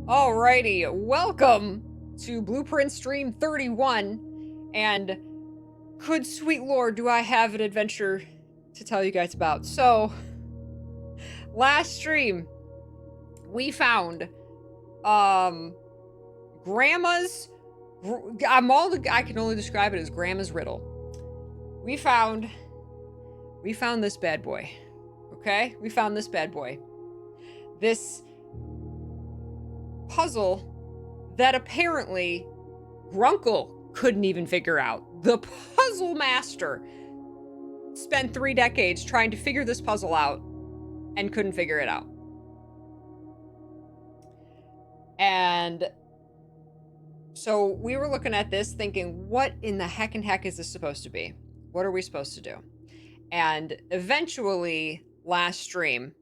Alrighty, welcome to Blueprint Stream 31, and good sweet lord, do I have an adventure to tell you guys about. So, last stream, we found, Grandma's, I can only describe it as Grandma's riddle. We found this bad boy, okay? We found this bad boy. This puzzle that apparently Grunkle couldn't even figure out. The puzzle master spent 3 decades trying to figure this puzzle out and couldn't figure it out. And so we were looking at this thinking, what in the heck is this supposed to be? What are we supposed to do? And eventually, last stream,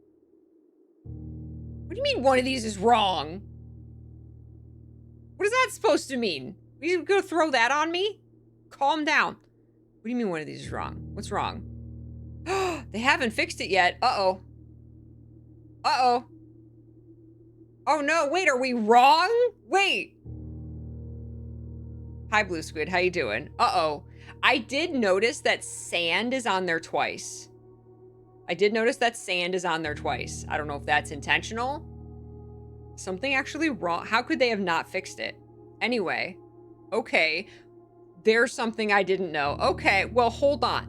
what do you mean one of these is wrong? What is that supposed to mean? Are you gonna throw that on me? Calm down. What do you mean one of these is wrong? What's wrong? They haven't fixed it yet. Uh-oh. Uh-oh. Oh no, wait, are we wrong? Wait. Hi, Blue Squid, how you doing? Uh-oh. I did notice that sand is on there twice. I don't know if that's intentional. Something actually wrong. How could they have not fixed it? Anyway, okay. There's something I didn't know. Okay, well, hold on.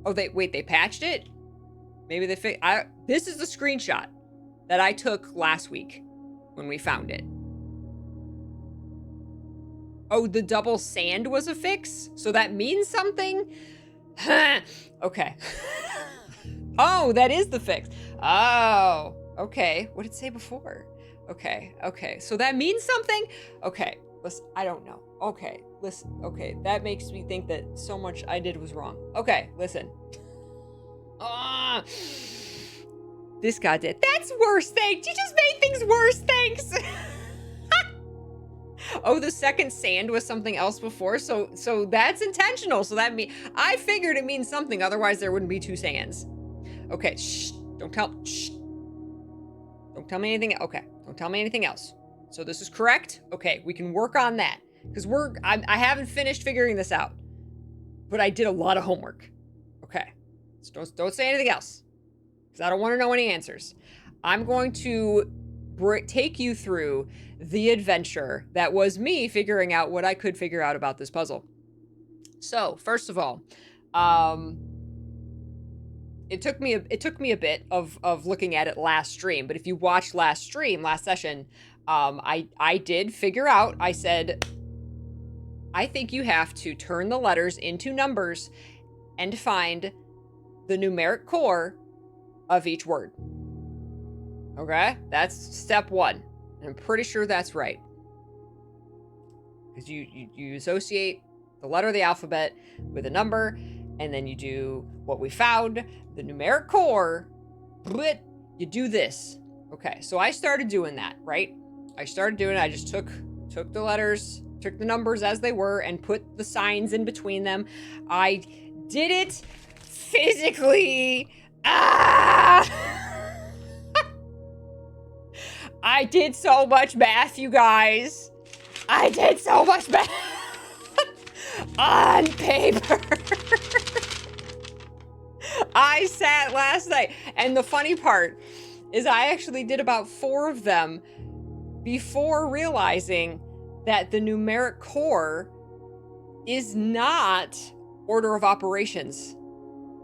Oh, they patched it? Maybe they fixed. This is the screenshot that I took last week when we found it. Oh, the double sand was a fix? So that means something? Okay. Oh, that is the fix. Oh. Okay, what did it say before? Okay, so that means something? Okay, listen, I don't know. Okay, listen, okay, that makes me think that so much I did was wrong. Okay, listen. This guy did. That's worse, thanks. You just made things worse, thanks. Oh, the second sand was something else before, so that's intentional. So that I figured it means something, otherwise there wouldn't be 2 sands. Okay, shh, don't tell me anything. Okay, don't tell me anything else. So this is correct? Okay, we can work on that. Because I haven't finished figuring this out. But I did a lot of homework. Okay, so don't say anything else. Because I don't want to know any answers. I'm going to take you through the adventure that was me figuring out what I could figure out about this puzzle. So, first of all, it took me a bit of looking at it last stream, but if you watched last session, I did figure out, I said, I think you have to turn the letters into numbers and find the numeric core of each word. Okay? That's step 1. And I'm pretty sure that's right. Because you associate the letter of the alphabet with a number, and then you do what we found, the numeric core, you do this. Okay, so I started doing that, right? I just took the letters, took the numbers as they were, and put the signs in between them. I did it physically. I did so much math, you guys. I did so much math on paper. I sat last night, and the funny part is I actually did about 4 of them before realizing that the numeric core is not order of operations.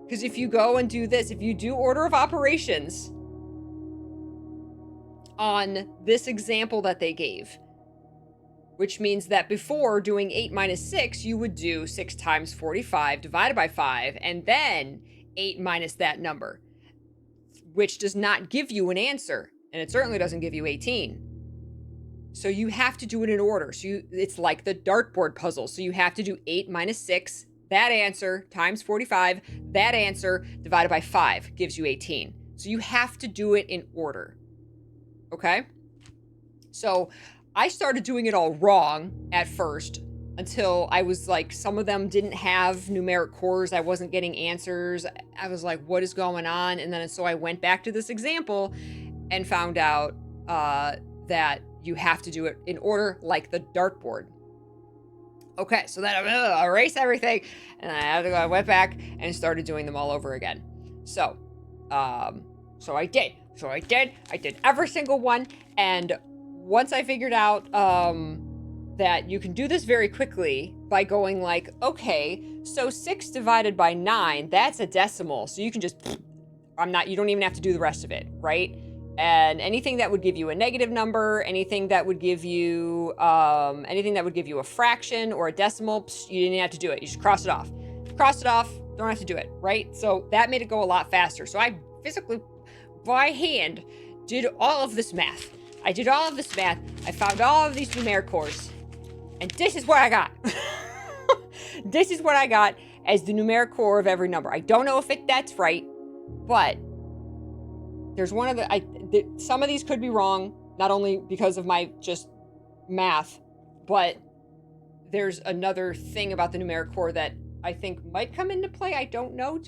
Because if you go and do this, if you do order of operations on this example that they gave, which means that before doing 8 minus 6, you would do 6 times 45 divided by 5, and then 8 minus that number, which does not give you an answer, and it certainly doesn't give you 18. So you have to do it in order. So it's like the dartboard puzzle. So you have to do 8 minus 6, that answer, times 45, that answer, divided by 5, gives you 18. So you have to do it in order. Okay? So I started doing it all wrong at first, until I was like, some of them didn't have numeric cores. I wasn't getting answers. I was like, what is going on? And then so I went back to this example and found out that you have to do it in order like the dartboard. Okay, so then I erase everything, and I went back and started doing them all over again. So I did. I did every single one, and once I figured out that you can do this very quickly by going like, okay, so 6 divided by 9, that's a decimal, so you can just, you don't even have to do the rest of it, right? And anything that would give you a negative number, anything that would give you a fraction or a decimal, you didn't have to do it. You just cross it off. Cross it off, don't have to do it, right? So that made it go a lot faster. So I physically, by hand, did all of this math. I found all of these numericors, and this is what I got. This is what I got as the numericore of every number. I don't know if that's right, but there's one of some of these could be wrong, not only because of my just math, but there's another thing about the numericore that I think might come into play. I don't know.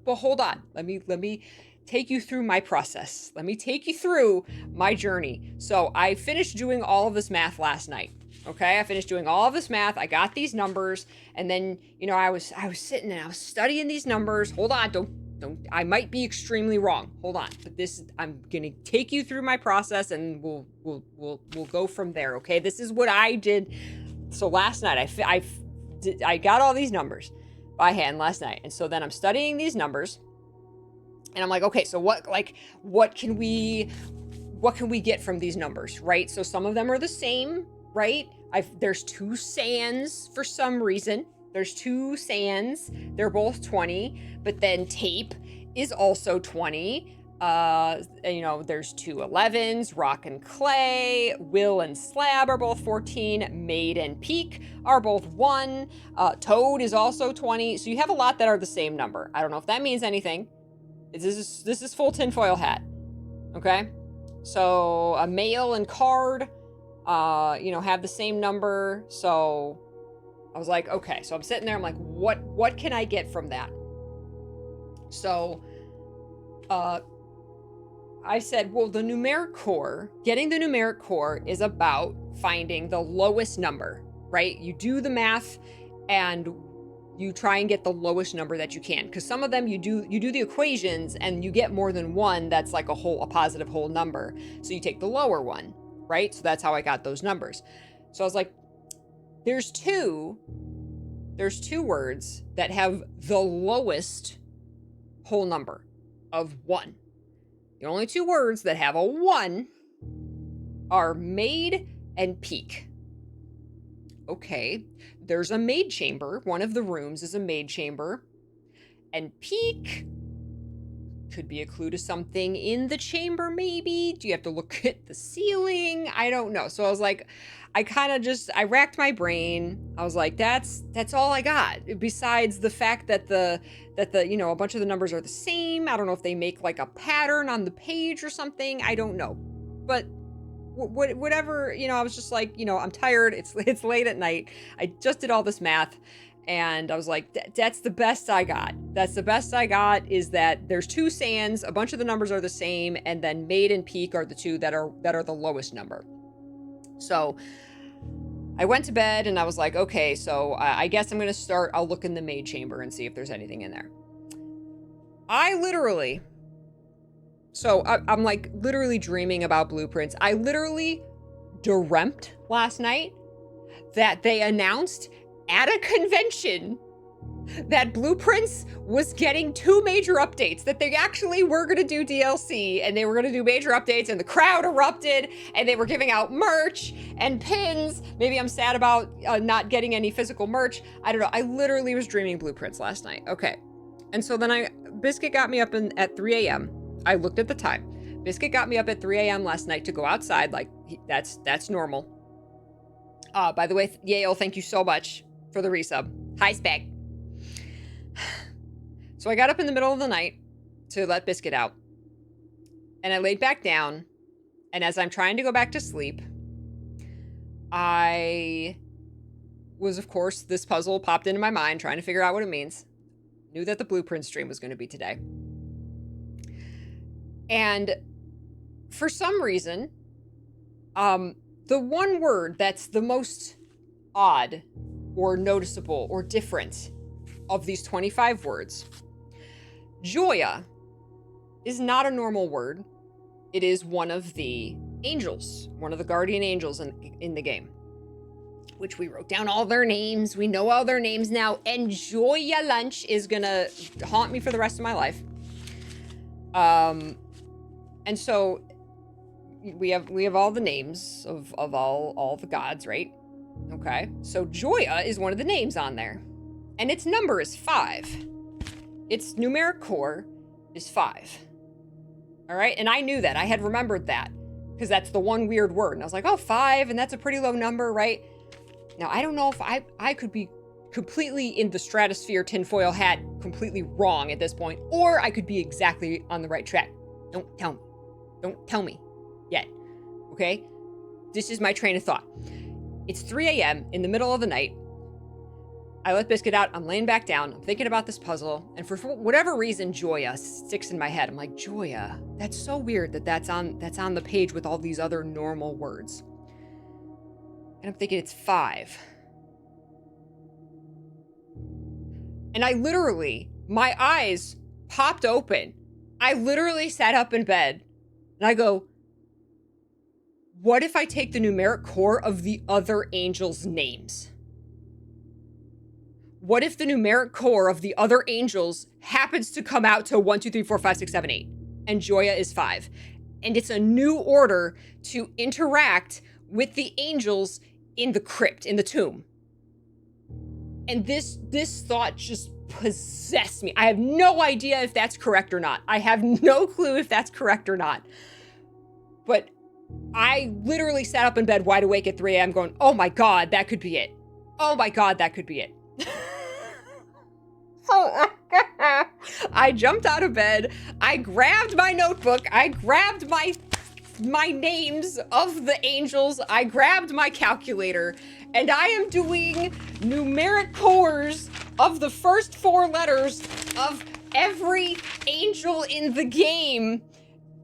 But hold on. Let me take you through my process. Let me take you through my journey. So I finished doing all of this math last night. Okay, I finished doing all of this math. I got these numbers, and then, I was sitting and I was studying these numbers. Hold on, don't. I might be extremely wrong.Hold on, but I'm gonna take you through my process, and we'll go from there. Okay, this is what I did. So last night, I got all these numbers by hand last night, and so then I'm studying these numbers, and I'm like, okay, so what can we get from these numbers, right? So some of them are the same, right? There's 2 sands for some reason. There's 2 sands. They're both 20, but then tape is also 20. There's 2 11s. Rock and clay, will and slab are both 14. Maid and peak are both 1. Toad is also 20. So you have a lot that are the same number. I don't know if that means anything. This is full tinfoil hat. Okay? So a mail and card, have the same number. So I was like, okay, so I'm sitting there, I'm like, what can I get from that? So, I said, well, getting the numeric core is about finding the lowest number, right? You do the math and you try and get the lowest number that you can. Because some of them you do the equations and you get more than one that's like a positive whole number. So you take the lower one, right? So that's how I got those numbers. So I was like, there's two words that have the lowest whole number of 1. The only 2 words that have a 1 are maid and peak. Okay, there's a maid chamber. One of the rooms is a maid chamber. And peak could be a clue to something in the chamber, maybe. Do you have to look at the ceiling? I don't know. So I was like, I racked my brain. I was like, that's all I got. Besides the fact that a bunch of the numbers are the same. I don't know if they make like a pattern on the page or something. I don't know. But whatever, I was just like, I'm tired. It's late at night. I just did all this math. And I was like, that's the best I got. That's the best I got, is that there's 2 sands, a bunch of the numbers are the same, and then maid and peak are the 2 that are the lowest number. So I went to bed and I was like, okay, so I guess I'm going to start. I'll look in the maid chamber and see if there's anything in there. I'm like literally dreaming about blueprints. I literally dreamt last night that they announced at a convention that Blueprints was getting 2 major updates, that they actually were going to do DLC and they were going to do major updates, and the crowd erupted and they were giving out merch and pins. Maybe I'm sad about not getting any physical merch. I don't know. I literally was dreaming Blueprints last night. Okay. And so then Biscuit got me up at 3 a.m. I looked at the time. Biscuit got me up at 3 a.m. last night to go outside. Like, that's normal. By the way, Yale, thank you so much for the resub. Hi, Spec. So I got up in the middle of the night to let Biscuit out. And I laid back down. And as I'm trying to go back to sleep, I was, of course, this puzzle popped into my mind, trying to figure out what it means. Knew that the blueprint stream was going to be today. And for some reason, The one word that's the most odd or noticeable or different of these 25 words, Joya, is not a normal word. It is one of the angels, one of the guardian angels in the game, which we wrote down all their names. We know all their names now, and Joya Lunch is gonna haunt me for the rest of my life. And so we have all the names of all the gods, right? Okay, so Joya is one of the names on there, and its number is 5. Its numeric core is 5. All right, and I knew that. I had remembered that because that's the one weird word, and I was like, oh, 5, and that's a pretty low number, right? Now, I don't know if I could be completely in the stratosphere tinfoil hat completely wrong at this point, or I could be exactly on the right track. Don't tell me. Don't tell me yet, okay? This is my train of thought. It's 3 a.m. in the middle of the night. I let Biscuit out. I'm laying back down. I'm thinking about this puzzle, and for whatever reason, Joya sticks in my head. I'm like, Joya, that's so weird that's on the page with all these other normal words. And I'm thinking it's 5. And I literally, my eyes popped open. I literally sat up in bed and I go, what if I take the numeric core of the other angels' names? What if the numeric core of the other angels happens to come out to 1, 2, 3, 4, 5, 6, 7, 8, and Joya is 5? And it's a new order to interact with the angels in the crypt, in the tomb. And this thought just possessed me. I have no idea if that's correct or not. I have no clue if that's correct or not. But I literally sat up in bed wide awake at 3 a.m. going, oh my God, that could be it. Oh my God, that could be it. So I jumped out of bed. I grabbed my notebook. I grabbed my names of the angels. I grabbed my calculator, and I am doing numeric cores of the first 4 letters of every angel in the game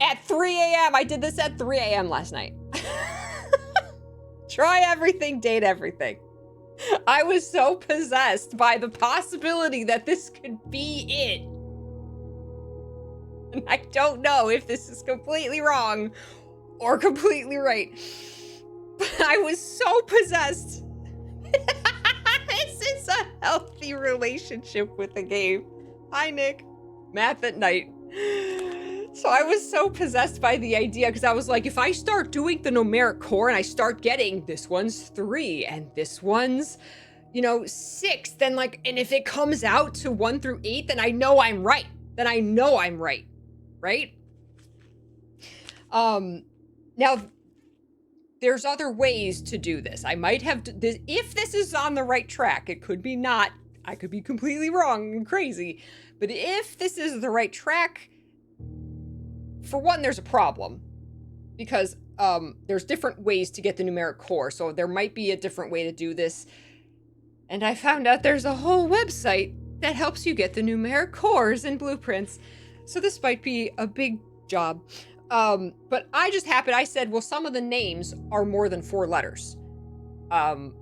at 3 a.m. I did this at 3 a.m. last night. Try everything, date everything. I was so possessed by the possibility that this could be it. And I don't know if this is completely wrong or completely right. But I was so possessed. This is a healthy relationship with the game. Hi, Nick. Math at night. So I was so possessed by the idea because I was like, if I start doing the numeric core and I start getting this one's 3 and this one's, 6, then and if it comes out to 1 through 8, then I know I'm right. Right? Now, there's other ways to do this. I might have this, if this is on the right track. It could be not. I could be completely wrong and crazy. But if this is the right track, for one, there's a problem because there's different ways to get the numeric core. So there might be a different way to do this. And I found out there's a whole website that helps you get the numeric cores and blueprints. So this might be a big job. But I said, well, some of the names are more than 4 letters. And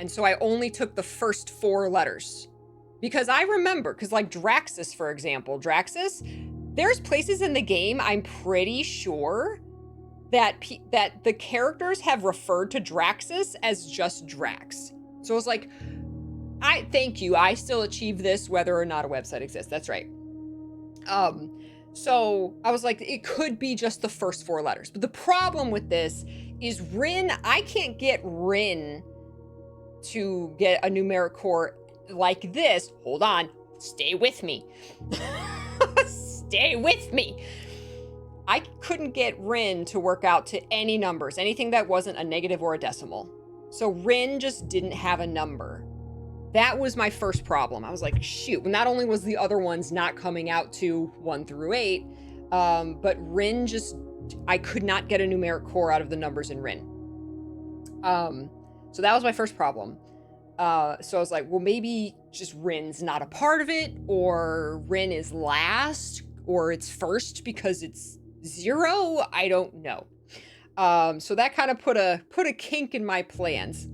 so I only took the first 4 letters. Because I remember, like Draxus, for example. Draxus, there's places in the game, I'm pretty sure, that the characters have referred to Draxus as just Drax. So I was like, thank you. I still achieve this whether or not a website exists. That's right. So I was like, it could be just the first 4 letters. But the problem with this is Rin, I can't get Rin to get a numeric core like this. Hold on. Stay with me. Stay with me. I couldn't get Rin to work out to any numbers, anything that wasn't a negative or a decimal. So Rin just didn't have a number. That was my first problem. I was like, shoot. Not only was the other ones not coming out to 1 through 8, but Rin I could not get a numeric core out of the numbers in Rin. So that was my first problem. So I was like, well, maybe just Rin's not a part of it, or Rin is last, or it's first because it's 0. I don't know. So that kind of put a kink in my plans.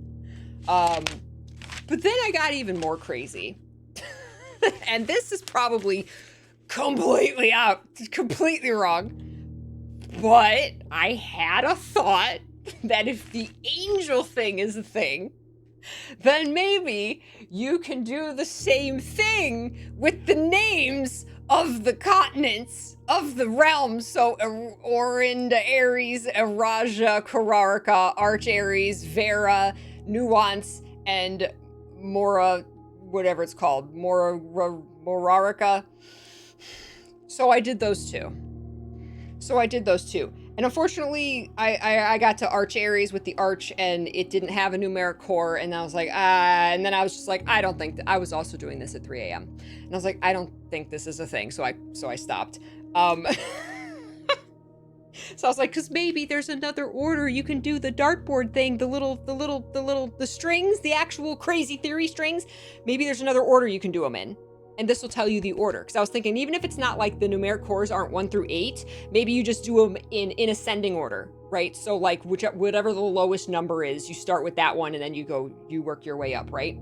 But then I got even more crazy. And this is probably completely wrong. But I had a thought that if the angel thing is a thing, then maybe you can do the same thing with the names of the continents of the realms. So Orinda, Aries, Araja, Kararka, Arch Aries, Vera, Nuance, and Mora, whatever it's called, Morarica. So I did those two. And unfortunately, I got to Arch Aries with the Arch, and it didn't have a numeric core, and I was like, and then I was just like, I don't think, I was also doing this at 3 a.m. And I was like, I don't think this is a thing, so I stopped. So I was like, because maybe there's another order you can do the dartboard thing, the strings, the actual crazy theory strings. Maybe there's another order you can do them in. And this will tell you the order. Because I was thinking, even if it's not like the numeric cores aren't 1 through 8, maybe you just do them in ascending order, right? So like whatever the lowest number is, you start with that one and then you work your way up, right?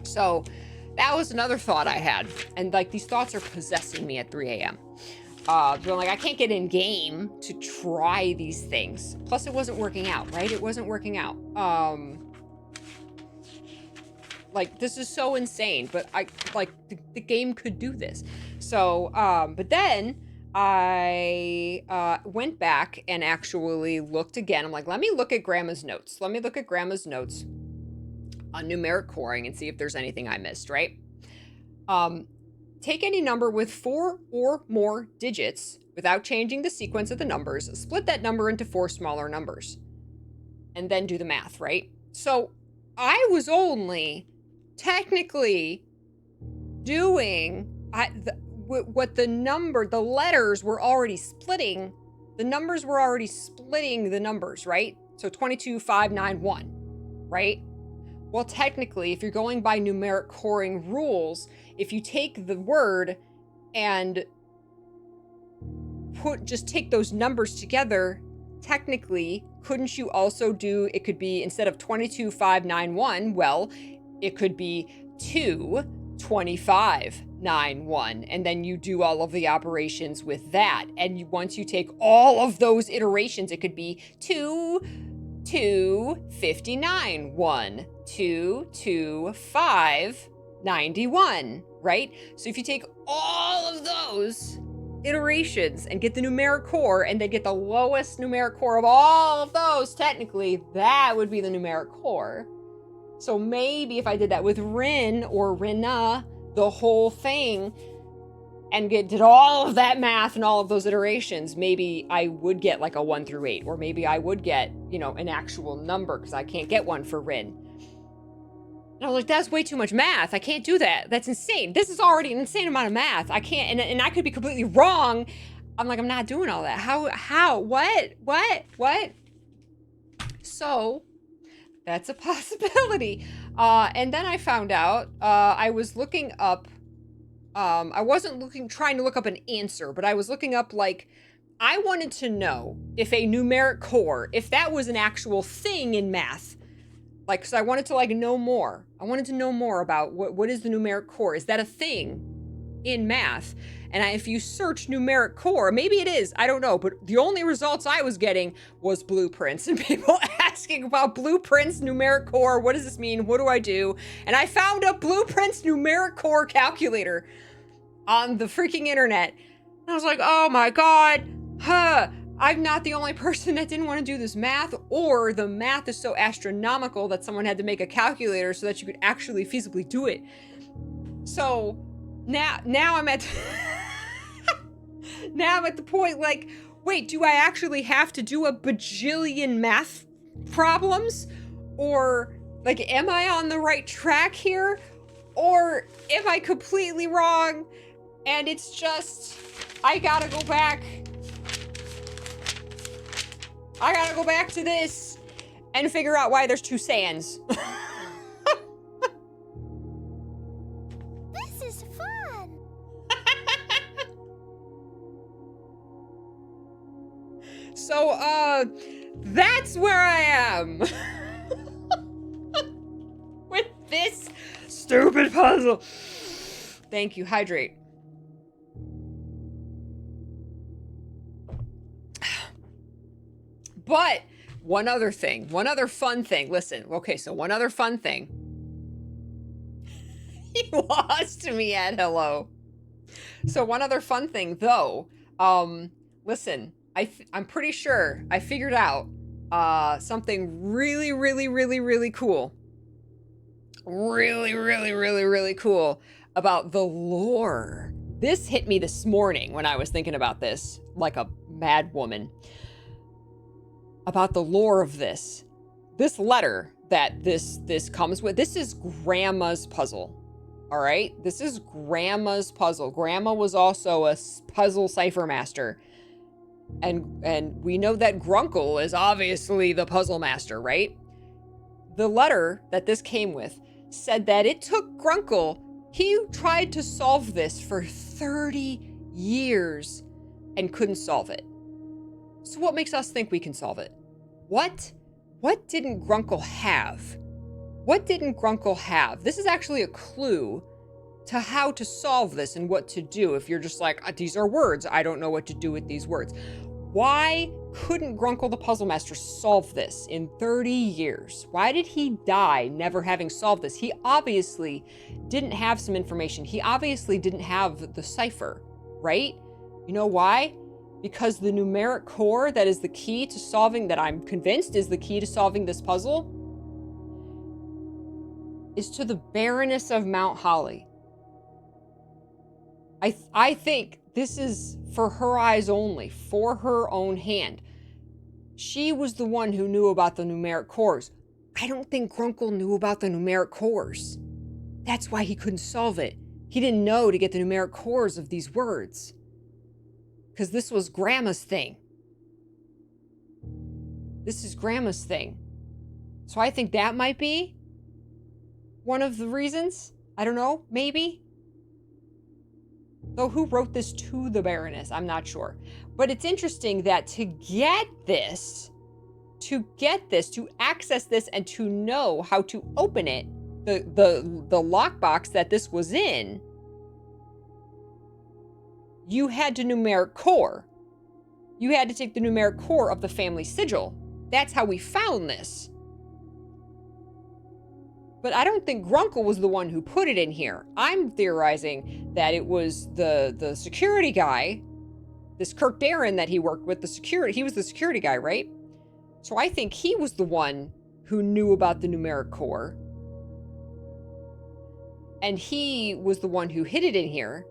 So that was another thought I had. And like these thoughts are possessing me at 3 a.m. So I'm like, I can't get in game to try these things. Plus it wasn't working out, right? It wasn't working out. Like, this is so insane, but the game could do this. So, but then I went back and actually looked again. I'm like, let me look at Grandma's notes. Let me look at Grandma's notes on numeric coring and see if there's anything I missed, right? Take any number with 4 or more digits without changing the sequence of the numbers, split that number into 4 smaller numbers, and then do the math, right? So I was only technically doing what the letters were already splitting. The numbers were already splitting the numbers, right? So 22, 5, 9, 1, right? Well, technically, if you're going by numeric coring rules, if you take the word and just take those numbers together, technically, couldn't you also do, it could be instead of 22, 5, 9, 1, well, it could be 2, 25, 9, 1, and then you do all of the operations with that. And once you take all of those iterations, it could be 2, 2, 59, 1, 2, 2, 5, 91, right? So if you take all of those iterations and get the numeric core and then get the lowest numeric core of all of those, technically, that would be the numeric core. So maybe if I did that with Rin or Rinna, the whole thing, and did all of that math and all of those iterations, maybe I would get like a 1 through 8, or maybe I would get, an actual number, because I can't get one for Rin. And I was like, that's way too much math. I can't do that. That's insane. This is already an insane amount of math. I can't, and I could be completely wrong. I'm like, I'm not doing all that. How, what? So that's a possibility. And then I found out, I was looking up, I wasn't trying to look up an answer, but I was looking up, like, I wanted to know if a numeric core, if that was an actual thing in math. Like, because I wanted to, like, know more. I wanted to know more about what is the numeric core. Is that a thing in math? And if you search numeric core, maybe it is, I don't know, but the only results I was getting was blueprints, and people asking about blueprints, numeric core, what does this mean? What do I do? And I found a blueprints numeric core calculator on the freaking internet. And I was like, oh my God, I'm not the only person that didn't want to do this math, or the math is so astronomical that someone had to make a calculator so that you could actually feasibly do it. So now I'm at now I'm at the point, like, wait, do I actually have to do a bajillion math problems? Or, like, am I on the right track here? Or am I completely wrong? And it's just, I gotta go back to this and figure out why there's 2 sands. This is fun. So, That's where I am with this stupid puzzle. Thank you. Hydrate. But one other fun thing. Listen, okay, so one other fun thing. He lost me at hello. So one other fun thing, though. Listen, I'm pretty sure I figured out something really, really, really, really cool. Really, really, really, really cool about the lore. This hit me this morning when I was thinking about this, like a mad woman. About the lore of this. This letter that this comes with, this is Grandma's puzzle. All right? This is Grandma's puzzle. Grandma was also a puzzle cipher master. And we know that Grunkle is obviously the puzzle master, right? The letter that this came with said that it took Grunkle, he tried to solve this for 30 years and couldn't solve it. So what makes us think we can solve it? What didn't Grunkle have? What didn't Grunkle have? This is actually a clue to how to solve this and what to do if you're just like, these are words, I don't know what to do with these words. Why couldn't Grunkle the Puzzle Master solve this in 30 years? Why did he die never having solved this? He obviously didn't have some information. He obviously didn't have the cipher, right? You know why? Because the numeric core that is the key to solving, that I'm convinced is the key to solving this puzzle, is to the Baroness of Mount Holly. I think this is for her eyes only, for her own hand. She was the one who knew about the numeric cores. I don't think Grunkle knew about the numeric cores. That's why he couldn't solve it. He didn't know to get the numeric cores of these words. Because this was Grandma's thing. This is Grandma's thing. So I think that might be one of the reasons. I don't know, maybe. Though who wrote this to the Baroness, I'm not sure. But it's interesting that to get this, to access this and to know how to open it, the lockbox that this was in, you had to numeric core. You had to take the numeric core of the family sigil. That's how we found this. But I don't think Grunkle was the one who put it in here. I'm theorizing that it was the security guy, this Kirk Darren that he worked with, he was the security guy, right? So I think he was the one who knew about the numeric core. And he was the one who hid it in here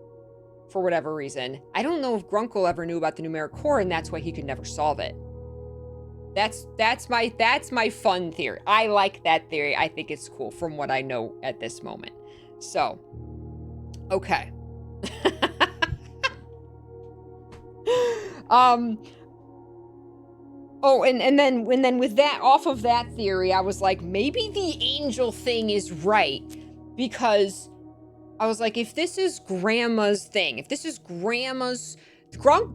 for whatever reason. I don't know if Grunkle ever knew about the numeric core and that's why he could never solve it. That's my fun theory. I like that theory. I think it's cool from what I know at this moment. So, okay. Oh, and then with that, off of that theory, I was like, maybe the angel thing is right, because I was like, if this is Grandma's thing, if this is Grandma's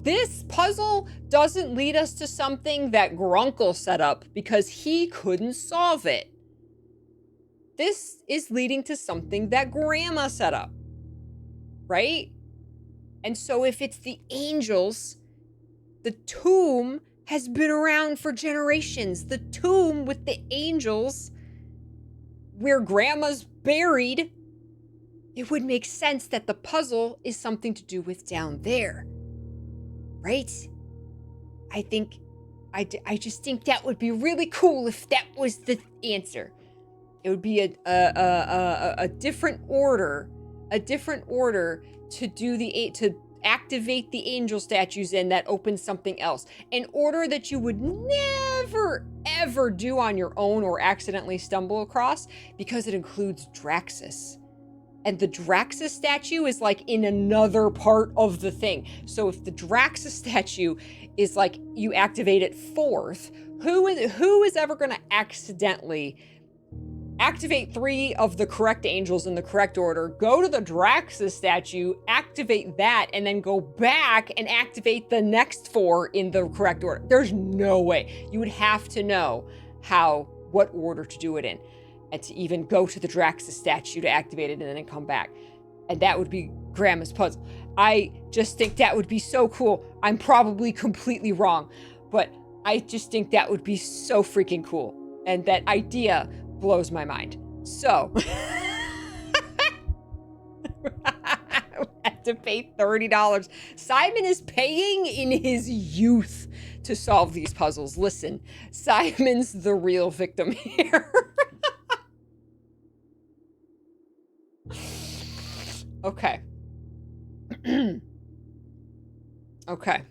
this puzzle doesn't lead us to something that Grunkle set up because he couldn't solve it. This is leading to something that Grandma set up, right? And so if it's the angels, the tomb has been around for generations. The tomb with the angels, where Grandma's buried, it would make sense that the puzzle is something to do with down there. Right? I just think that would be really cool if that was the answer. It would be a different order to activate the angel statues in that opens something else. An order that you would never ever do on your own or accidentally stumble across, because it includes Draxus. And the Draxus statue is like in another part of the thing. So if the Draxus statue is like you activate it fourth, who is ever going to accidentally activate 3 of the correct angels in the correct order, go to the Draxus statue, activate that, and then go back and activate the next 4 in the correct order. There's no way. You would have to know what order to do it in, and to even go to the Draxus statue to activate it and then come back. And that would be Grandma's puzzle. I just think that would be so cool. I'm probably completely wrong, but I just think that would be so freaking cool. And that idea blows my mind. So, I had to pay $30. Simon is paying in his youth to solve these puzzles. Listen, Simon's the real victim here. Okay. Okay.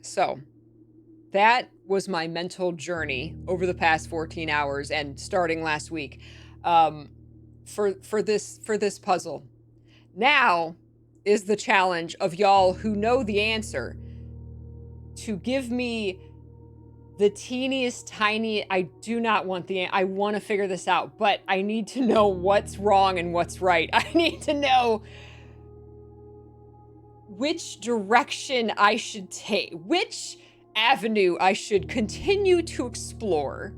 So, that was my mental journey over the past 14 hours and starting last week for this puzzle. Now is the challenge of y'all who know the answer to give me the teeniest tiny, I do not want I want to figure this out, but I need to know what's wrong and what's right. I need to know which direction I should take, which avenue I should continue to explore.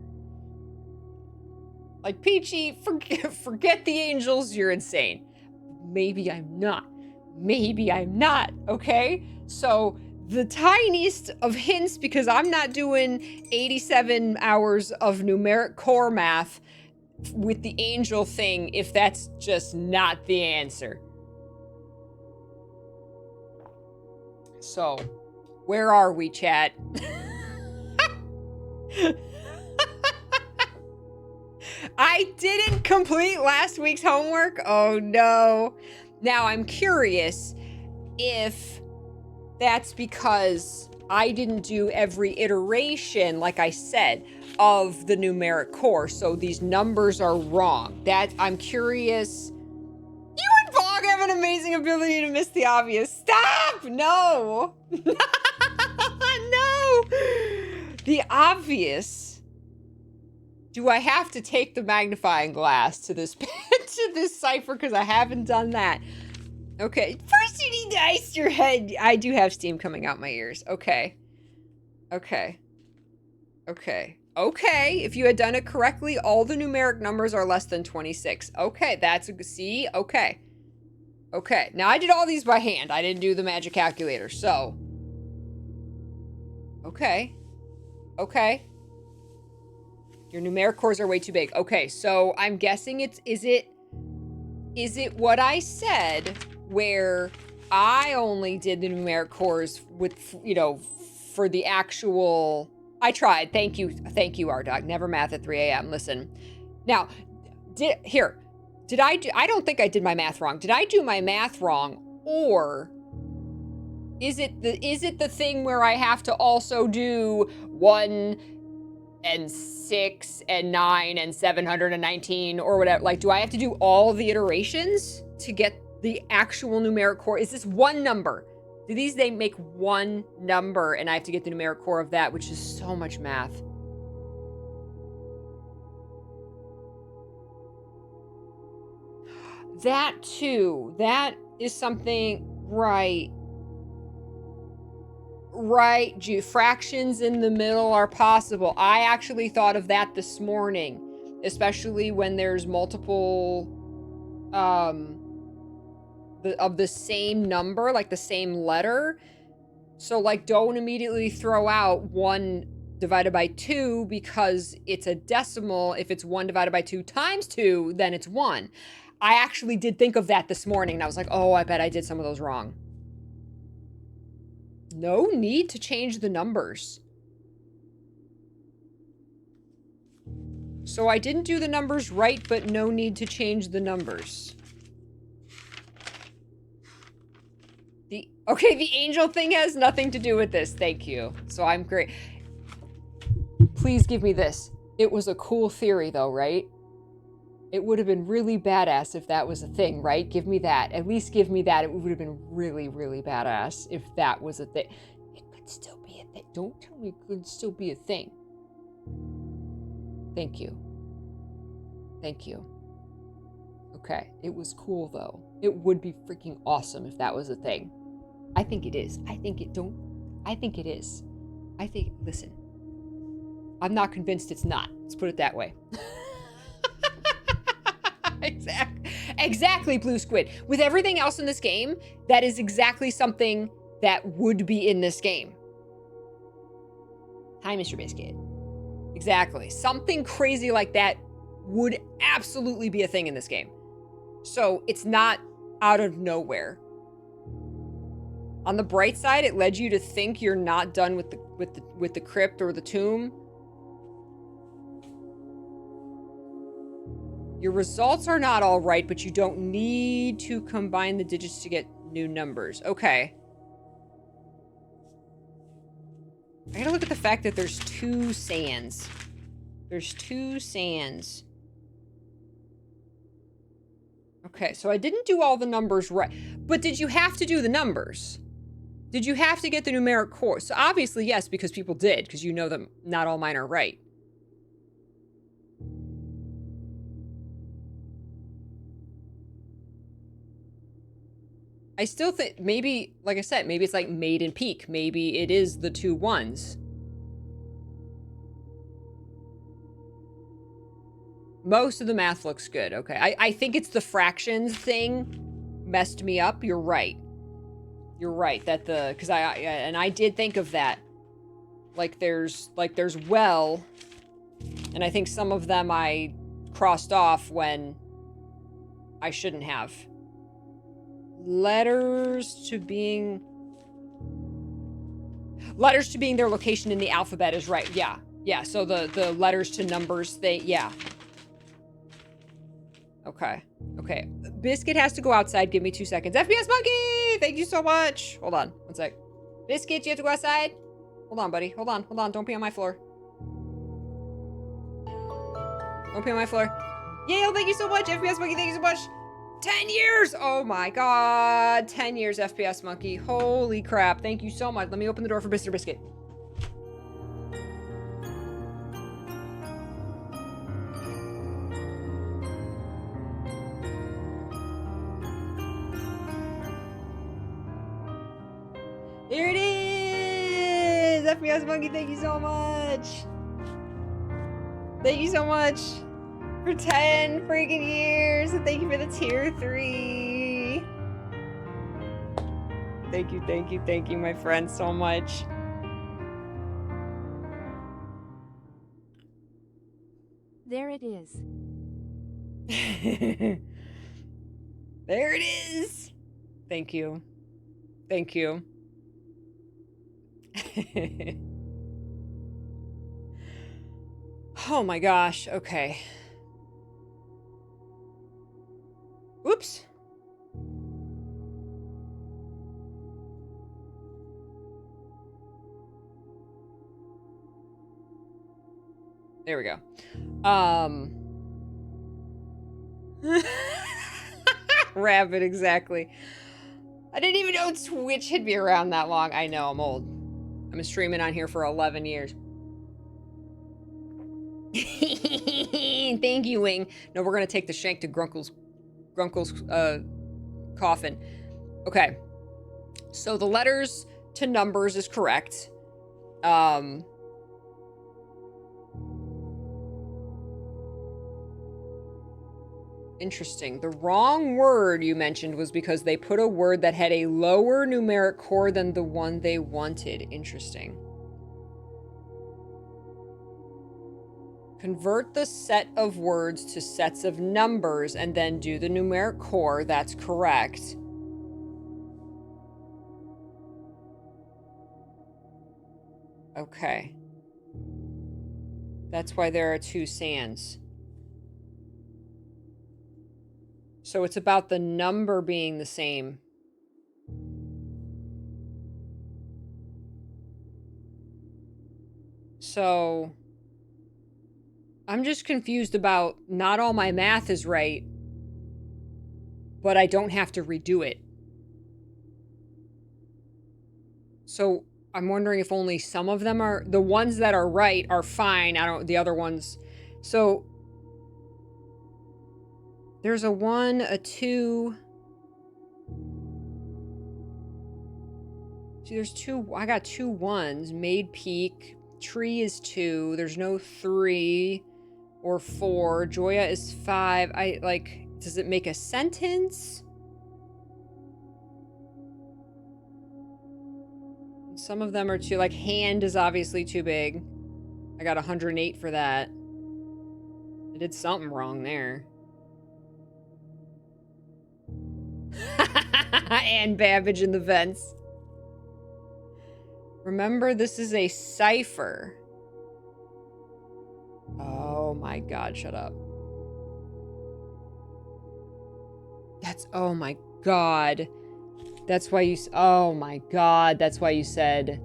Like, Peachy, forget the angels, you're insane. Maybe I'm not. Maybe I'm not, okay? So, the tiniest of hints, because I'm not doing 87 hours of numeric core math with the angel thing if that's just not the answer. So, where are we, chat? I didn't complete last week's homework. Oh no. Now I'm curious if that's because I didn't do every iteration, like I said, of the numeric core. So these numbers are wrong. That I'm curious. You and Bog have an amazing ability to miss the obvious. Stop! No! No! The obvious. Do I have to take the magnifying glass to this to this cipher? Because I haven't done that. Okay. First you need to ice your head. I do have steam coming out my ears. Okay. Okay. Okay. Okay. If you had done it correctly, all the numeric numbers are less than 26. Okay. That's a see. Okay. Okay. Now I did all these by hand. I didn't do the magic calculator. So. Okay. Okay. Your numeric cores are way too big. Okay, so I'm guessing is it what I said where I only did the numeric cores with, you know, for the actual, I tried. Thank you, R-Dog. Never math at 3 a.m. Listen. Now, I don't think I did my math wrong. Did I do my math wrong? Or is it the thing where I have to also do 1 and 6 and 9 and 719 or whatever? Like, do I have to do all the iterations to get the actual numeric core? Is this one number? They make one number and I have to get the numeric core of that, which is so much math. That too, that is something, right. Right, fractions in the middle are possible. I actually thought of that this morning, especially when there's multiple of the same number, like the same letter. So like, don't immediately throw out 1 divided by 2 because it's a decimal. If it's 1 divided by 2 times 2, then it's 1. I actually did think of that this morning, and I was like, oh, I bet I did some of those wrong. No need to change the numbers. So I didn't do the numbers right, but no need to change the numbers. Okay, the angel thing has nothing to do with this. Thank you. So I'm great. Please give me this. It was a cool theory though, right? It would have been really badass if that was a thing, right? Give me that. At least give me that. It would have been really, really badass if that was a thing. It could still be a thing. Don't tell me it could still be a thing. Thank you. Thank you. Okay, it was cool though. It would be freaking awesome if that was a thing. I think it is. I think it is. Listen, I'm not convinced it's not. Let's put it that way. Exactly, Blue Squid. With everything else in this game, that is exactly something that would be in this game. Hi, Mr. Biscuit. Exactly. Something crazy like that would absolutely be a thing in this game. So it's not out of nowhere. On the bright side, it led you to think you're not done with the crypt or the tomb. Your results are not all right, but you don't need to combine the digits to get new numbers. Okay. I gotta look at the fact that there's 2 sands. There's 2 sands. Okay, so I didn't do all the numbers right. But did you have to do the numbers? Did you have to get the numeric core? So obviously, yes, because people did, because you know that not all mine are right. I still think, maybe, like I said, maybe it's like made in peak. Maybe it is the 2 ones. Most of the math looks good. Okay. I think it's the fractions thing messed me up. You're right. You're right. That because I did think of that. Like there's well, and I think some of them I crossed off when I shouldn't have. Letters to being their location in the alphabet is right. Yeah. Yeah. So the letters to numbers, yeah. Okay. Okay. Biscuit has to go outside. Give me 2 seconds. FPS Monkey! Thank you so much. Hold on. 1 sec. Biscuit, you have to go outside? Hold on, buddy. Hold on. Hold on. Don't pee on my floor. Don't pee on my floor. Yale, thank you so much. FPS Monkey, thank you so much. 10 years! Oh my god. 10 years, FPS Monkey. Holy crap. Thank you so much. Let me open the door for Mr. Biscuit. Here it is! FPS Monkey, thank you so much! Thank you so much for 10 freaking years! And thank you for the tier 3! Thank you, my friend, so much. There it is. There it is! Thank you. Thank you. Oh my gosh, okay. Oops. There we go. Rabbit, exactly. I didn't even know Twitch had been around that long. I know, I'm old. I've been streaming on here for 11 years. Thank you, Wing. No, we're gonna take the shank to Grunkle's coffin. Okay. So the letters to numbers is correct. Interesting. The wrong word you mentioned was because they put a word that had a lower numeric core than the one they wanted. Interesting. Convert the set of words to sets of numbers and then do the numeric core. That's correct. Okay. That's why there are 2 sands. So it's about the number being the same. So I'm just confused about not all my math is right, but I don't have to redo it. So I'm wondering if only some of them are, the ones that are right are fine. The other ones. So There's a 1, a 2. See, there's 2. I got 2 1s. Made peak. Tree is 2. There's no 3 or 4. Joya is 5. Does it make a sentence? Some of them are too, like, hand is obviously too big. I got 108 for that. I did something wrong there. And Babbage in the vents. Remember, this is a cipher. Oh my god, shut up. Oh my god. That's why you, oh my god, that's why you said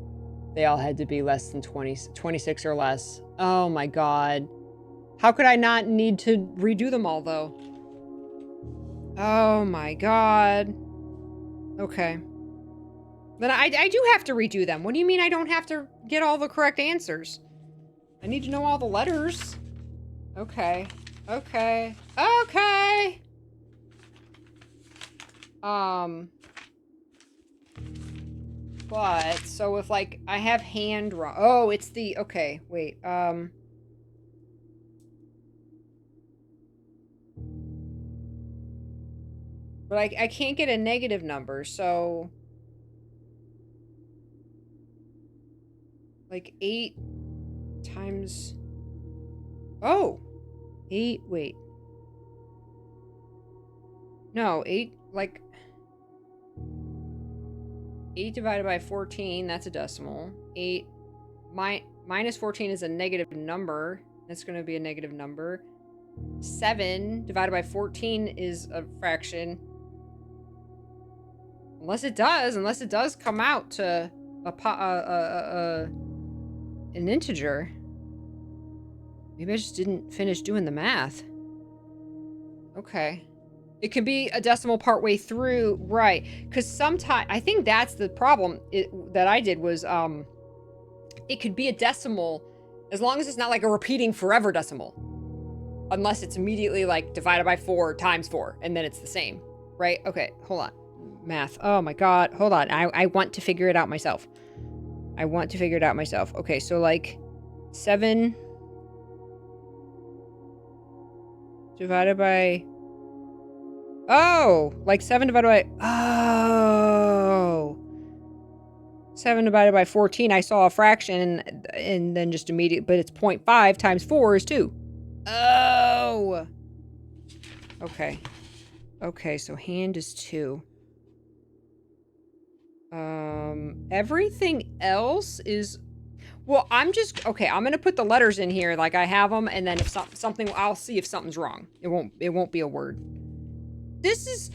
they all had to be less than 26 or less. Oh my god. How could I not need to redo them all, though? Oh my god. Okay. Then I do have to redo them. What do you mean I don't have to get all the correct answers? I need to know all the letters. Okay. Okay. Okay! But, so if, like, I have hand wrong. Oh, it's the, okay, wait, But I can't get a negative number, so... Like, 8 times... Oh! 8, wait. No, 8, like... 8 divided by 14, that's a decimal. 8 minus 14 is a negative number. That's going to be a negative number. 7 divided by 14 is a fraction. Unless it does come out to an integer. Maybe I just didn't finish doing the math. Okay. It could be a decimal partway through, right? Because sometimes, I think that's the problem that I did was, it could be a decimal as long as it's not like a repeating forever decimal. Unless it's immediately like divided by 4 times 4, and then it's the same, right? Okay, hold on. Math. Oh my god, hold on. I want to figure it out myself. Okay, so like 7 divided by... Oh, like 7 divided by... Oh. 7 divided by 14, I saw a fraction and then just immediate, but it's 0.5 times 4 is 2. Oh. Okay. Okay, so hand is 2. Everything else is... Well, I'm just... Okay, I'm gonna put the letters in here like I have them, and then if something... I'll see if something's wrong. It won't be a word. This is...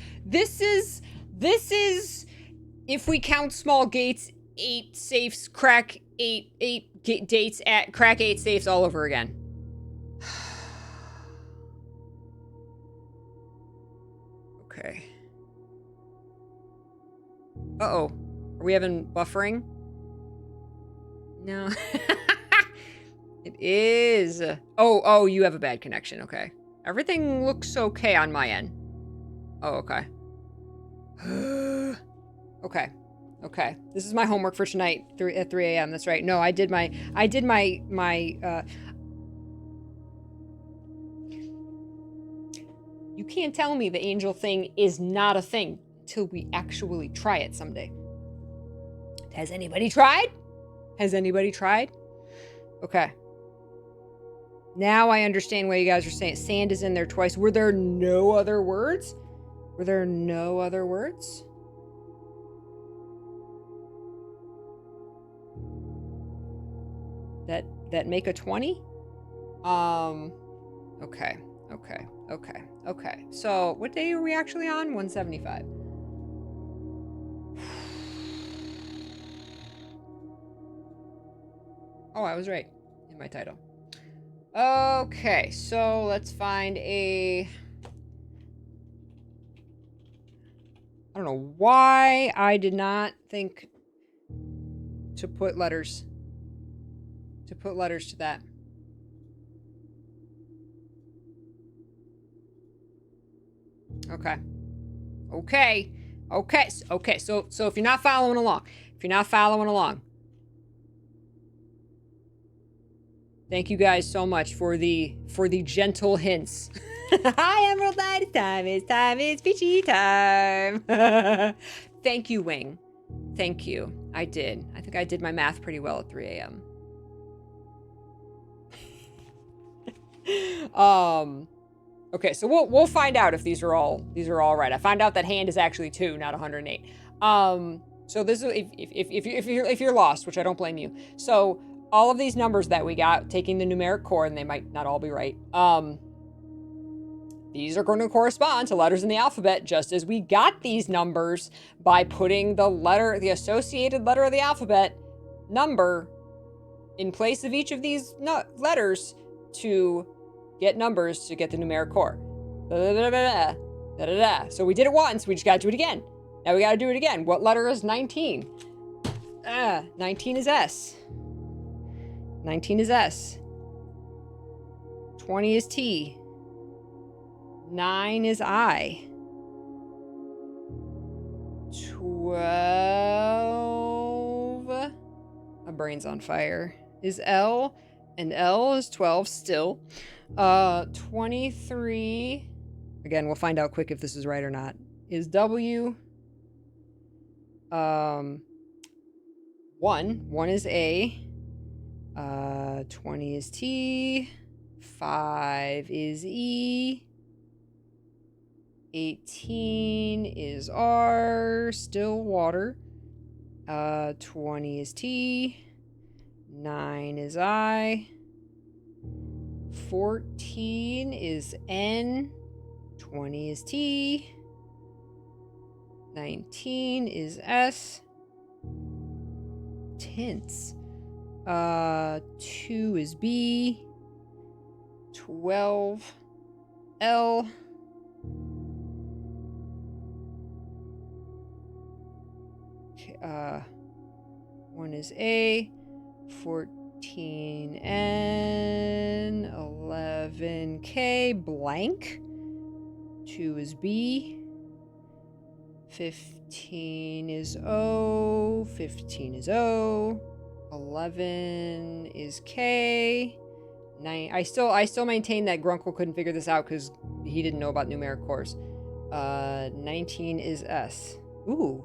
If we count small gates, 8 safes, crack 8 dates at... Crack 8 safes all over again. Okay. Uh-oh. Are we having buffering? No. It is. Oh, you have a bad connection. Okay. Everything looks okay on my end. Oh, okay. Okay. This is my homework for tonight at 3 a.m. That's right. No, I did my You can't tell me the angel thing is not a thing till we actually try it someday. Has anybody tried? Okay. Now I understand why you guys are saying sand is in there twice. Were there no other words? That make a 20? Okay. So, what day are we actually on? 175. Oh, I was right in my title. Okay, so let's find a... I don't know why I did not think to put letters to that. Okay. Okay. Okay. Okay. So if you're not following along, thank you guys so much for the gentle hints. Hi, Emerald Knight. It's peachy time. Thank you, Wing. Thank you. I did. I think I did my math pretty well at 3 a.m. Okay, so we'll find out if these are all right. I find out that hand is actually 2, not 108. So this is if you're lost, which I don't blame you. So all of these numbers that we got, taking the numeric core, and they might not all be right. These are going to correspond to letters in the alphabet, just as we got these numbers by putting the associated letter of the alphabet number in place of each of these letters to get numbers to get the numeric core. So we did it once, we just gotta do it again. Now we gotta do it again. What letter is 19? 19 is S. 19 is S. 20 is T. 9 is I. 12. My brain's on fire. Is L. And L is 12 still. 23. Again, we'll find out quick if this is right or not. Is W. 1. 1 is A. 20 is T. 5 is E. 18 is R. Still water. 20 is T. 9 is I. 14 is N. 20 is T. 19 is S. Tints. 2 is B. 12 L. 1 is A. 14 N. 11 K. Blank. 2 is B. 15 is O. 15 is O. 11 is K. 9. I still maintain that Grunkle couldn't figure this out because he didn't know about numeric cores. 19 is S. Ooh.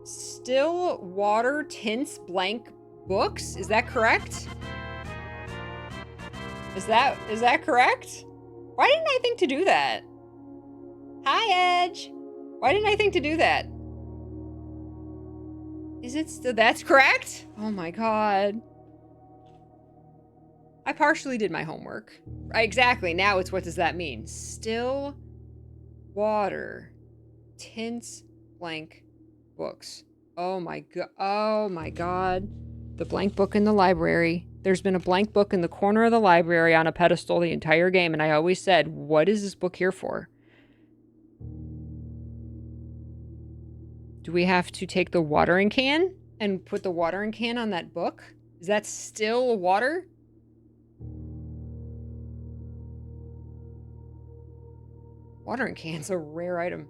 Still water tints blank books? Is that correct? Is that correct? Why didn't I think to do that? Hi, Edge. Why didn't I think to do that? Is it still... That's correct? Oh my god. I partially did my homework. Exactly. Now it's what does that mean? Still water tints blank books. Oh my god. Oh my god. The blank book in the library. There's been a blank book in the corner of the library on a pedestal the entire game, and I always said, what is this book here for? Do we have to take the watering can and put the watering can on that book? Is that still water? Watering can's a rare item.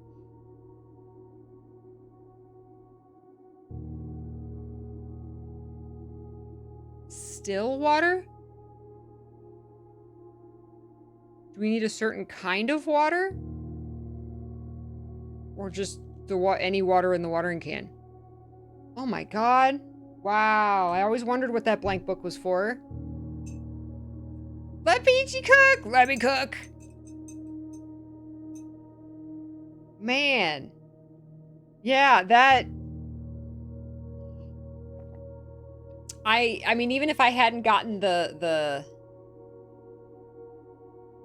Still water? Do we need a certain kind of water? Or just any water in the watering can? Oh my god. Wow, I always wondered what that blank book was for. Let Peachy cook! Let me cook! Man. Yeah, that... I mean, even if I hadn't gotten the...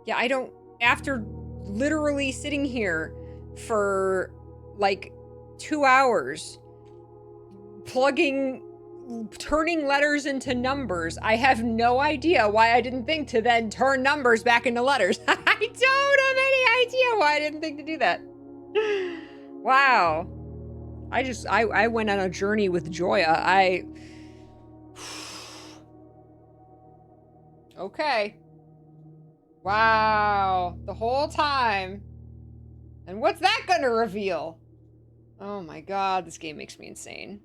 Yeah, I don't... After literally sitting here for, like, 2 hours, turning letters into numbers, I have no idea why I didn't think to then turn numbers back into letters. I don't have any idea why I didn't think to do that. Wow. I went on a journey with Joya. Okay. Wow. The whole time, And what's that gonna reveal? Oh my god, this game makes me insane.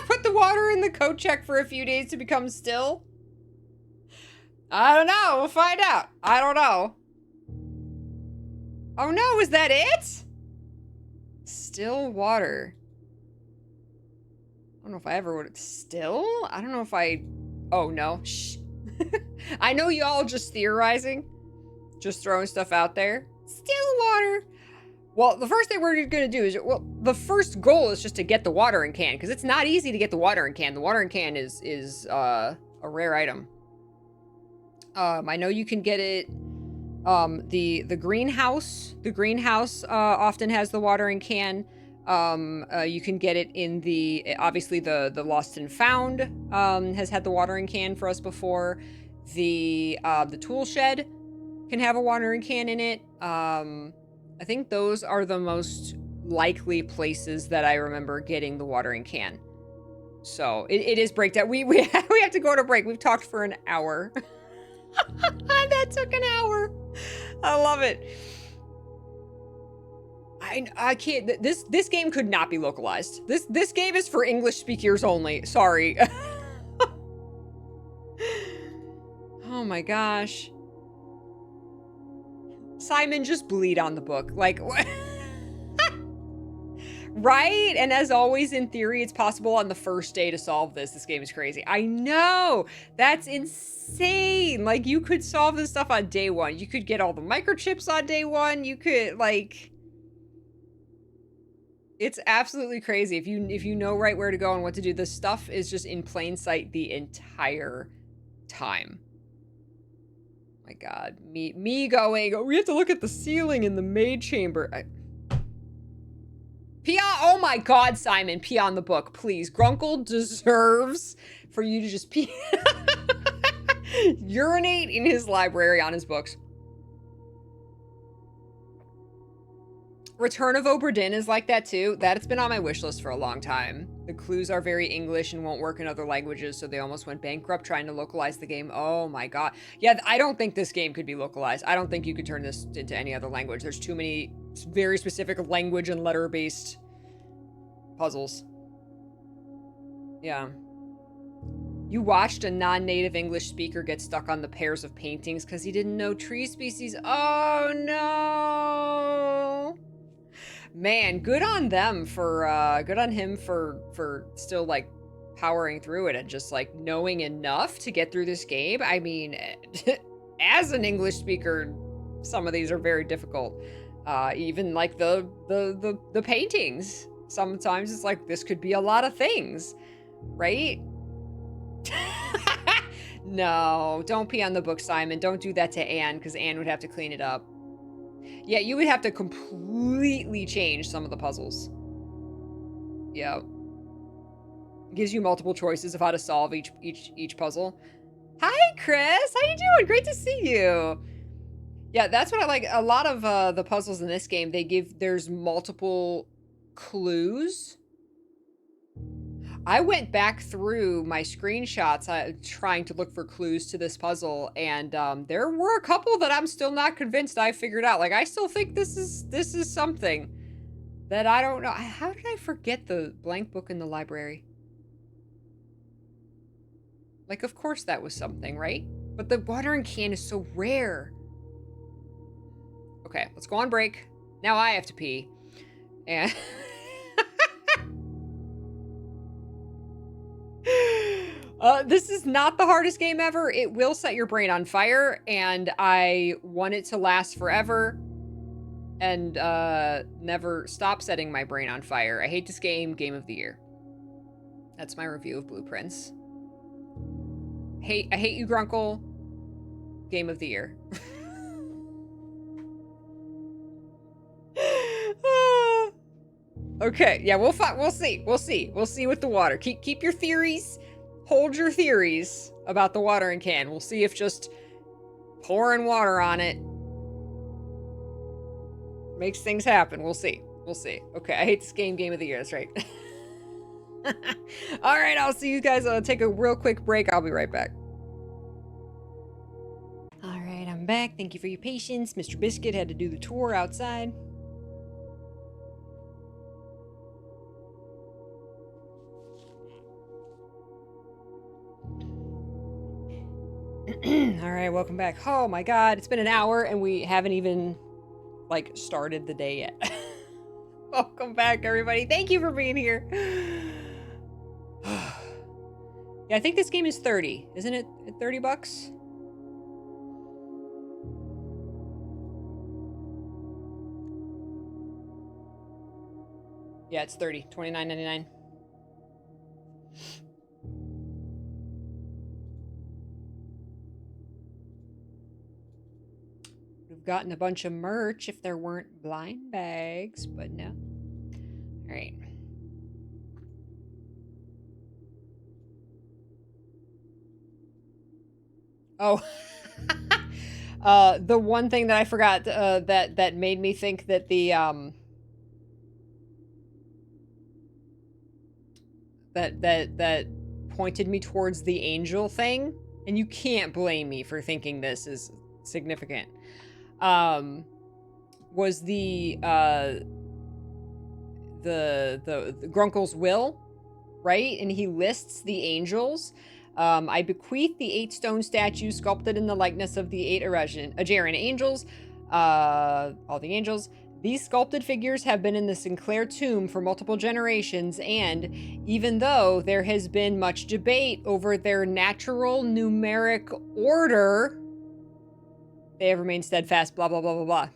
Put the water in the coat check for a few days to become still? I don't know. We'll find out. I don't know. Oh no, is that it? Still water. I don't know if I ever would. Still? I don't know if I... Oh no. Shh. I know y'all just theorizing. Just throwing stuff out there. Still water. Well, the first thing we're going to do is... Well, the first goal is just to get the watering can. Because it's not easy to get the watering can. The watering can is a rare item. I know you can get it... the greenhouse. The greenhouse often has the watering can. You can get it in the... Obviously, the Lost and Found has had the watering can for us before. The tool shed can have a watering can in it. I think those are the most likely places that I remember getting the watering can. So it is breakdown. We have to go to break. We've talked for an hour. That took an hour. I love it. I can't. This game could not be localized. This game is for English speakers only. Sorry. Oh my gosh. Simon, just bleed on the book. Like, what? Right? And as always, in theory, it's possible on the first day to solve this. This game is crazy. I know! That's insane! Like, you could solve this stuff on day one. You could get all the microchips on day one. You could, like... It's absolutely crazy. If you know right where to go and what to do, this stuff is just in plain sight the entire time. My god. Me going, oh, we have to look at the ceiling in the maid chamber. Pee on, oh my god, Simon, pee on the book, please. Grunkle deserves for you to just pee. Urinate in his library on his books. Return of Obra Dinn is like that too. That's been on my wish list for a long time. The clues are very English and won't work in other languages, so they almost went bankrupt trying to localize the game. Oh my god. Yeah, I don't think this game could be localized. I don't think you could turn this into any other language. There's too many very specific language and letter-based puzzles. Yeah. You watched a non-native English speaker get stuck on the pairs of paintings because he didn't know tree species. Oh no! Man, good on them for, good on him for still, like, powering through it and just, like, knowing enough to get through this game. I mean, as an English speaker, some of these are very difficult. Even, like, the paintings. Sometimes it's like, this could be a lot of things, right? No, don't pee on the book, Simon. Don't do that to Anne, because Anne would have to clean it up. Yeah, you would have to completely change some of the puzzles. Yeah. Gives you multiple choices of how to solve each puzzle. Hi, Chris. How you doing? Great to see you. Yeah, that's what I like. A lot of the puzzles in this game, there's multiple clues. I went back through my screenshots trying to look for clues to this puzzle, and there were a couple that I'm still not convinced I figured out. Like, I still think this is something that I don't know. How did I forget the blank book in the library? Like, of course that was something, right? But the watering can is so rare. Okay, let's go on break. Now I have to pee. And... this is not the hardest game ever. It will set your brain on fire, and I want it to last forever and never stop setting my brain on fire. I hate this game. Game of the year. That's my review of Blueprints. I hate you, Grunkle. Game of the year. Okay, yeah, we'll see. We'll see with the water. Keep your theories. Hold your theories about the watering can. We'll see if just pouring water on it makes things happen. We'll see. We'll see. Okay, I hate this game of the year. That's right. All right, I'll see you guys. Take a real quick break. I'll be right back. All right, I'm back. Thank you for your patience. Mr. Biscuit had to do the tour outside. All right, welcome back. Oh my god, it's been an hour and we haven't even, like, started the day yet. Welcome back, everybody. Thank you for being here. Yeah, I think this game is 30. Isn't it 30 bucks? Yeah, it's 30. $29.99. We've gotten a bunch of merch if there weren't blind bags, but no. All right. Oh. The one thing that I forgot that made me think that the that pointed me towards the angel thing, and you can't blame me for thinking this is significant. Was the Grunkle's will, right? And he lists the angels. I bequeath the 8 stone statues sculpted in the likeness of the 8 Ajarian angels, all the angels. These sculpted figures have been in the Sinclair tomb for multiple generations, and even though there has been much debate over their natural numeric order, they have remained steadfast, blah, blah, blah, blah, blah.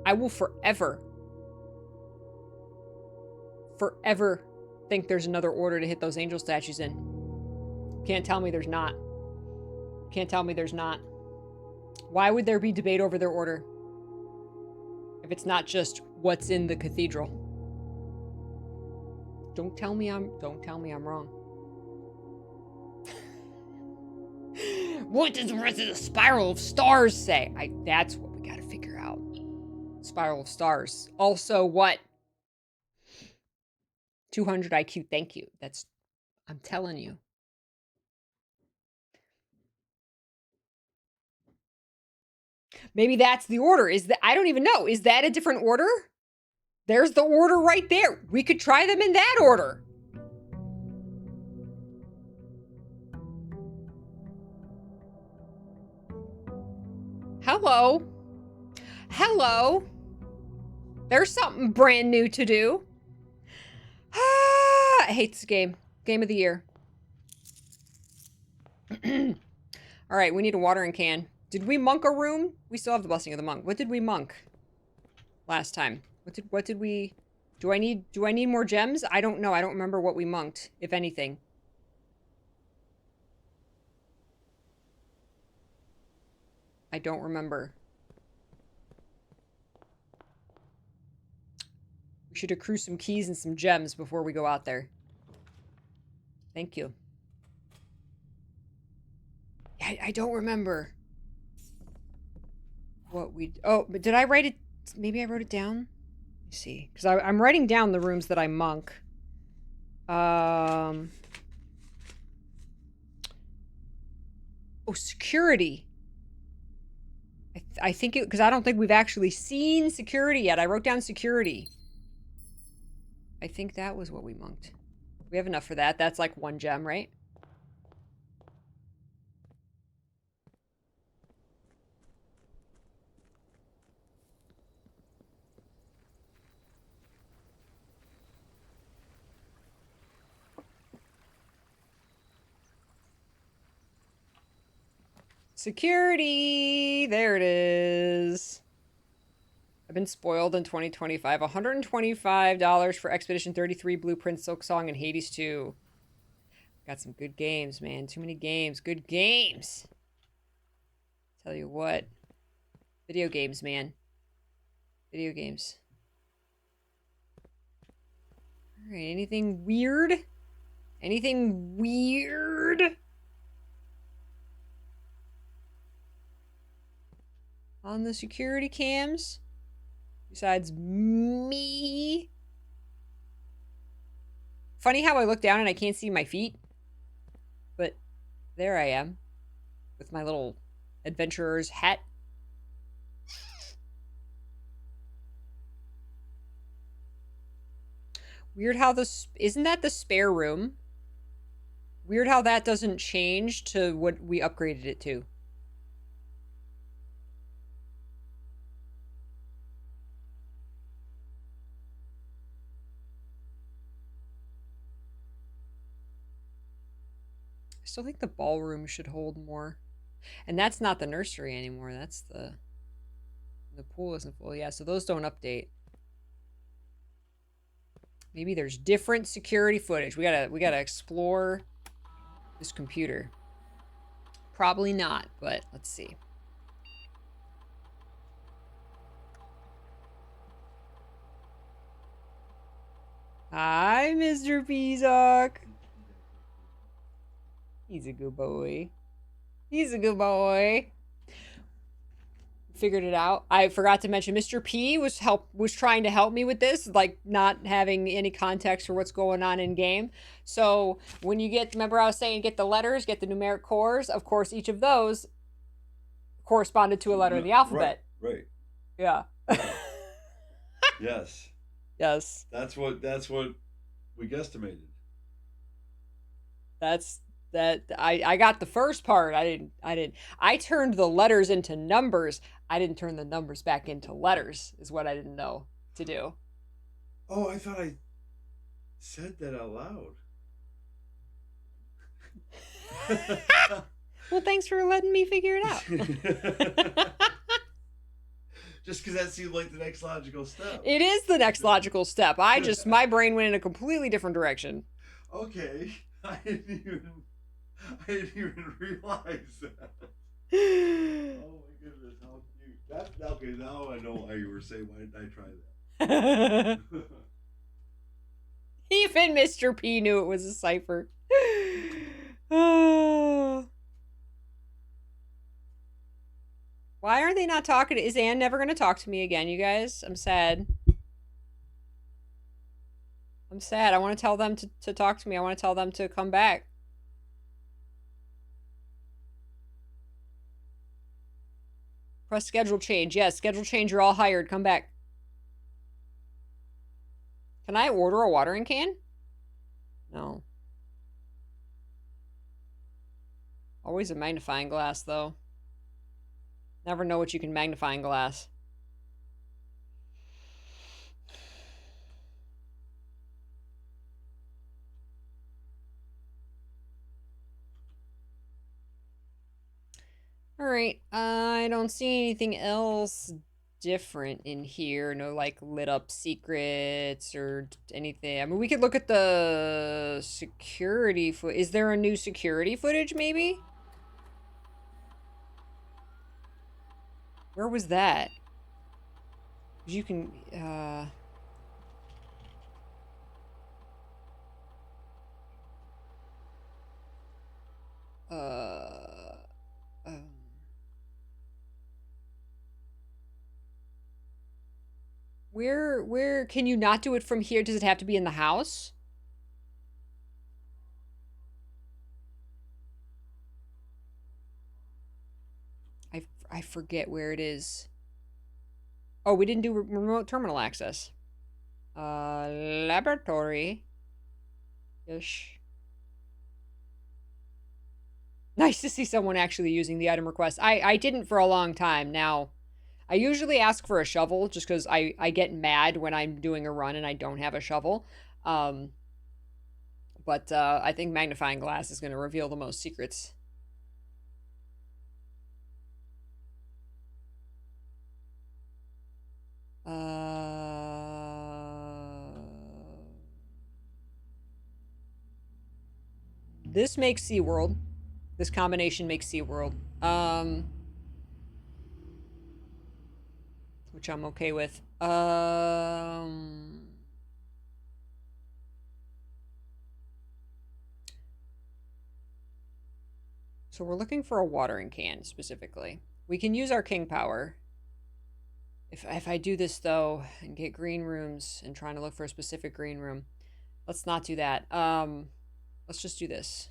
I will forever think there's another order to hit those angel statues in. Can't tell me there's not. Can't tell me there's not. Why would there be debate over their order if it's not just what's in the cathedral? Don't tell me I'm wrong. What does the rest of the spiral of stars say? That's what we gotta figure out. Spiral of stars. Also, what? 200 IQ, thank you. I'm telling you. Maybe that's the order. I don't even know. Is that a different order? There's the order right there. We could try them in that order. Hello. Hello. There's something brand new to do. I hate this game. Game of the year. All right, we need a watering can. Did we monk a room? We still have the blessing of the monk. What did we monk last time? What did we... Do I need more gems? I don't know. I don't remember what we monked, if anything. I don't remember. We should accrue some keys and some gems before we go out there. Thank you. I don't remember what we... Oh, but did I write it? Maybe I wrote it down? Let me see. Because I'm writing down the rooms that I monk. Oh, security. I think it... Because I don't think we've actually seen security yet. I wrote down security. I think that was what we monked. We have enough for that. That's like 1 gem, right? Security! There it is. I've been spoiled in 2025. $125 for Expedition 33, Blueprint, Silk Song, and Hades 2. Got some good games, man. Too many games. Good games. Tell you what. Video games, man. Video games. Alright, anything weird? Anything weird? On the security cams? Besides me? Funny how I look down and I can't see my feet. But there I am. with my little adventurer's hat. Weird how this isn't that the spare room? Weird how that doesn't change to what we upgraded it to. I still think the ballroom should hold more. And that's not the nursery anymore. That's the pool isn't full. Yeah, so those don't update. Maybe there's different security footage. We gotta explore this computer. Probably not, but let's see. Hi, Mr. Peacock. He's a good boy. He's a good boy. Figured it out. I forgot to mention Mr. P was trying to help me with this, like not having any context for what's going on in game. So when you remember I was saying get the letters, get the numeric cores. Of course, each of those corresponded to a letter of the alphabet. Right. Yeah. Yes. Yes. That's what we guesstimated. I got the first part. I turned the letters into numbers. I didn't turn the numbers back into letters, is what I didn't know to do. Oh, I thought I said that out loud. Well, thanks for letting me figure it out. Just because that seemed like the next logical step. It is the next logical step. My brain went in a completely different direction. Okay. I didn't even realize that. Oh my goodness, how cute. Okay, now I know why you were saying, why didn't I try that? Even Mr. P knew it was a cipher. Why are they not talking? Is Anne never going to talk to me again, you guys? I'm sad. I'm sad. I want to tell them to talk to me. I want to tell them to come back. Press schedule change. Yes, schedule change. You're all hired. Come back. Can I order a watering can? No. Always a magnifying glass, though. Never know what you can magnifying glass. Alright, I don't see anything else different in here. No, like, lit up secrets or anything. I mean, we could look at the security footage. Is there a new security footage, maybe? Where was that? You can, where can you not do it from here? Does it have to be in the house? I forget where it is. Oh, we didn't do remote terminal access. Laboratory. Ish. Nice to see someone actually using the item request. I didn't for a long time. Now, I usually ask for a shovel just because I get mad when I'm doing a run and I don't have a shovel. But I think magnifying glass is going to reveal the most secrets. This makes SeaWorld. This combination makes SeaWorld. Which I'm okay with. So we're looking for a watering can, specifically. We can use our king power. If I do this, though, and get green rooms and trying to look for a specific green room. Let's not do that. Let's just do this.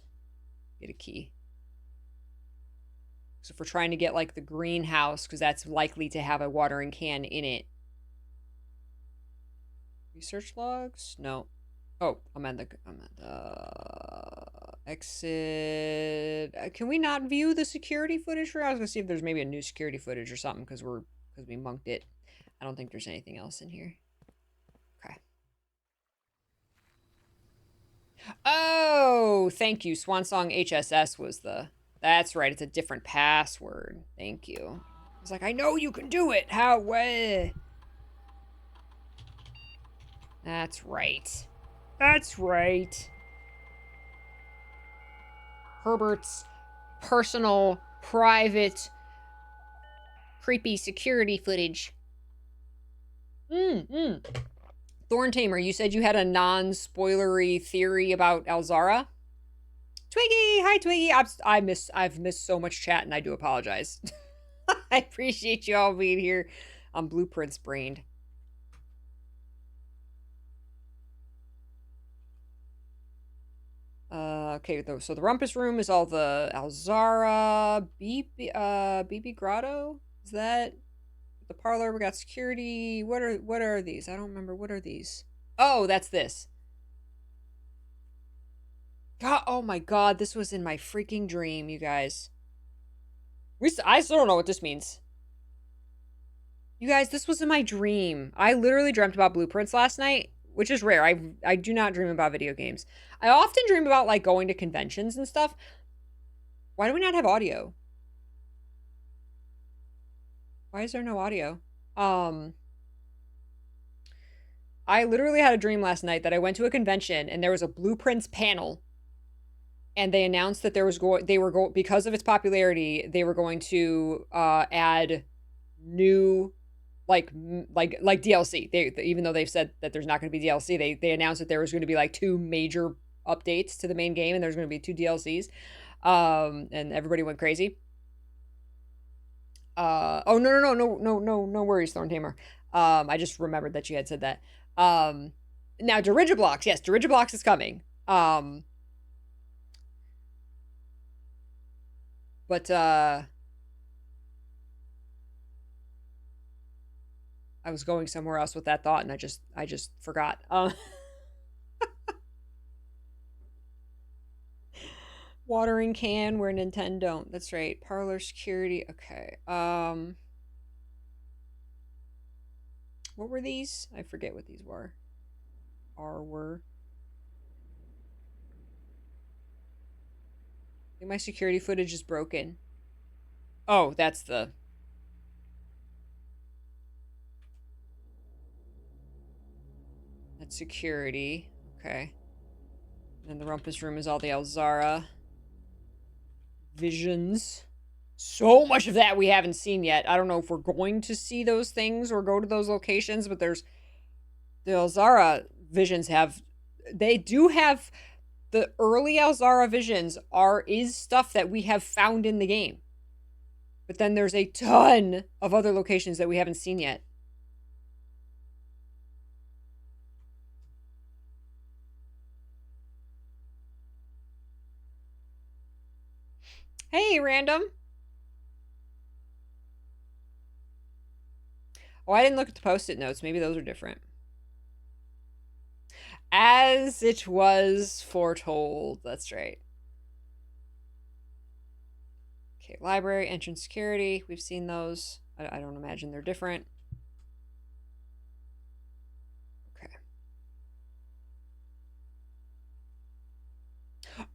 Get a key. So if we're trying to get like the greenhouse, because that's likely to have a watering can in it. Research logs? No. Oh, I'm at the exit. Can we not view the security footage? I was gonna see if there's maybe a new security footage or something because we monked it. I don't think there's anything else in here. Okay. Oh, thank you. Swansong HSS was the. That's right. It's a different password. Thank you. I was like, I know you can do it. How way? That's right. That's right. Herbert's personal, private, creepy security footage. Thorn Tamer, you said you had a non-spoilery theory about Alzara? Twiggy! Hi, Twiggy! I've missed so much chat, and I do apologize. I appreciate you all being here. I'm Blueprints brained. Okay, so the Rumpus Room is all the Alzara, BB Grotto? Is that the parlor? We got security. What are these? I don't remember. What are these? Oh, that's this. God, oh my god, this was in my freaking dream, you guys. I still don't know what this means. You guys, this was in my dream. I literally dreamt about Blueprints last night, which is rare. I do not dream about video games. I often dream about like going to conventions and stuff. Why do we not have audio? Why is there no audio? I literally had a dream last night that I went to a convention and there was a Blueprints panel, and they announced that because of its popularity, they were going to add new like DLC. Even though they've said that there's not going to be DLC, they announced that there was going to be like 2 major updates to the main game, and there's going to be 2 DLCs. And everybody went crazy. Oh no worries, Thorn Tamer. I just remembered that you had said that. Now Dirigiblocks, yes, Dirigiblocks is coming. But I was going somewhere else with that thought, and I just forgot. Watering can where Nintendo don't. That's right. Parlor security. Okay. What were these? I forget what these were. I think my security footage is broken. Oh, that's security. Okay. And the Rumpus Room is all the Alzara visions. So much of that we haven't seen yet. I don't know if we're going to see those things or go to those locations, but there's the Alzara visions they do have the early Alzara visions is stuff that we have found in the game. But then there's a ton of other locations that we haven't seen yet. Hey, random. Oh, I didn't look at the post-it notes. Maybe those are different. As it was foretold. That's right. Okay, library, entrance security. We've seen those. I don't imagine they're different. Okay.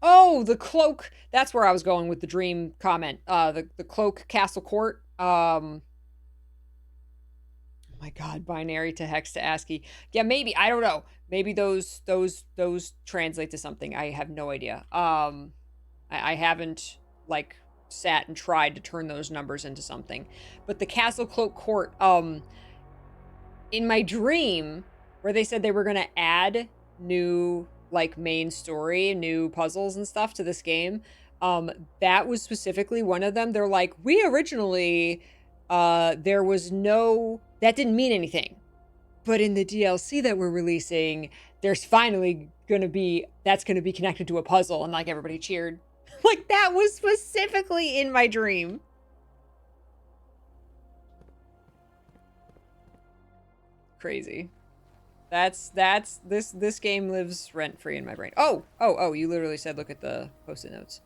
Oh, the cloak. That's where I was going with the dream comment. The cloak castle court. Oh my god, binary to hex to ASCII. Yeah, maybe. I don't know. Maybe those translate to something. I have no idea. I haven't like sat and tried to turn those numbers into something. But the Castle Cloak Court, in my dream, where they said they were gonna add new like main story, new puzzles and stuff to this game, that was specifically one of them. They're like, we originally there was no, that didn't mean anything. But in the DLC that we're releasing, there's finally that's gonna be connected to a puzzle, and like everybody cheered. Like that was specifically in my dream. Crazy. This game lives rent-free in my brain. Oh, you literally said look at the post-it notes.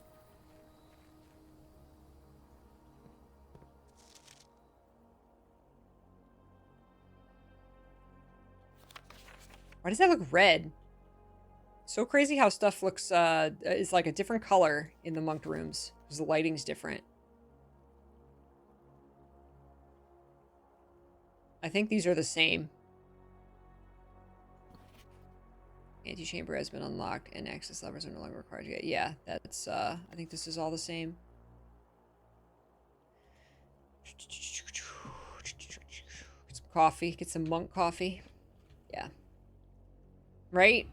Why does that look red? So crazy how stuff looks, is like a different color in the monked rooms. Because the lighting's different. I think these are the same. Antechamber has been unlocked and access levers are no longer required yet. Yeah, that's, I think this is all the same. Get some coffee. Get some monk coffee. Yeah. Right?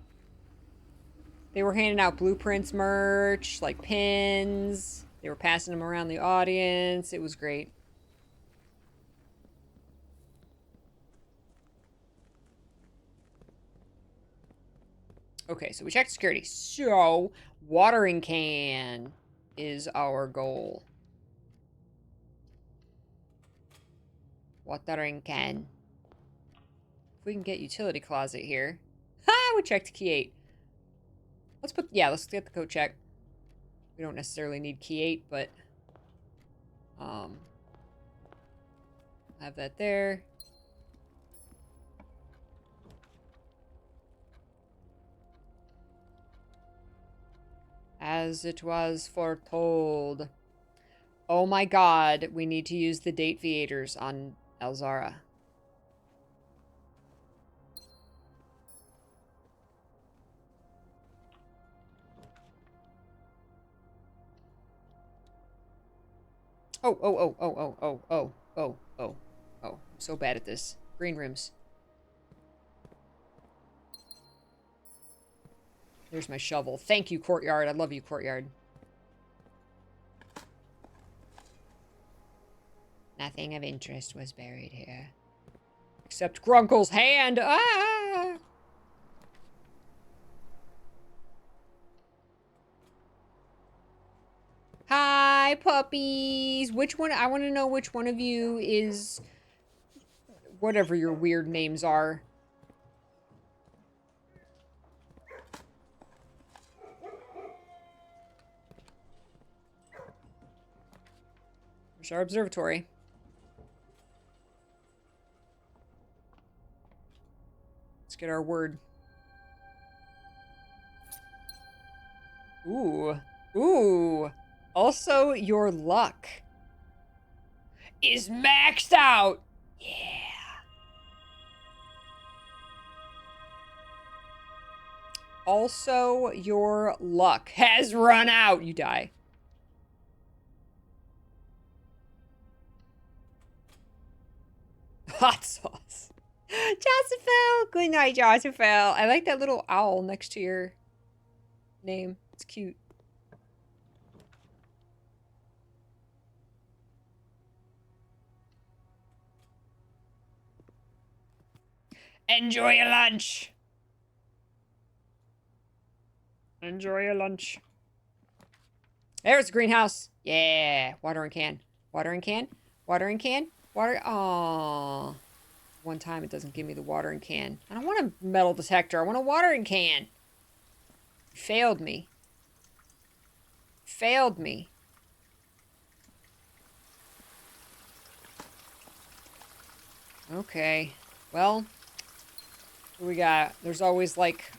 They were handing out blueprints merch, like pins. They were passing them around the audience. It was great. Okay, so we checked security. So, watering can is our goal. Watering can. If we can get utility closet here. Ha! We checked key 8. Let's get the code check. We don't necessarily need key 8, but have that there. As it was foretold. Oh my god, we need to use the date viators on Elzara. Oh. I'm so bad at this. Green rooms. There's my shovel. Thank you, Courtyard. I love you, Courtyard. Nothing of interest was buried here. Except Grunkle's hand! Ah! Hi, puppies! Which one? I want to know which one of you is... whatever your weird names are. There's our observatory. Let's get our word. Ooh. Also, your luck is maxed out. Yeah. Also, your luck has run out. You die. Hot sauce. Josephine! Good night, Josephine. I like that little owl next to your name. It's cute. Enjoy your lunch. Enjoy your lunch. There's the greenhouse. Yeah. Watering can. Watering can. Watering can. Water. Aww. One time it doesn't give me the watering can. I don't want a metal detector. I want a watering can. Failed me. Failed me. Okay. Well, what we got? There's always like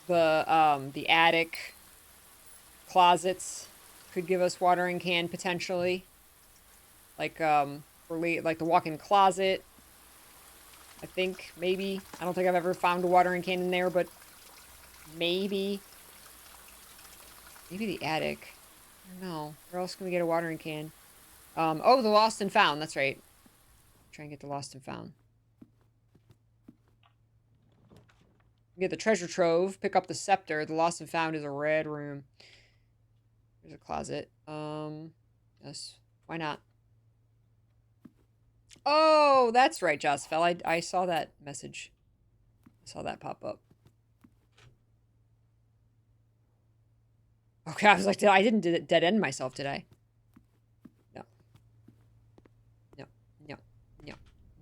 the attic closets could give us watering can potentially. Like like the walk-in closet. I think maybe. I don't think I've ever found a watering can in there, but maybe. Maybe the attic. I don't know. Where else can we get a watering can? Oh, the lost and found. That's right. Try and get the lost and found. Get the treasure trove. Pick up the scepter. The lost and found is a red room. There's a closet. Yes. Why not? Oh, that's right, Jossfell. I saw that message. I saw that pop up. Okay, I was like, I didn't dead end myself, did I? No. No. No. No.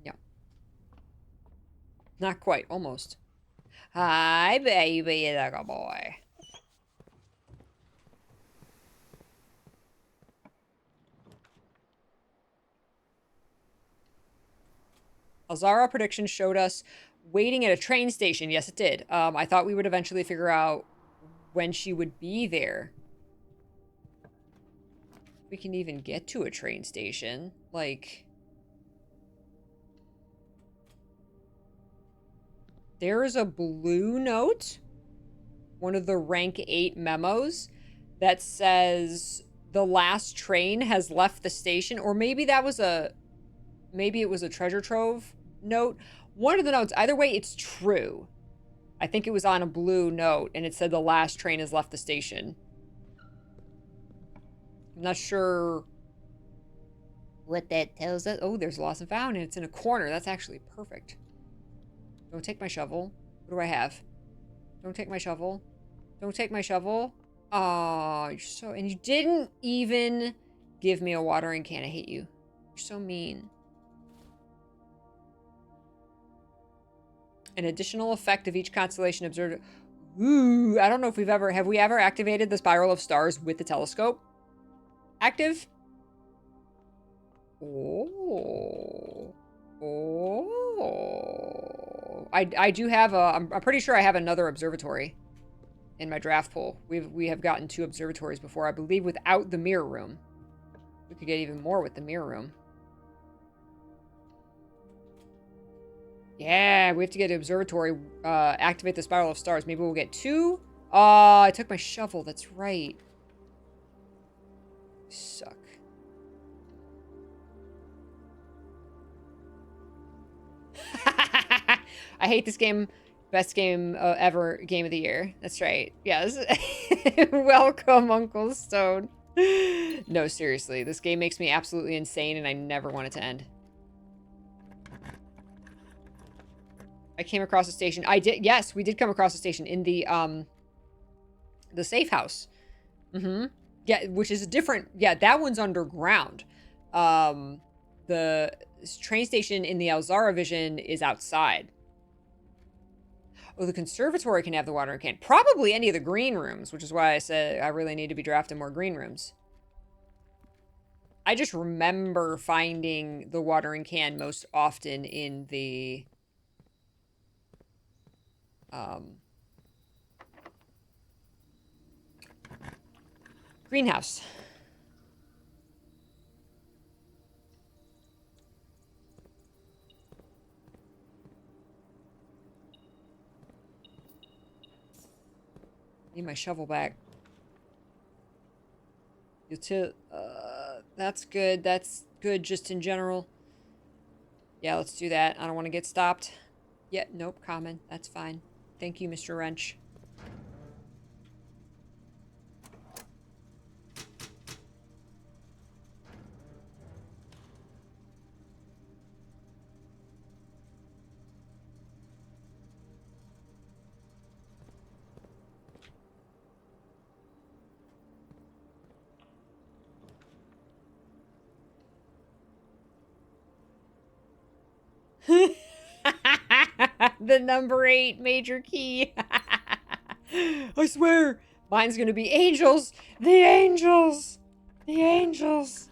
No. Not quite, almost. Hi, baby, little boy. Alzara prediction showed us waiting at a train station. Yes, it did. I thought we would eventually figure out when she would be there. We can even get to a train station. Like, there is a blue note, one of the rank 8 memos, that says the last train has left the station. Or maybe that was maybe it was a treasure trove note. One of the notes, either way, it's true. I think it was on a blue note, and it said the last train has left the station. I'm not sure what that tells us. Oh, there's lost and found, and it's in a corner. That's actually perfect. Don't take my shovel. What do I have? Don't take my shovel. Don't take my shovel. Oh, you're so... And you didn't even give me a watering can. I hate you. You're so mean. An additional effect of each constellation observed. Ooh, I don't know if have we ever activated the spiral of stars with the telescope? Active? Oh. Oh. I do have I'm pretty sure I have another observatory in my draft pool. We have gotten 2 observatories before, I believe, without the mirror room. We could get even more with the mirror room. Yeah, we have to get an observatory, activate the spiral of stars. Maybe we'll get 2. Oh, I took my shovel. That's right. Suck. I hate this game. Best game ever. Game of the year. That's right. Yes. Welcome, Uncle Stone. No, seriously. This game makes me absolutely insane, and I never want it to end. I came across a station. I did. Yes, we did come across a station in the safe house. Mm-hmm. Yeah, which is a different. Yeah, that one's underground. The train station in the Alzara vision is outside. Oh, the conservatory can have the watering can. Probably any of the green rooms, which is why I said I really need to be drafting more green rooms. I just remember finding the watering can most often in the greenhouse. Need my shovel back. That's good. That's good just in general. Yeah, let's do that. I don't want to get stopped. Yeah, nope, common. That's fine. Thank you, Mr. Wrench. The number 8 major key. I swear. Mine's gonna be angels. The angels. The angels.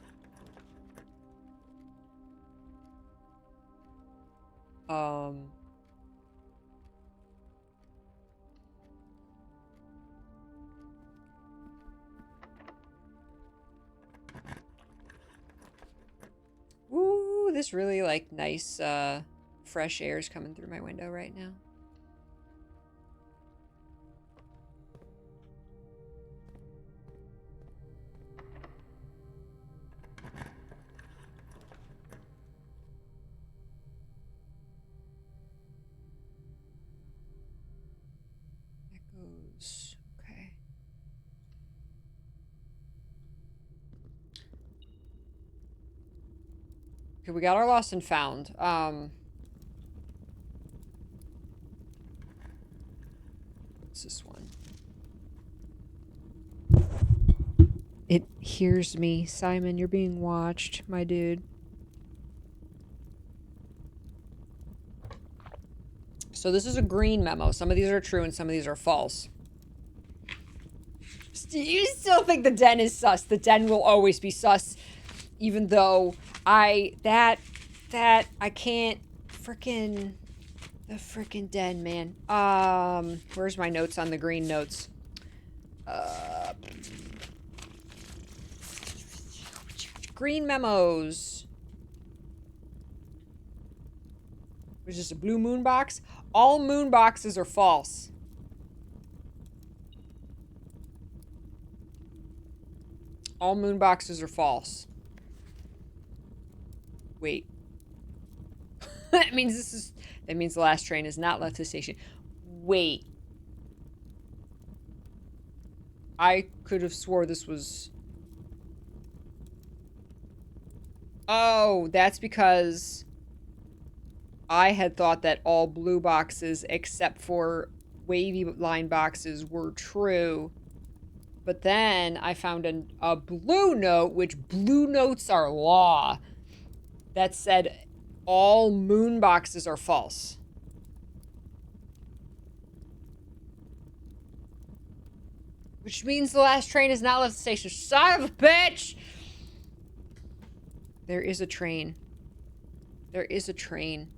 Ooh, this really, like, nice, fresh air is coming through my window right now. Echoes. Okay. Okay, we got our lost and found. What's this one? It hears me. Simon, you're being watched, my dude. So this is a green memo. Some of these are true and some of these are false. You still think the den is sus. The den will always be sus. Even though I can't frickin' the frickin' den, man. Where's my notes on the green notes? Green memos. Was this a blue moon box? All moon boxes are false. All moon boxes are false. Wait. that means the last train has not left the station. Wait. I could have swore this was... Oh, that's because I had thought that all blue boxes except for wavy line boxes were true. But then I found a blue note, which blue notes are law, that said all moon boxes are false. Which means the last train has not left the station. Son of a bitch! There is a train. There is a train.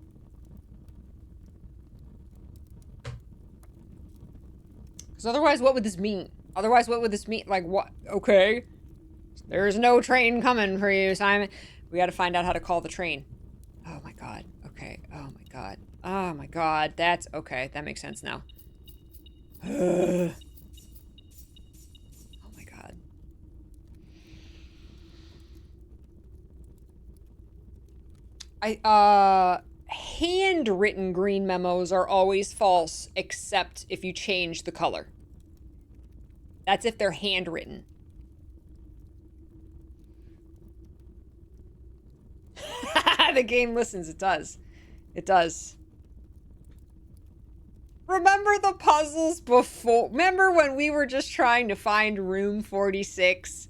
Because otherwise, what would this mean? Otherwise, what would this mean? Like, what? Okay. There's no train coming for you, Simon. We gotta find out how to call the train. Oh my god. Okay. Oh my god. Oh my god. That's... Okay, that makes sense now. Oh my god. Handwritten green memos are always false, except if you change the color. That's if they're handwritten. The game listens. It does. It does. Remember the puzzles before? Remember when we were just trying to find room 46?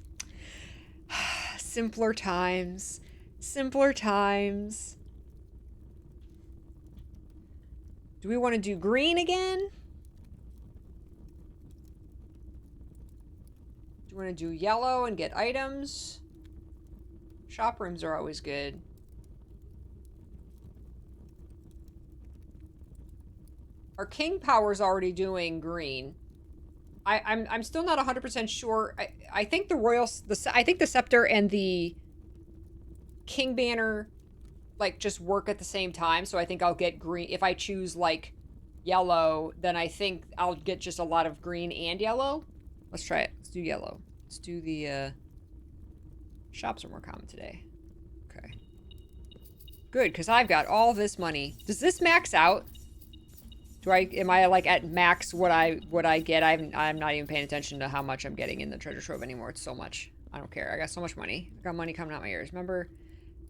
Simpler times. Simpler times. Do we want to do green again? Do you want to do yellow and get items? Shop rooms are always good. Our King Power's already doing green. I'm still not 100% sure. I think I think the Scepter and the King Banner like just work at the same time, so I think I'll get green. If I choose like yellow, then I think I'll get just a lot of green and yellow. Let's try it. Let's do yellow. Let's do the shops are more common today. Okay. Good, because I've got all this money. Does this max out? Am I like at max what I get? I'm not even paying attention to how much I'm getting in the treasure trove anymore. It's so much. I don't care. I got so much money. I got money coming out my ears. Remember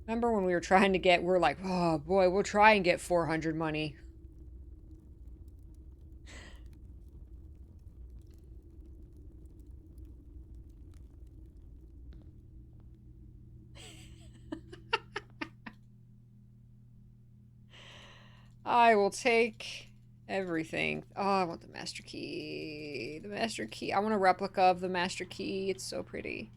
when we were trying to get, we're like, oh boy, we'll try and get 400 money. I will take everything. Oh, I want the master key. The master key. I want a replica of the master key. It's so pretty.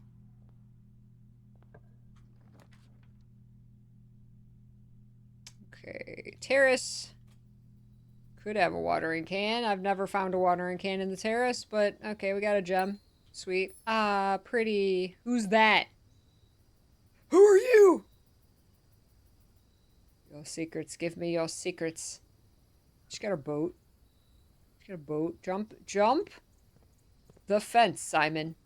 Okay, terrace. Could have a watering can. I've never found a watering can in the terrace, but okay, we got a gem. Sweet. Ah, pretty. Who's that? Who are you? Your secrets. Give me your secrets. She got a boat. She got a boat. Jump. Jump the fence, Simon.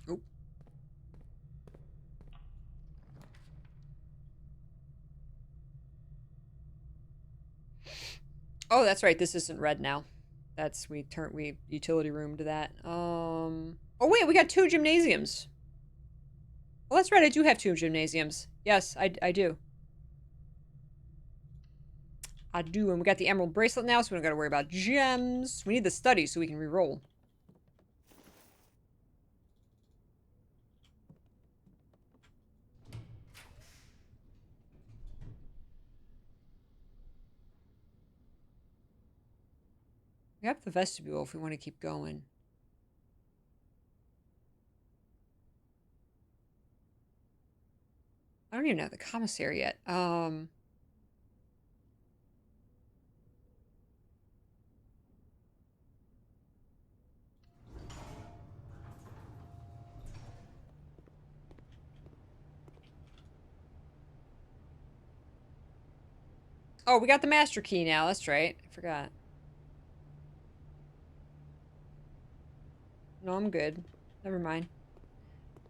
Oh. Oh, that's right. This isn't red now. We utility roomed that. Oh wait, we got 2 gymnasiums. Well, that's right. I do have 2 gymnasiums. Yes, I do. I do, and we got the emerald bracelet now, so we don't got to worry about gems. We need the study so we can re-roll. We have the vestibule if we want to keep going. I don't even have the commissary yet. Oh, we got the master key now. That's right. I forgot. No, I'm good. Never mind.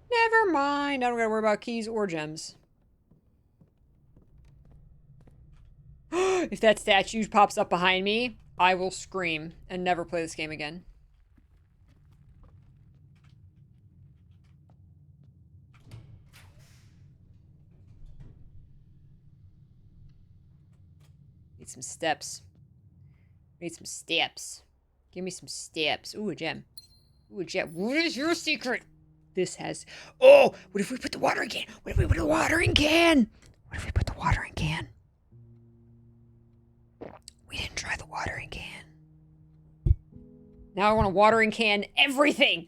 Never mind. I don't gotta worry about keys or gems. If that statue pops up behind me, I will scream and never play this game again. Need some steps. Need some steps. Give me some steps. Ooh, a gem. Ooh, a gem. What is your secret? This has... Oh! What if we put the watering can? What if we put the watering can? What if we put the watering can? We didn't try the watering can. Now I want a watering can everything!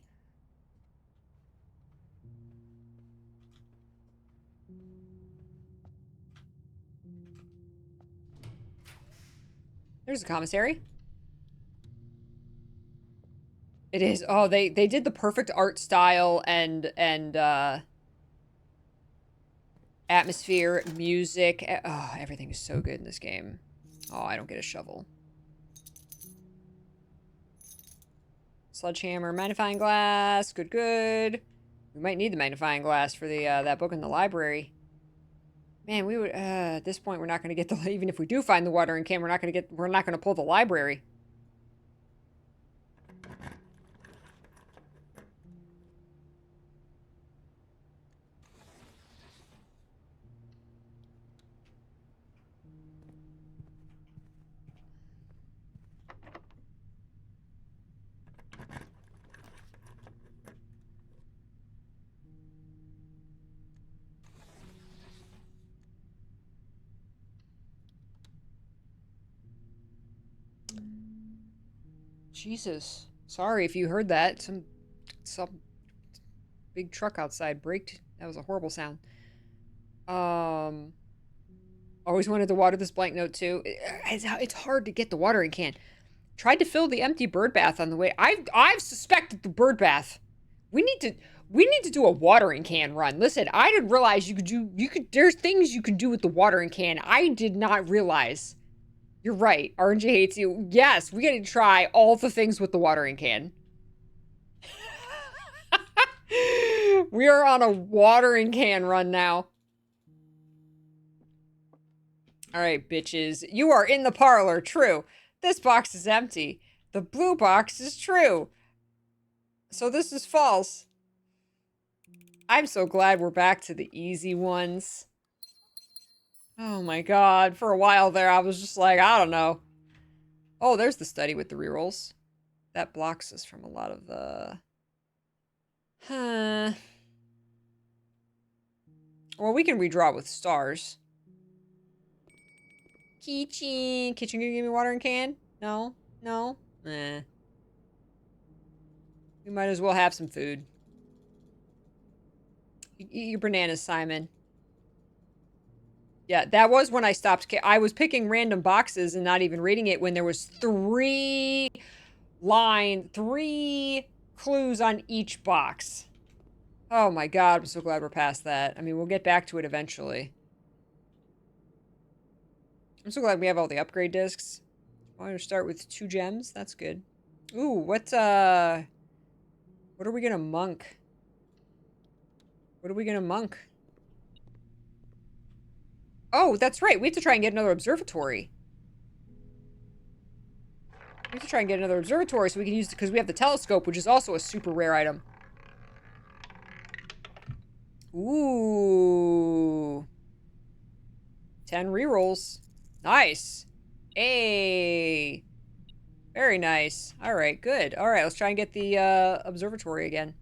There's a commissary. It is. Oh, they did the perfect art style and atmosphere, music. Oh, everything is so good in this game. Oh, I don't get a shovel. Sledgehammer, magnifying glass. Good, good. We might need the magnifying glass for the that book in the library. Man, we would at this point we're not going to get the even if we do find the watering can, we're not going to pull the library. Jesus. Sorry if you heard that. Some big truck outside braked. That was a horrible sound. Always wanted to water this blank note too. It's hard to get the watering can. Tried to fill the empty bird bath on the way. I've suspected the bird bath. We need to do a watering can run. Listen, I didn't realize there's things you can do with the watering can. I did not realize. You're right. RNG hates you. Yes, we gotta try all the things with the watering can. We are on a watering can run now. Alright, bitches. You are in the parlor. True. This box is empty. The blue box is true. So this is false. I'm so glad we're back to the easy ones. Oh my god. For a while there, I was just like, I don't know. Oh, there's the study with the rerolls. That blocks us from a lot of the... Huh. Well, we can redraw with stars. Kitchen. Kitchen gonna give me water and can? No? No? Eh. We might as well have some food. Eat your bananas, Simon. Yeah, that was when I stopped. I was picking random boxes and not even reading it when there was three clues on each box. Oh my god, I'm so glad we're past that. I mean, we'll get back to it eventually. I'm so glad we have all the upgrade discs. I'm going to start with 2 gems. That's good. Ooh, what are we gonna monk? What are we gonna monk? Oh, that's right. We have to try and get another observatory. We have to try and get another observatory so we can use it because we have the telescope, which is also a super rare item. Ooh. 10 rerolls. Nice. Hey. Very nice. All right, good. All right, let's try and get the observatory again.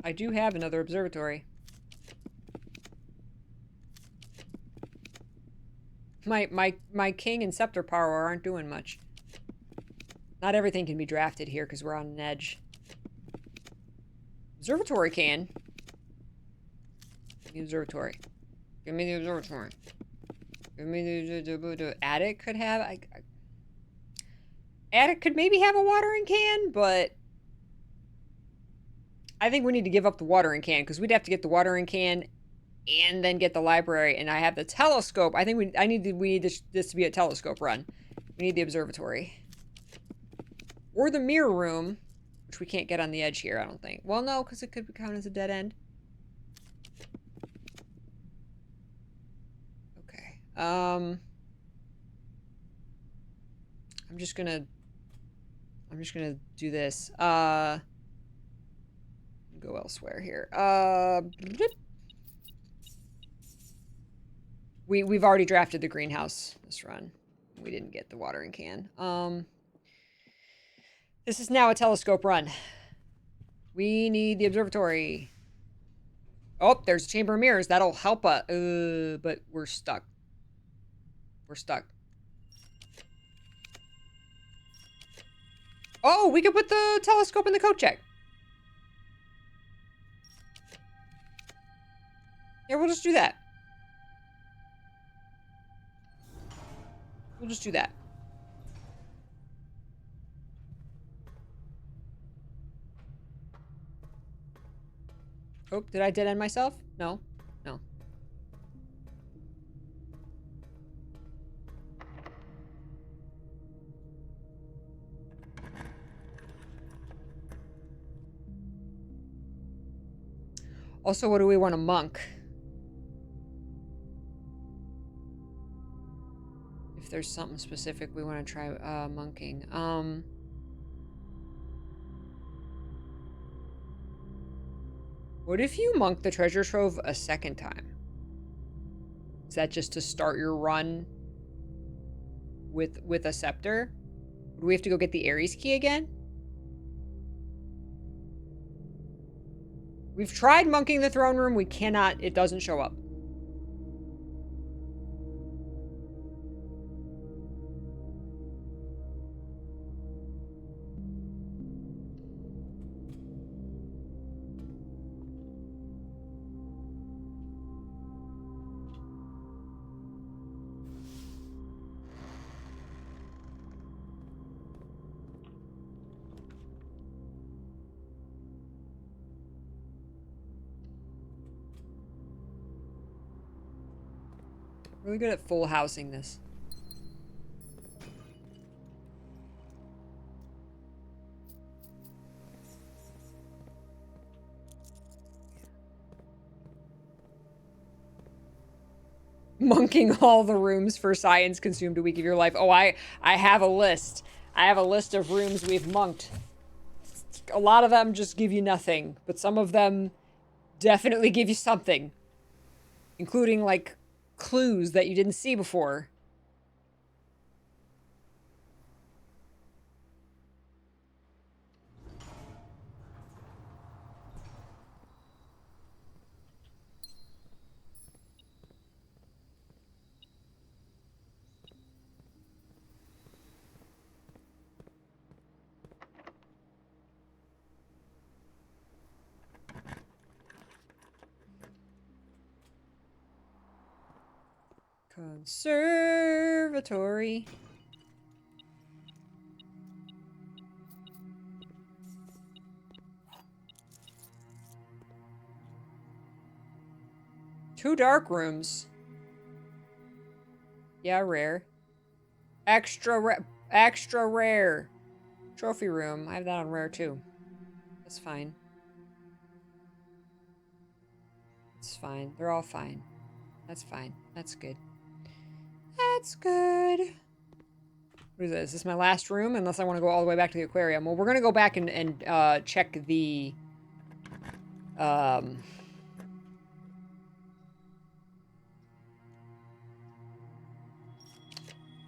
I do have another observatory. My king and scepter power aren't doing much. Not everything can be drafted here because we're on an edge. Observatory can. The observatory. Give me the observatory. Give me the attic could have. Attic could maybe have a watering can, but I think we need to give up the watering can because we'd have to get the watering can and then get the library. And I have the telescope. I think we need this to be a telescope run. We need the observatory or the mirror room, which we can't get on the edge here. I don't think. Well, no, because it could count as a dead end. Okay. I'm just gonna do this. Go elsewhere here. We've already drafted the greenhouse this run. We didn't get the watering can. This is now a telescope run. We need the observatory. Oh, there's a chamber of mirrors. That'll help us. But we're stuck. We're stuck. Oh, we could put the telescope in the coat check. Yeah, we'll just do that. We'll just do that. Oh, did I dead end myself? No. No. Also, what do we want to monk? If there's something specific we want to try monking. What if you monk the treasure trove a second time? Is that just to start your run with a scepter? Do we have to go get the Ares key again? We've tried monking the throne room. We cannot. It doesn't show up. Really good at full housing this. Monking all the rooms for science consumed a week of your life. Oh, I have a list. I have a list of rooms we've monked. A lot of them just give you nothing, but some of them definitely give you something. Including, like, clues that you didn't see before. Conservatory. Two dark rooms. Yeah, rare. Extra rare. Trophy room. I have that on rare too. That's fine. It's fine. They're all fine. That's fine. That's good. That's good. What is this? Is this my last room? Unless I want to go all the way back to the aquarium. Well, we're going to go back and check the... We're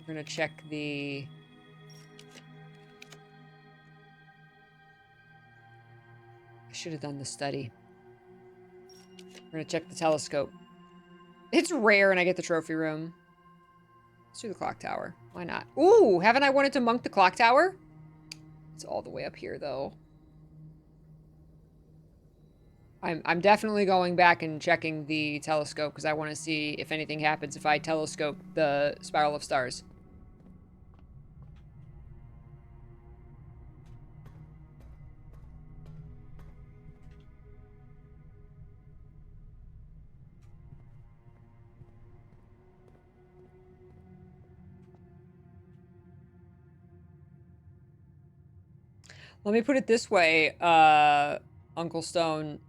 going to check the... I should have done the study. We're going to check the telescope. It's rare and I get the trophy room. Let's do the clock tower. Why not? Ooh, haven't I wanted to monk the clock tower? It's all the way up here, though. I'm definitely going back and checking the telescope because I want to see if anything happens if I telescope the spiral of stars. Let me put it this way, Uncle Stone.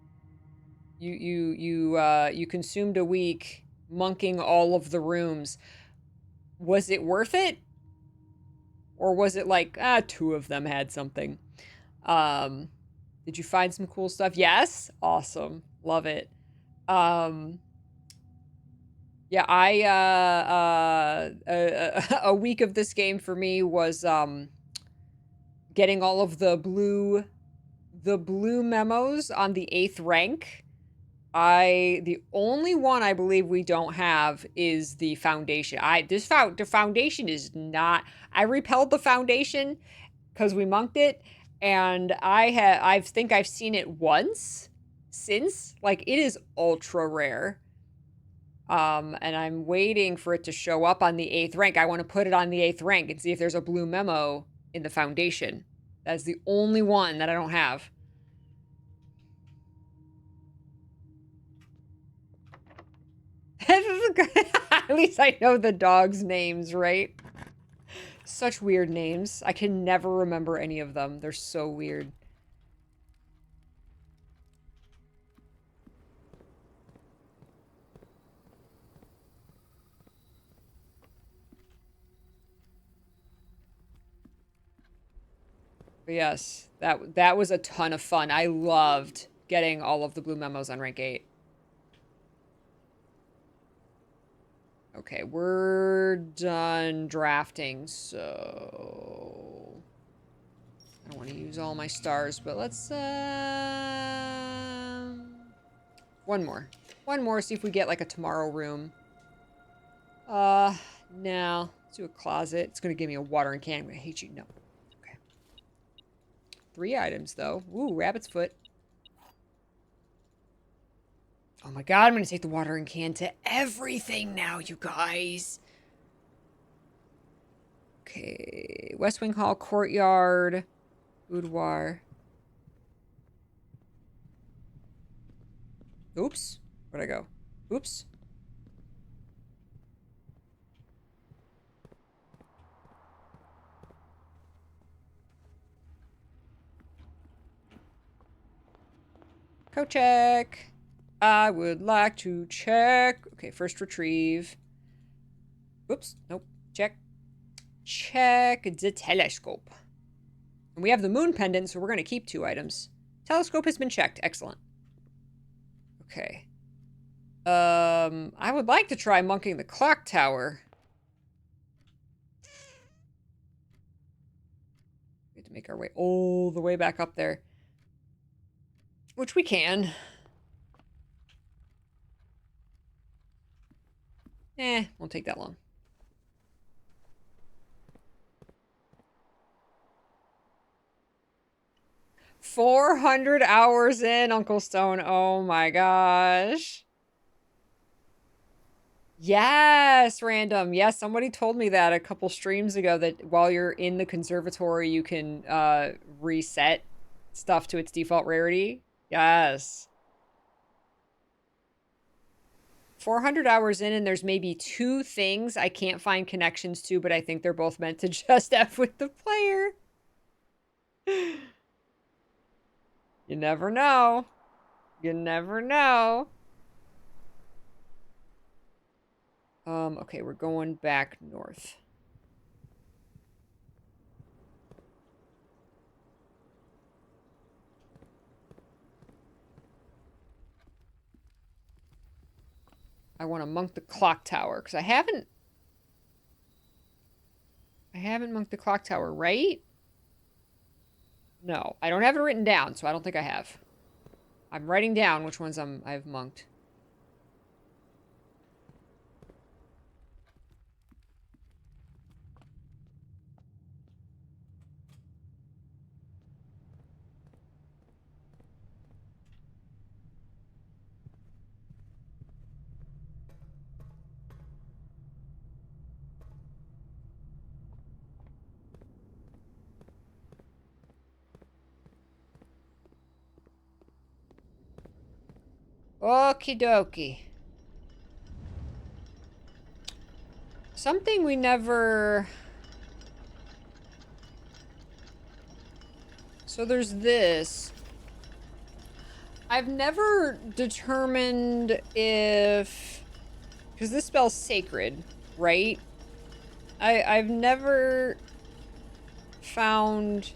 You consumed a week monking all of the rooms. Was it worth it? Or was it like, two of them had something? Did you find some cool stuff? Yes? Awesome. Love it. Yeah, a week of this game for me was, getting all of the blue memos on the 8th rank. The only one I believe we don't have is the foundation. The foundation is not, I repelled the foundation because we monked it, and I think I've seen it once since. Like, it is ultra rare. And I'm waiting for it to show up on the 8th rank. I want to put it on the 8th rank and see if there's a blue memo in the foundation. That's the only one that I don't have. At least I know the dogs' names, right? Such weird names. I can never remember any of them. They're so weird. But yes, that was a ton of fun. I loved getting all of the blue memos on rank 8. Okay, we're done drafting, so I don't want to use all my stars, but let's one more. One more, see if we get like a tomorrow room. No. Let's do a closet. It's gonna give me a watering can. I'm gonna hate you. No. Okay. 3 items though. Ooh, rabbit's foot. Oh my god, I'm gonna take the watering can to everything now, you guys. Okay. West Wing Hall, courtyard, boudoir. Oops. Where'd I go? Oops. Go check. I would like to check. Okay, first retrieve. Oops. Nope. Check. Check the telescope. And we have the moon pendant, so we're going to keep 2 items. Telescope has been checked. Excellent. Okay. I would like to try monking the clock tower. We have to make our way all the way back up there. Which we can. Won't take that long. $400 hours in, Uncle Stone. Oh my gosh. Yes, random. Yes, somebody told me that a couple streams ago, that while you're in the conservatory, you can reset stuff to its default rarity. Yes. 400 hours in, and there's maybe 2 things I can't find connections to, but I think they're both meant to just F with the player. You never know. You never know. Okay, we're going back north. I want to monk the clock tower, because I haven't monked the clock tower, right? No, I don't have it written down, so I don't think I have. I'm writing down which ones I've monked. Okie dokie. Something we never... So there's this. I've never determined if... Because this spell's sacred, right? I've never found,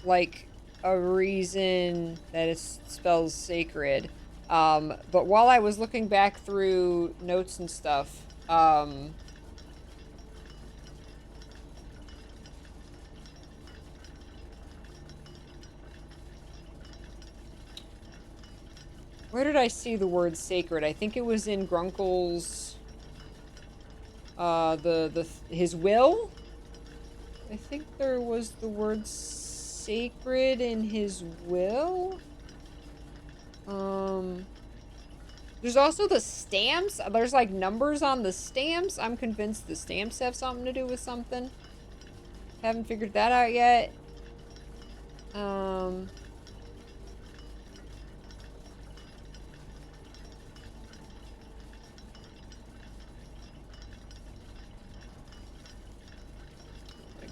like, a reason that it spells sacred. But while I was looking back through notes and stuff, where did I see the word sacred? I think it was in Grunkle's, his will? I think there was the word sacred in his will? There's also the stamps. There's like numbers on the stamps. I'm convinced the stamps have something to do with something. Haven't figured that out yet.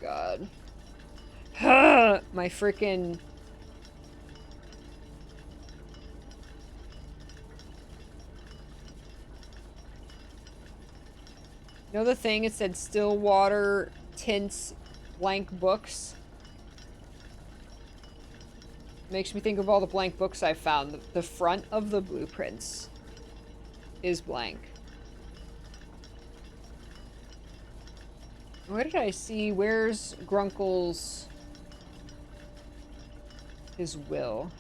God. My freaking... You know the thing? It said Stillwater tints blank books. Makes me think of all the blank books I found. The front of the blueprints is blank. Where did I see? Where's Grunkle's... his will?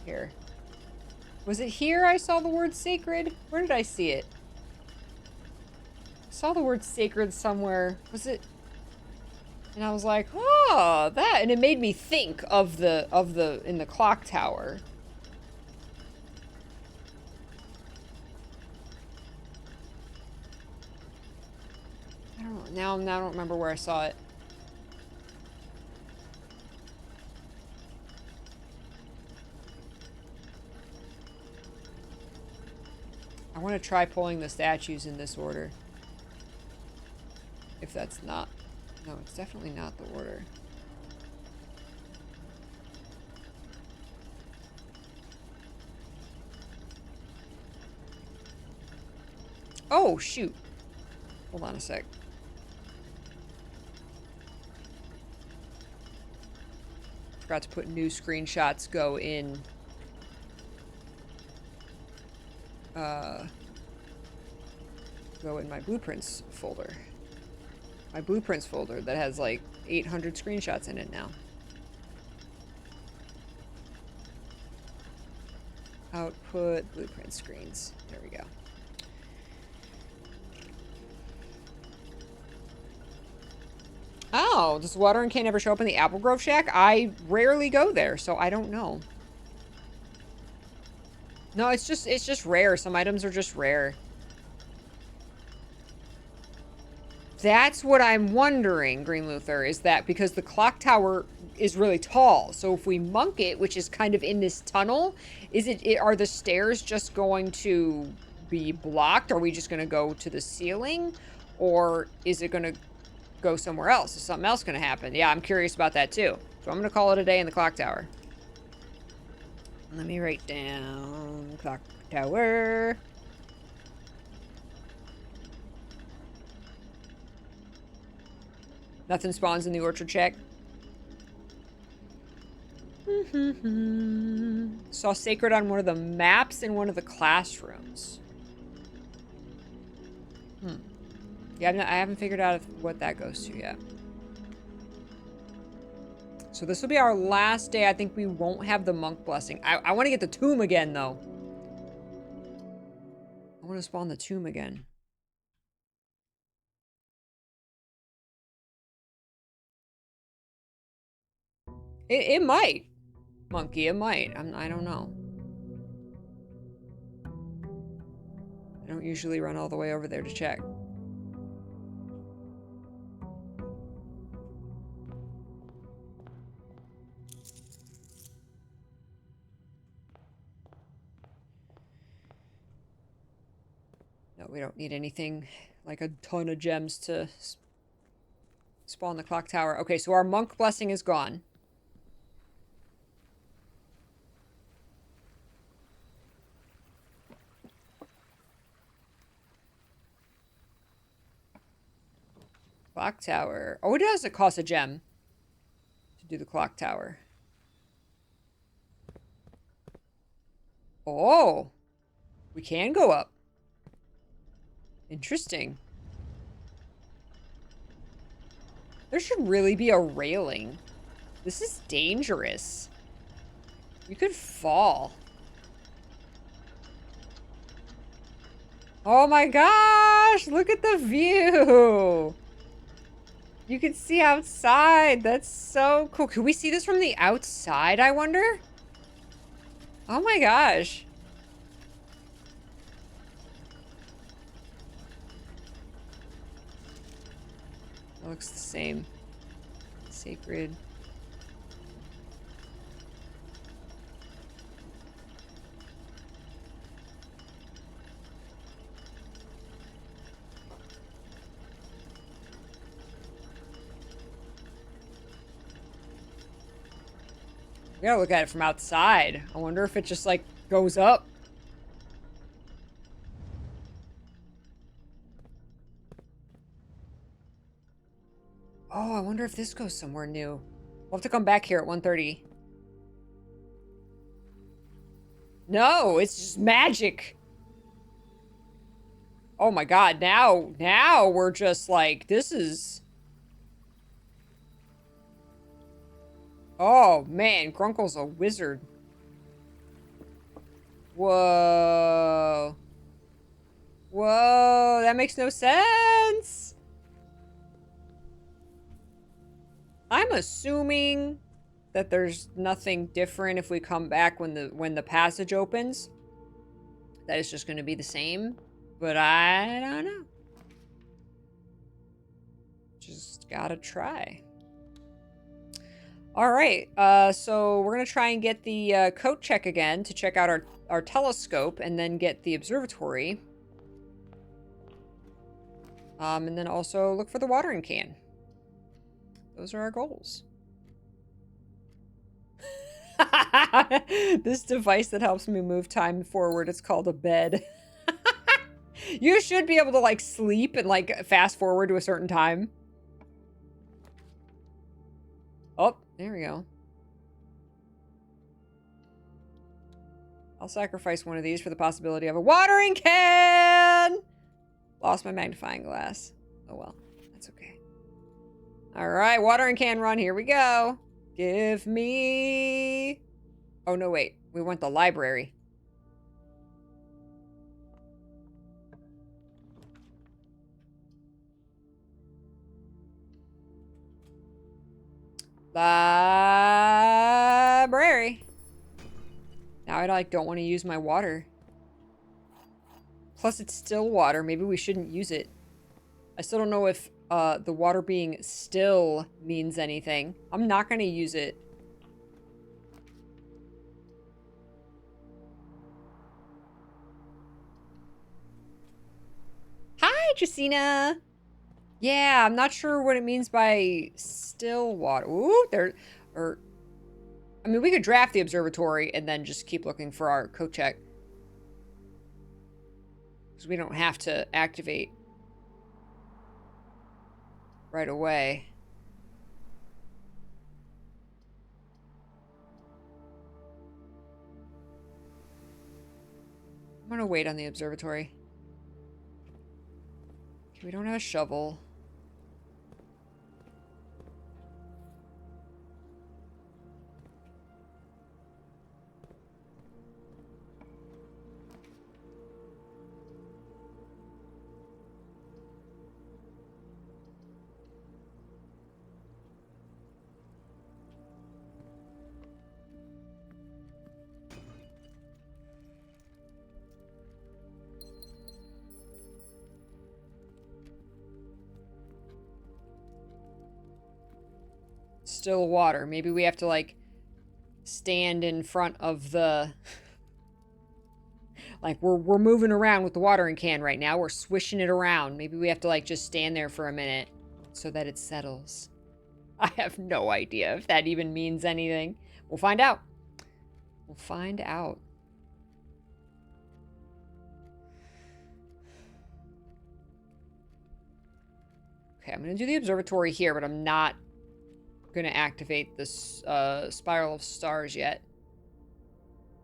Here. Was it here I saw the word sacred? Where did I see it? I saw the word sacred somewhere. Was it... And I was like, oh, that... And it made me think of the... in the clock tower. I don't know. Now I don't remember where I saw it. I want to try pulling the statues in this order. If that's not... No, it's definitely not the order. Oh, shoot. Hold on a sec. Forgot to put new screenshots go in. Go in my blueprints folder. My blueprints folder that has like 800 screenshots in it now. Output blueprint screens. There we go. Oh, does watering cane ever show up in the Apple Grove Shack? I rarely go there, so I don't know. No, it's just rare. Some items are just rare. That's what I'm wondering, Green Luther, is that because the clock tower is really tall, so if we monk it, which is kind of in this tunnel, are the stairs just going to be blocked? Are we just going to go to the ceiling? Or is it going to go somewhere else? Is something else going to happen? Yeah, I'm curious about that too. So I'm going to call it a day in the clock tower. Let me write down clock tower. Nothing spawns in the orchard check. Saw sacred on one of the maps in one of the classrooms. Yeah, I haven't figured out what that goes to yet. So this will be our last day. I think we won't have the monk blessing. I want to get the tomb again, though. I want to spawn the tomb again. It might. Monkey, it might. I don't know. I don't usually run all the way over there to check. we don't need anything like a ton of gems to spawn the clock tower. Okay, so our monk blessing is gone. Clock tower. Oh, it does. It costs a gem to do the clock tower. Oh, we can go up. Interesting. There should really be a railing. This is dangerous. You could fall. Oh my gosh, look at the view. You can see outside. That's so cool. Can we see this from the outside, I wonder? Oh my gosh. It looks the same. Sacred. We gotta look at it from outside. I wonder if it just, like, goes up. Oh, I wonder if this goes somewhere new. We'll have to come back here at 1:30. No, it's just magic. Oh my god, now we're just like, this is... Oh, man, Grunkle's a wizard. Whoa. Whoa, that makes no sense. I'm assuming that there's nothing different if we come back when the passage opens. That it's just going to be the same, but I don't know. Just gotta try. All right, so we're gonna try and get the coat check again to check out our telescope, and then get the observatory. And then also look for the watering can. Those are our goals. This device that helps me move time forward, it's called a bed. You should be able to, like, sleep and, like, fast forward to a certain time. Oh, there we go. I'll sacrifice one of these for the possibility of a watering can! Lost my magnifying glass. Oh well, that's okay. Alright, watering can run, here we go. Give me... Oh no, wait. We want the library. Library. Now I, like, don't want to use my water. Plus it's still water. Maybe we shouldn't use it. I still don't know if the water being still means anything. I'm not going to use it. Hi, Jacina. Yeah, I'm not sure what it means by still water. Ooh, there... I mean, we could draft the observatory and then just keep looking for our coat check. Because we don't have to activate right away. I'm gonna wait on the observatory. Okay, we don't have a shovel. Still water. Maybe we have to, like, stand in front of the... Like, we're moving around with the watering can right now. We're swishing it around. Maybe we have to, like, just stand there for a minute so that it settles. I have no idea if that even means anything. We'll find out. We'll find out. Okay, I'm going to do the observatory here, but I'm not going to activate this spiral of stars yet.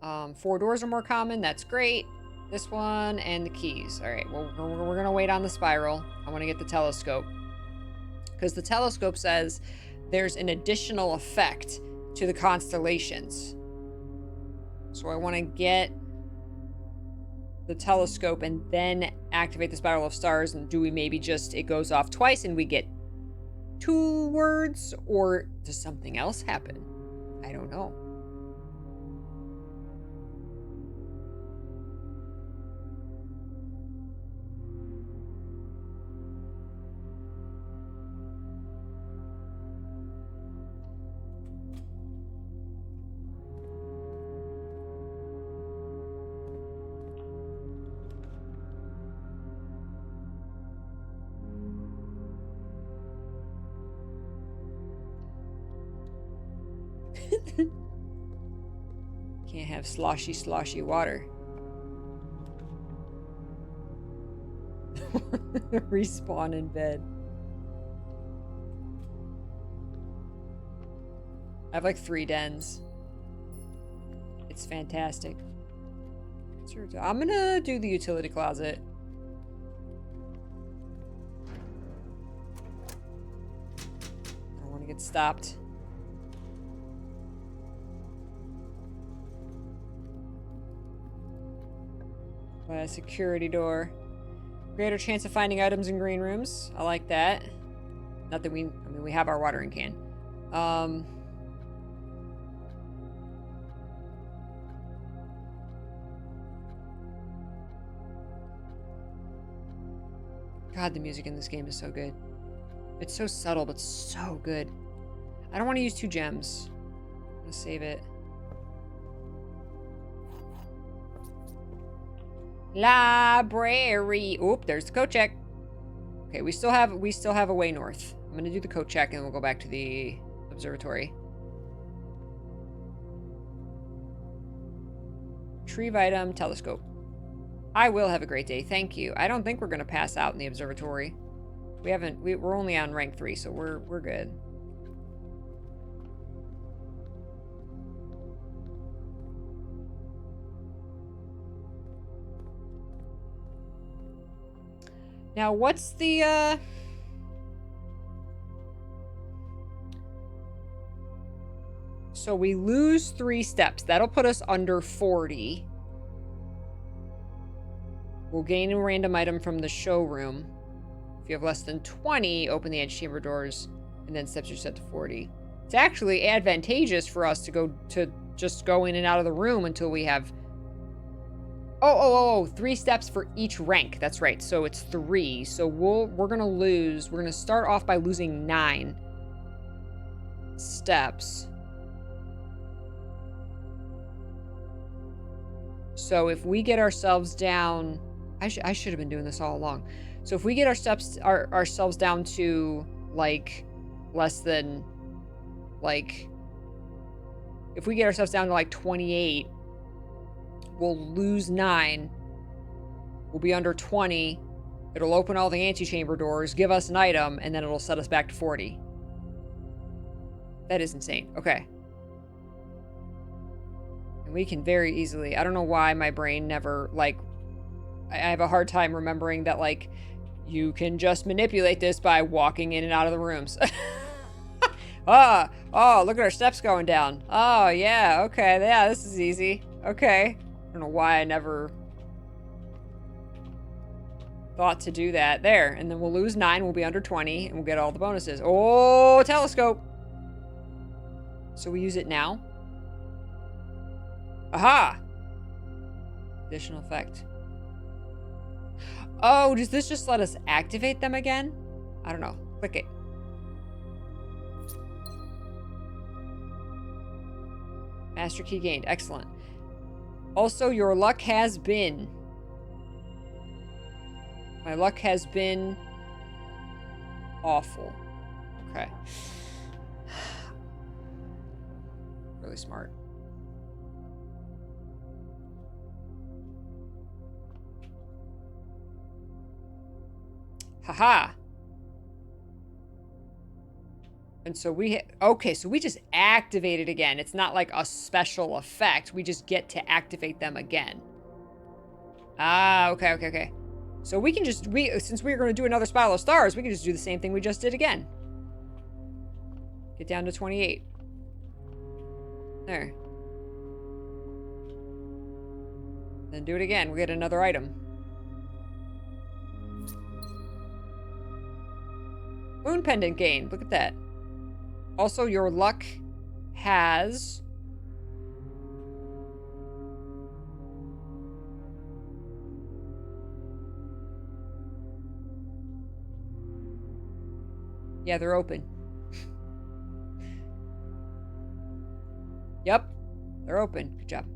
4 doors are more common. That's great. This one and the keys. All right, well, we're going to wait on the spiral. I want to get the telescope. Because the telescope says there's an additional effect to the constellations. So I want to get the telescope and then activate the spiral of stars. And do we maybe just, it goes off twice and we get 2 words? Or does something else happen? I don't know. Can't have sloshy water. Respawn in bed. I have like 3 dens. It's fantastic. I'm gonna do the utility closet. I don't want to get stopped. By a security door. Greater chance of finding items in green rooms. I like that. Not that I mean, we have our watering can. God, the music in this game is so good. It's so subtle, but so good. I don't want to use 2 gems. I'm gonna save it. Library. Oop, there's the coat check. Okay, we still have a way north. I'm gonna do the coat check and we'll go back to the observatory. Retrieve item, telescope. I will have a great day, thank you. I don't think we're gonna pass out in the observatory. We're only on rank 3, so we're good. Now, what's the, So we lose 3 steps. That'll put us under 40. We'll gain a random item from the showroom. If you have less than 20, open the antechamber doors, and then steps are set to 40. It's actually advantageous for us to just go in and out of the room until we have... Oh, 3 steps for each rank. That's right. So it's 3. So we're gonna start off by losing 9 steps. So if we get ourselves down, I should have been doing this all along. So if we get ourselves down to like less than like, if we get ourselves down to like 28, we'll lose 9. We'll be under 20. It'll open all the antechamber doors, give us an item, and then it'll set us back to 40. That is insane. Okay. And we can very easily... I don't know why my brain never, like... I have a hard time remembering that, like, you can just manipulate this by walking in and out of the rooms. Oh, look at our steps going down. Oh, yeah, okay, yeah, this is easy. Okay. I don't know why I never thought to do that. There, and then we'll lose 9, we'll be under 20, and we'll get all the bonuses. Oh, telescope! So we use it now? Aha! Additional effect. Oh, does this just let us activate them again? I don't know. Click it. Master key gained. Excellent. Also, your luck has been. My luck has been awful. Okay. Really smart. Haha. And so okay, so we just activate it again. It's not like a special effect. We just get to activate them again. Ah, okay. So we can just, since we're going to do another Spiral of Stars, we can just do the same thing we just did again. Get down to 28. There. Then do it again. We get another item. Moon Pendant gain. Look at that. Also, your luck has... Yeah, they're open. Yep. They're open. Good job.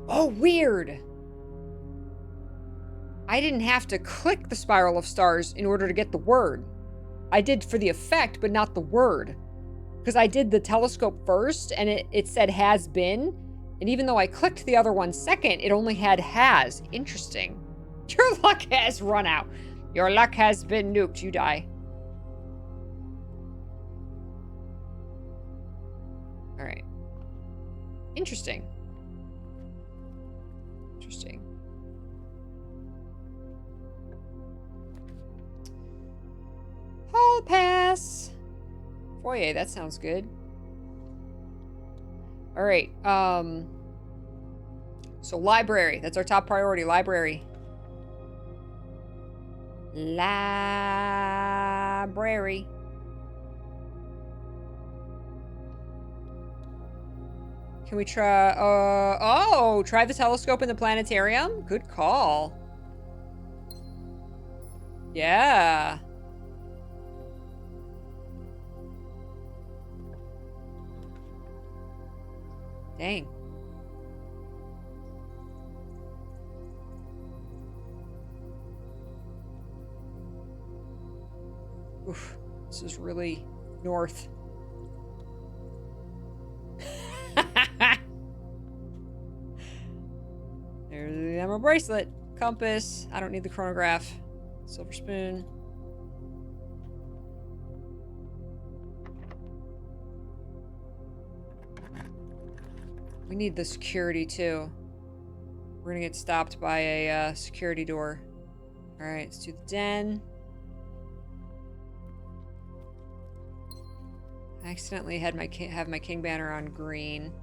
Oh, weird! I didn't have to click the Spiral of Stars in order to get the word. I did for the effect, but not the word. Because I did the telescope first, and it said has been. And even though I clicked the other one second, it only had has. Interesting. Your luck has run out. Your luck has been nuked. You die. Alright. Interesting. Interesting. Hall pass. Foyer, that sounds good. Alright, so library. That's our top priority. Library. Library. Can we try, try the telescope in the planetarium? Good call. Yeah. Dang. Oof, this is really north. There's the emerald bracelet. Compass. I don't need the chronograph. Silver spoon. We need the security too. We're gonna get stopped by a security door. Alright, let's do the den. I accidentally had have my king banner on green.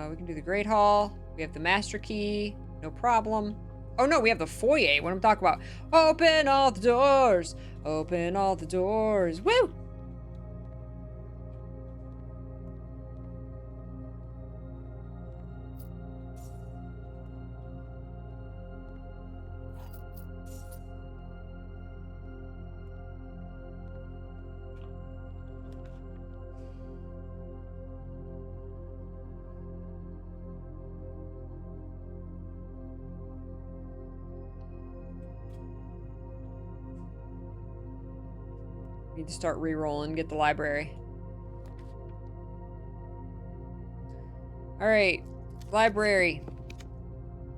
We can do the Great Hall. We have the master key. No problem. Oh no, we have the foyer. What I'm talking about. Open all the doors. Open all the doors. Woo! Need to start re-rolling, get the library. Alright. Library.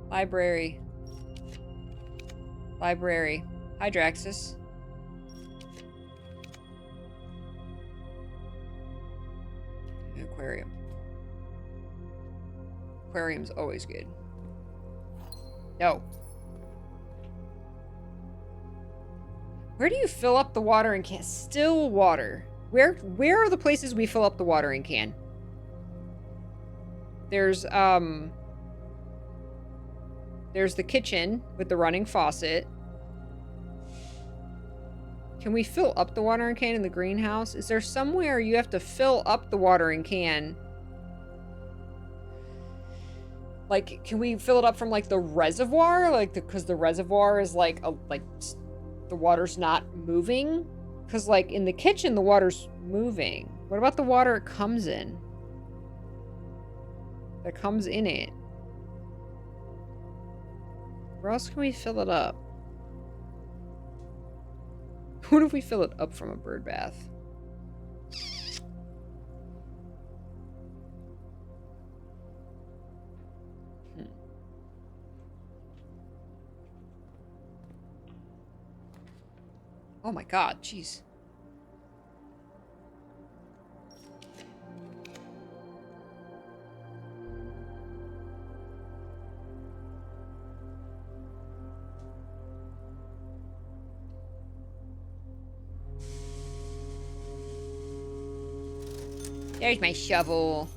Library. Library. Hi, Draxus. Aquarium. Aquarium's always good. No. Where do you fill up the watering can? Still water. Where are the places we fill up the watering can? There's the kitchen with the running faucet. Can we fill up the watering can in the greenhouse? Is there somewhere you have to fill up the watering can? Like, can we fill it up from like the reservoir? Like, because the reservoir is like the water's not moving. Because, like, in the kitchen, the water's moving. What about the water it comes in? That comes in it. Where else can we fill it up? What if we fill it up from a bird bath? Oh my god, jeez. There's my shovel.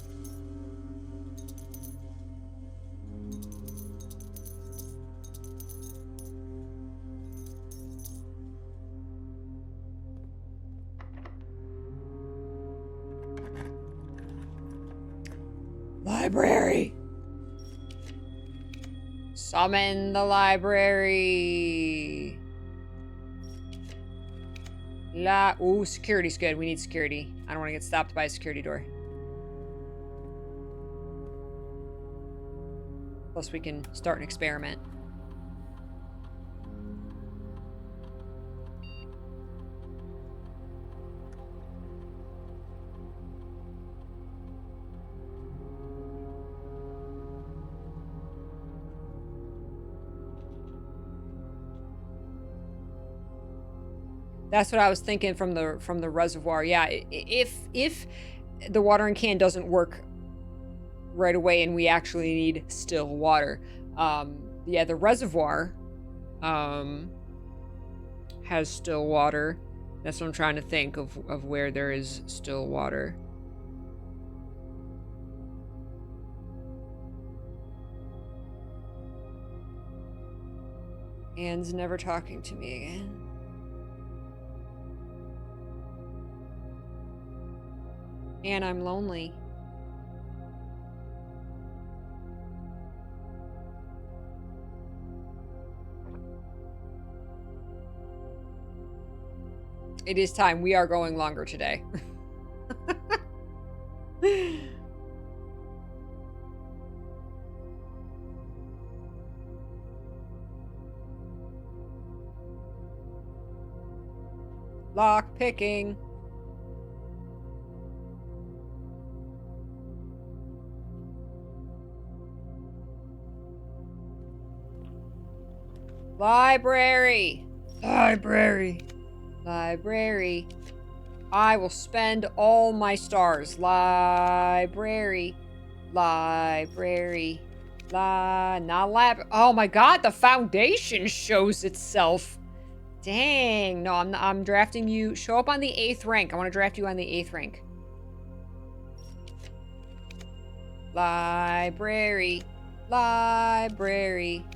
Library. Summon the library. Ooh, security's good. We need security. I don't want to get stopped by a security door. Plus, we can start an experiment. That's what I was thinking from the reservoir. Yeah, if the watering can doesn't work right away and we actually need still water, yeah, the reservoir has still water. That's what I'm trying to think of where there is still water. Anne's never talking to me again. And I'm lonely. It is time. We are going longer today. Lock picking. Library. Library. Library. I will spend all my stars. Library. Library. Not lab. Oh my god, the foundation shows itself. Dang. No, I'm drafting you. Show up on the 8th rank. I want to draft you on the 8th rank. Library. Library.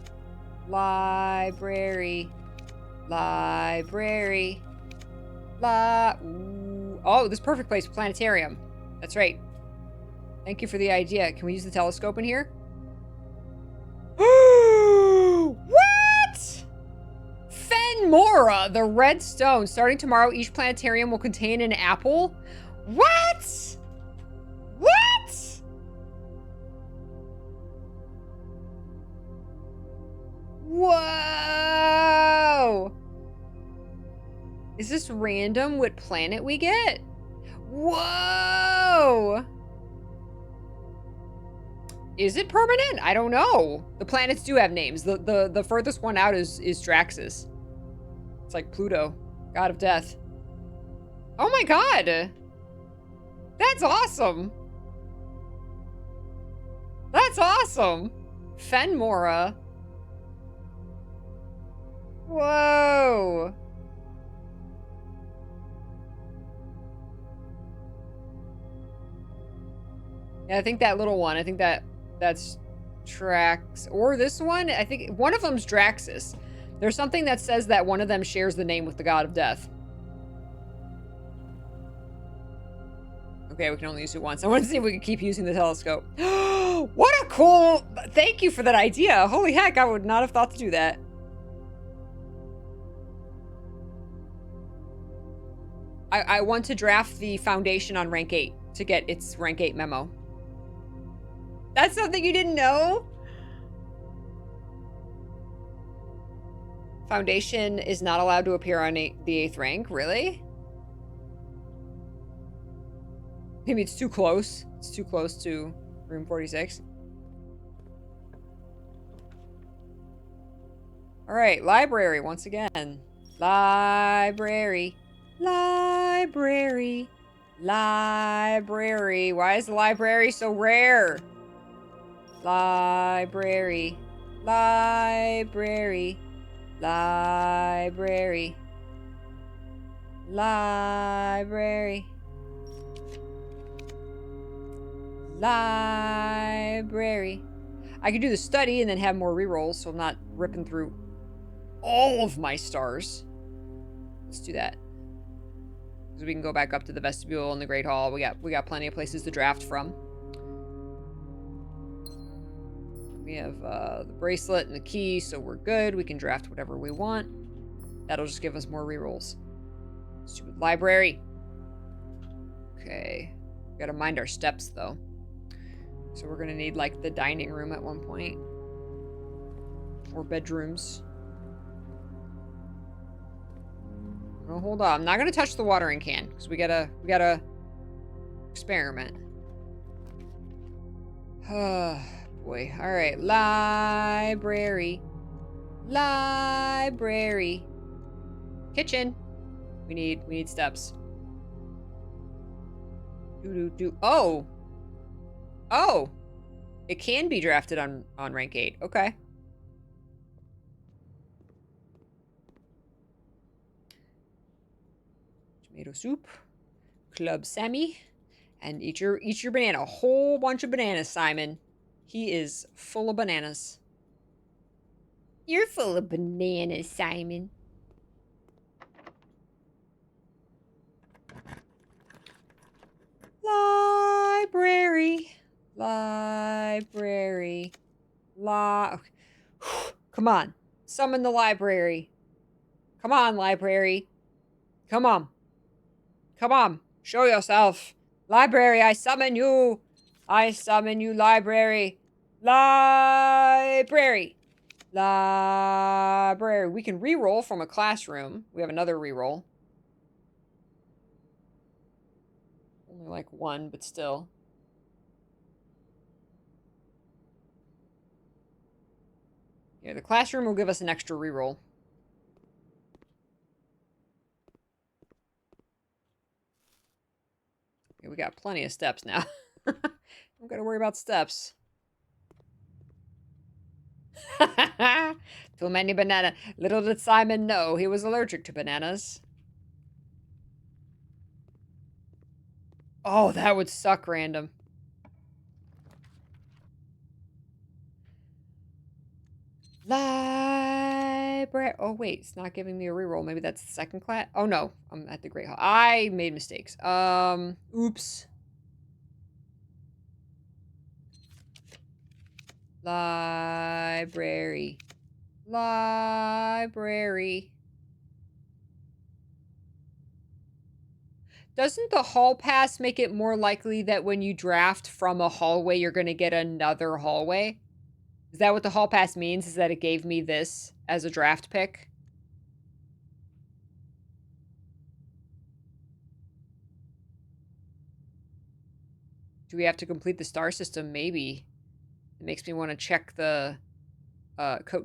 Library. Library. Ooh. Oh, this perfect place. Planetarium. That's right. Thank you for the idea. Can we use the telescope in here? What? Fenmora, the red stone. Starting tomorrow, each planetarium will contain an apple. What? What? Whoa! Is this random what planet we get? Whoa! Is it permanent? I don't know. The planets do have names. The furthest one out is Draxus. It's like Pluto, god of death. Oh my god! That's awesome! That's awesome! Fenmora. Whoa! Yeah, I think that little one, I think that's Trax, or this one, I think one of them's Draxus. There's something that says that one of them shares the name with the god of death. Okay, we can only use it once. I want to see if we can keep using the telescope. What a cool, thank you for that idea. Holy heck, I would not have thought to do that. I want to draft the foundation on rank 8 to get its rank 8 memo. That's something you didn't know? Foundation is not allowed to appear on the 8th rank, really? Maybe it's too close. It's too close to room 46. Alright, library once again. Library. Library. Library. Why is the library so rare? Library. Library. Library. Library. Library. I could do the study and then have more rerolls, so I'm not ripping through all of my stars. Let's do that. So we can go back up to the vestibule and the Great Hall. We got plenty of places to draft from. We have the bracelet and the key, so we're good. We can draft whatever we want. That'll just give us more rerolls. Stupid library. Okay. We gotta mind our steps, though. So we're gonna need, like, the dining room at one point. Or bedrooms. Oh, hold on. I'm not gonna touch the watering can, because we gotta experiment. Oh, boy. Alright. Library. Library. Kitchen. We need steps. Oh! Oh! It can be drafted on rank 8. Okay. Tomato soup. Club Sammy. And eat your banana. A whole bunch of bananas, Simon. He is full of bananas. You're full of bananas, Simon. Library. Library. Come on. Summon the library. Come on, library. Come on. Come on. Show yourself. Library, I summon you. I summon you, library. Library. Library. We can re-roll from a classroom. We have another re-roll. Only like one, but still. Yeah, the classroom will give us an extra reroll. Okay, we got plenty of steps now. Don't gotta worry about steps. Too many bananas. Little did Simon know he was allergic to bananas. Oh, that would suck random. Library. Oh, wait. It's not giving me a reroll. Maybe that's the second class. Oh, no. I'm at the Great Hall. I made mistakes. Oops. Library. Library. Doesn't the hall pass make it more likely that when you draft from a hallway, you're going to get another hallway? Is that what the hall pass means? Is that it gave me this as a draft pick? Do we have to complete the star system? Maybe. It makes me want to check the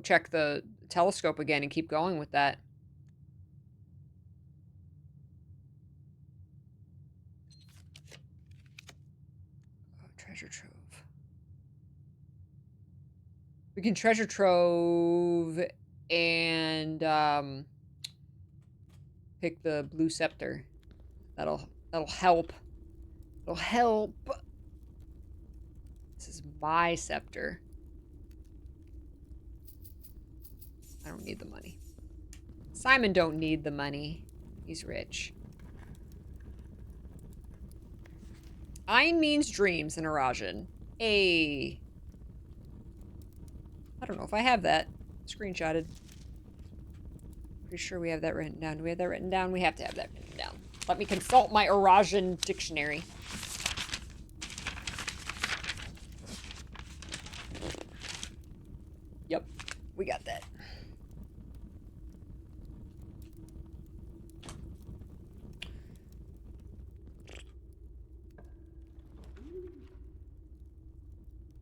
check the telescope again and keep going with that. Oh, treasure trove. We can treasure trove and pick the blue scepter. That'll help. It'll help. This is my scepter. I don't need the money. Simon don't need the money. He's rich. Ein means dreams in Arajan. I don't know if I have that screenshotted. Pretty sure we have that written down. Do we have that written down? We have to have that written down. Let me consult my Eurasian dictionary. Yep, we got that.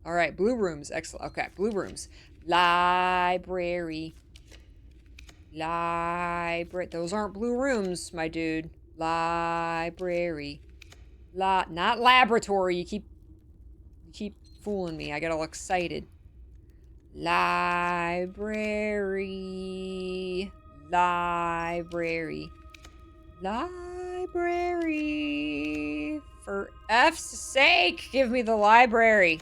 All right, blue rooms. Excellent. Okay, blue rooms. Library. Library. Those aren't blue rooms, my dude. Library. Not laboratory. You keep fooling me. I get all excited. Library. Library. Library. For F's sake, give me the library.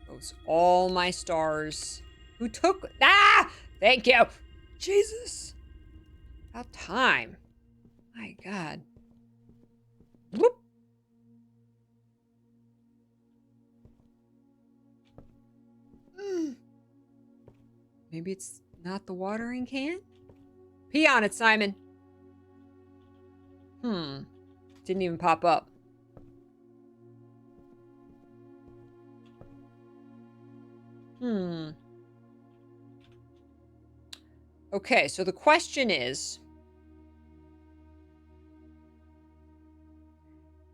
Those all my stars. Who took... Ah! Thank you. Jesus. About time. My God. Whoop. Maybe it's not the watering can? Pee on it, Simon. Didn't even pop up. Okay, so the question is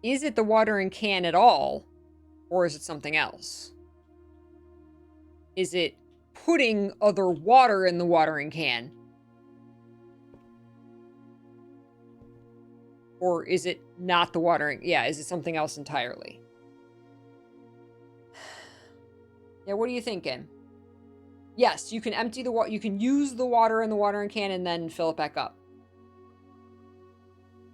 it the watering can at all, or is it something else? Is it putting other water in the watering can? Or is it not the watering? Yeah, is it something else entirely? Yeah, what are you thinking? Yes, you can empty the water. You can use the water in the watering can and then fill it back up.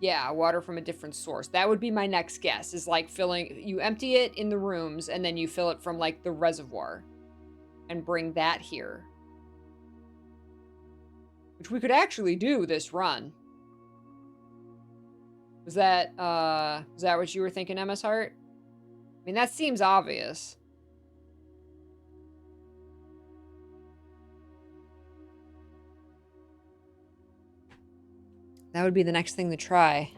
Yeah, water from a different source. That would be my next guess, is like filling... You empty it in the rooms and then you fill it from like the reservoir. And bring that here. Which we could actually do this run. Was that what you were thinking, MS Heart? I mean, that seems obvious. That would be the next thing to try.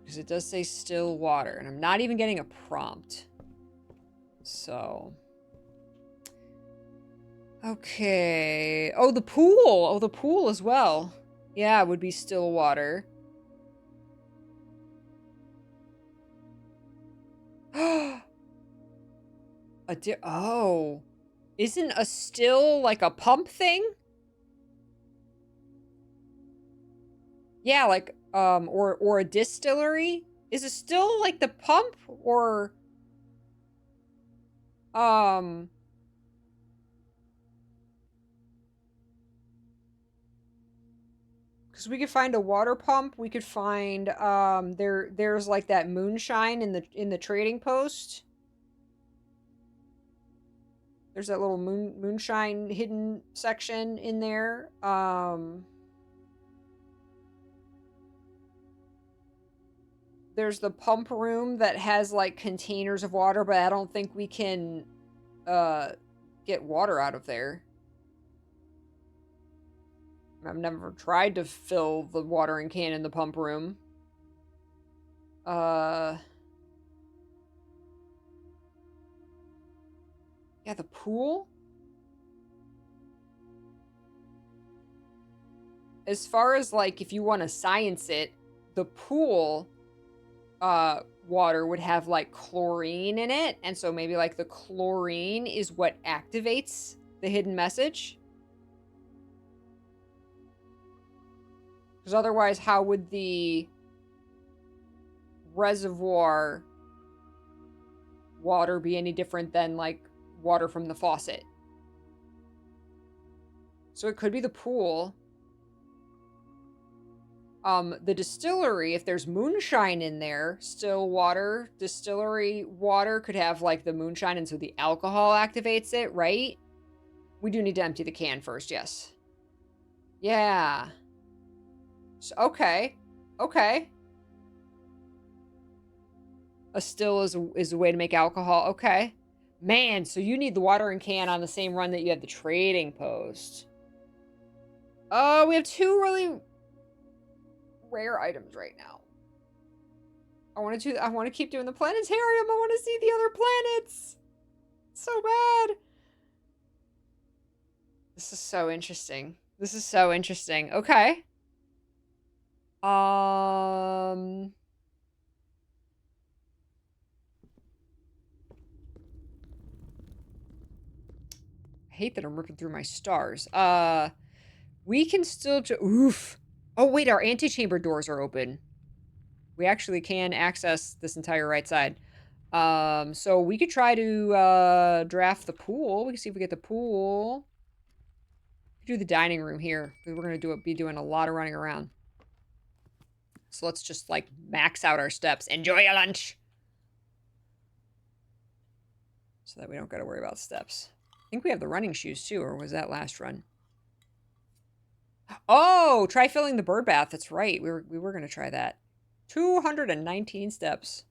Because it does say still water. And I'm not even getting a prompt. So... Okay. Oh, the pool. Oh, the pool as well. Yeah, it would be still water. Oh. Isn't a still like a pump thing? Yeah, like, or a distillery? Is a still like the pump, or... Because we could find a water pump. We could find there's like that moonshine in the trading post. There's that little moonshine hidden section in there. There's the pump room that has like containers of water, but I don't think we can get water out of there. I've never tried to fill the watering can in the pump room. Yeah, the pool? As far as, like, if you want to science it, the pool water would have, like, chlorine in it. And so maybe, like, the chlorine is what activates the hidden message. Because otherwise, how would the reservoir water be any different than, like, water from the faucet? So it could be the pool. The distillery, if there's moonshine in there, still water, distillery water could have, like, the moonshine, and so the alcohol activates it, right? We do need to empty the can first, yes. Yeah. So, okay. Okay. A still is a way to make alcohol. Okay. Man, so you need the watering can on the same run that you had the trading post. Oh, we have 2 really rare items right now. I want to keep doing the planetarium. I want to see the other planets. So bad. This is so interesting. This is so interesting. Okay. I hate that I'm ripping through my stars. We can still oof. Oh wait, our antechamber doors are open. We actually can access this entire right side. So we could try to draft the pool. We can see if we get the pool. We could do the dining room here. We're gonna be doing a lot of running around. So let's just like max out our steps. Enjoy your lunch. So that we don't gotta worry about steps. I think we have the running shoes too, or was that last run? Oh, try filling the bird bath. That's right. We were gonna try that. 219 steps.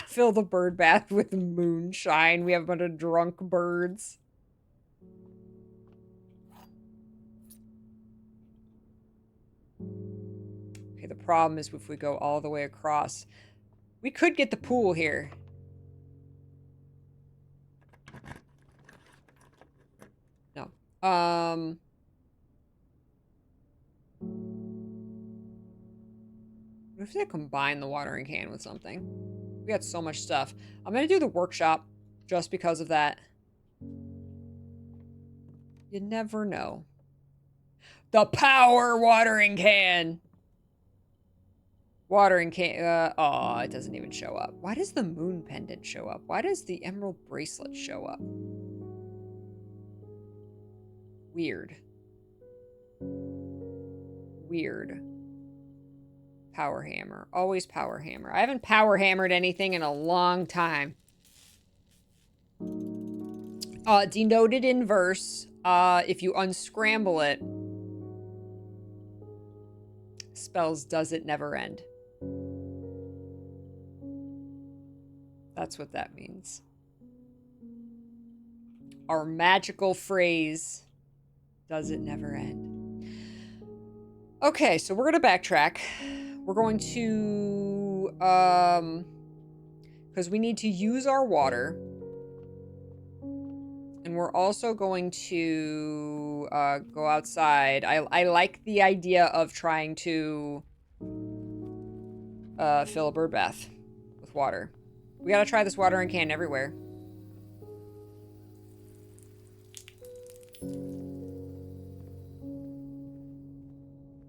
Fill the bird bath with moonshine. We have a bunch of drunk birds. Okay, the problem is if we go all the way across. We could get the pool here. No. What if they combine the watering can with something? We got so much stuff. I'm gonna do the workshop just because of that. You never know. The power watering can! Watering can, oh, it doesn't even show up. Why does the moon pendant show up? Why does the emerald bracelet show up? Weird. Weird. Power hammer. Always power hammer. I haven't power hammered anything in a long time. Denoted in verse. If you unscramble it, spells does it never end. That's what that means. Our magical phrase, does it never end. Okay, so we're going to backtrack. We're going to, because we need to use our water. And we're also going to go outside. I like the idea of trying to fill a bird bath with water. We gotta try this watering can everywhere.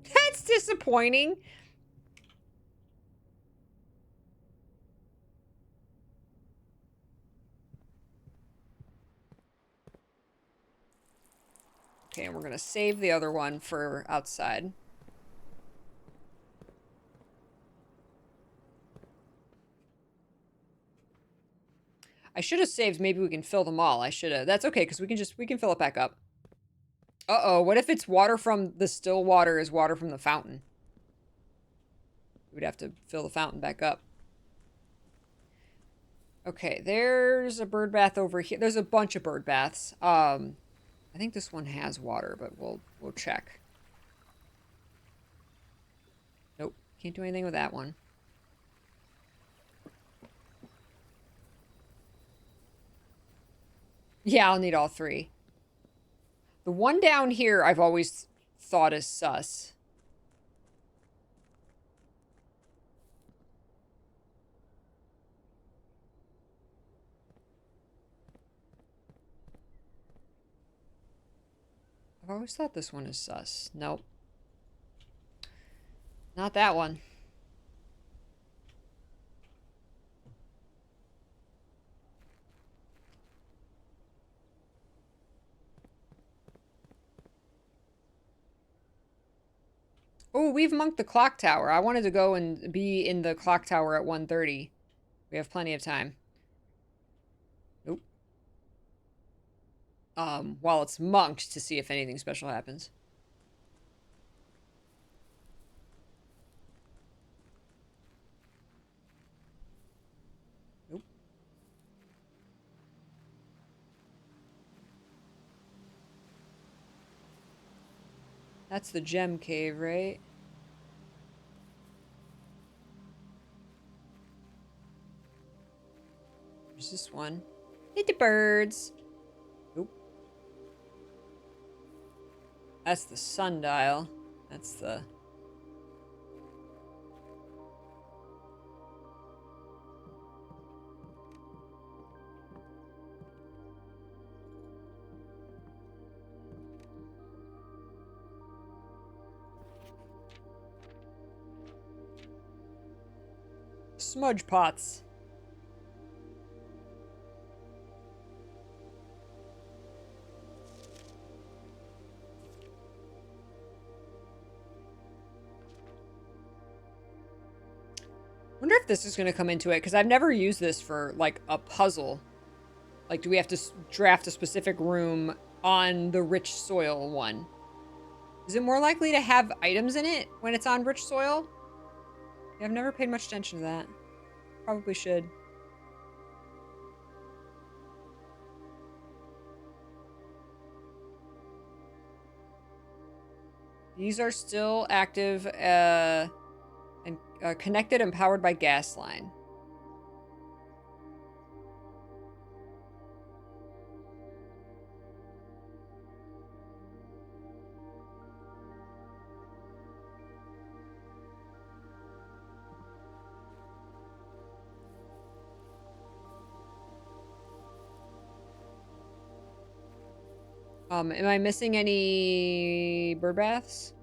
That's disappointing. Okay, and we're gonna save the other one for outside. I should have saved. Maybe we can fill them all. I should have. That's okay, because we can fill it back up. Uh-oh, what if it's water from the still water is water from the fountain? We'd have to fill the fountain back up. Okay, there's a bird bath over here. There's a bunch of bird baths. I think this one has water, but we'll check. Nope, can't do anything with that one. Yeah, I'll need all 3. The one down here I've always thought is sus. I've always thought this one is sus. Nope. Not that one. Oh, we've monked the clock tower. I wanted to go and be in the clock tower at 1:30. We have plenty of time. Nope. while it's monked to see if anything special happens. Nope. That's the gem cave, right? There's this one. Hit the birds. Nope. That's the sundial. That's the... smudge pots. Wonder if this is going to come into it, because I've never used this for, like, a puzzle. Like, do we have to draft a specific room on the rich soil one? Is it more likely to have items in it when it's on rich soil? Yeah, I've never paid much attention to that. Probably should. These are still active, and connected and powered by gas line. Am I missing any bird baths?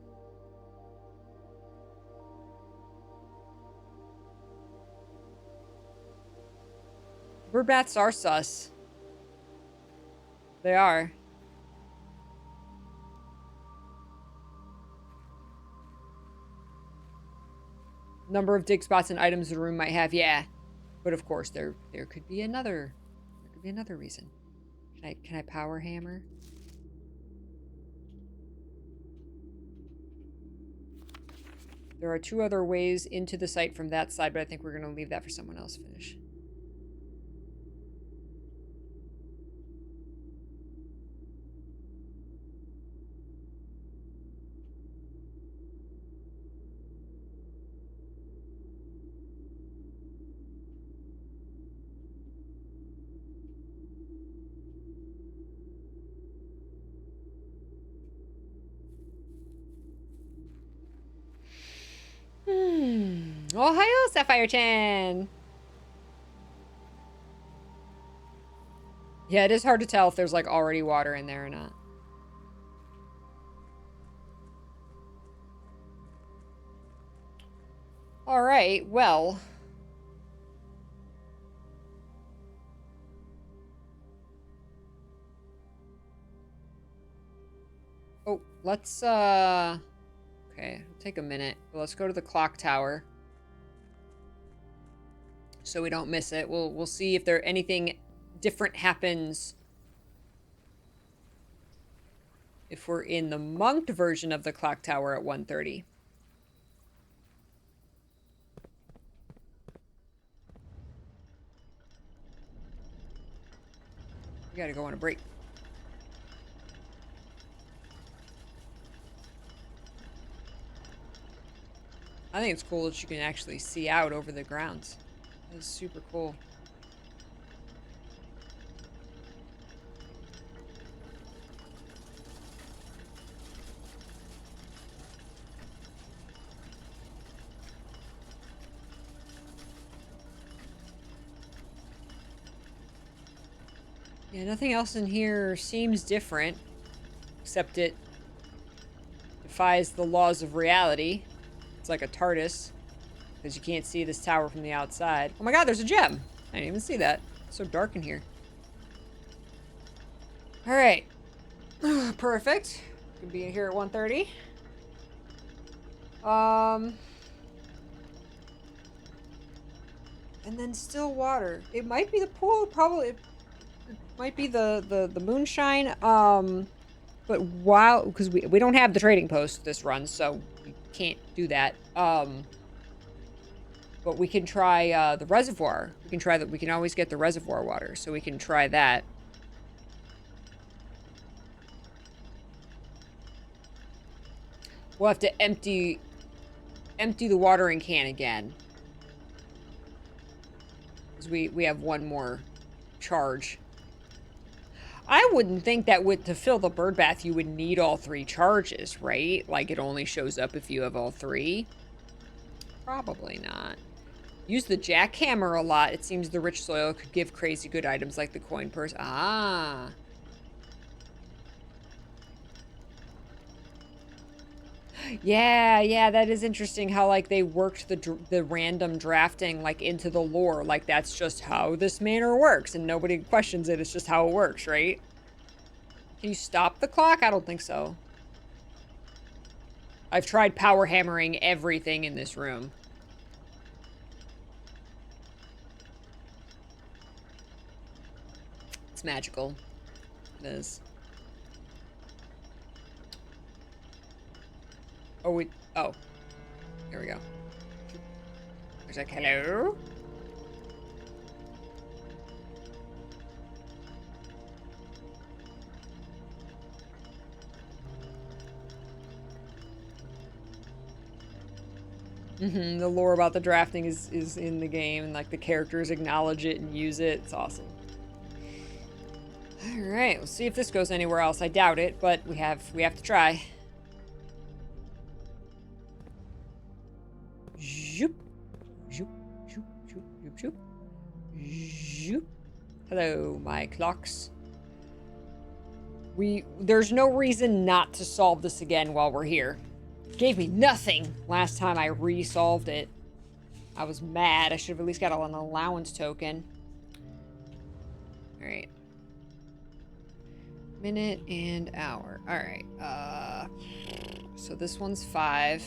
Bird baths are sus. They are. Number of dig spots and items the room might have, yeah. But of course, there could be another. There could be another reason. Can I power hammer? There are 2 other ways into the site from that side, but I think we're going to leave that for someone else to finish. Ohio, Sapphire-chan! Yeah, it is hard to tell if there's, like, already water in there or not. Alright, well... oh, let's, okay, it'll take a minute. But let's go to the clock tower. So we don't miss it. We'll see if there anything different happens if we're in the monked version of the clock tower at 1:30. We gotta go on a break. I think it's cool that you can actually see out over the grounds. That's super cool. Yeah, nothing else in here seems different, except it defies the laws of reality. It's like a TARDIS, because you can't see this tower from the outside. Oh my god, there's a gem! I didn't even see that. It's so dark in here. Alright. Perfect. Could be in here at 1:30. And then still water. It might be the pool, probably. Might be the moonshine. But because we don't have the trading post this run, so we can't do that. But we can try the reservoir. We can try that. We can always get the reservoir water, so we can try that. We'll have to empty the watering can again. Because we have one more charge. I wouldn't think that to fill the bird bath, you would need all 3 charges, right? Like, it only shows up if you have all 3. Probably not. Use the jackhammer a lot. It seems the rich soil could give crazy good items like the coin purse. Ah. Yeah, that is interesting how, like, they worked the random drafting, like, into the lore. Like, that's just how this manor works, and nobody questions it. It's just how it works, right? Can you stop the clock? I don't think so. I've tried power hammering everything in this room. It's magical. It is. Oh, here we go. There's like, hello? The lore about the drafting is in the game, and like the characters acknowledge it and use it. It's awesome. All right, we'll see if this goes anywhere else. I doubt it, but we have to try. Zoop, zoop, zoop, zoop, zoop, zoop, zoop. Hello, my clocks. There's no reason not to solve this again while we're here. Gave me nothing last time I resolved it. I was mad. I should have at least got an allowance token. Alright. Minute and hour. Alright. So this one's 5.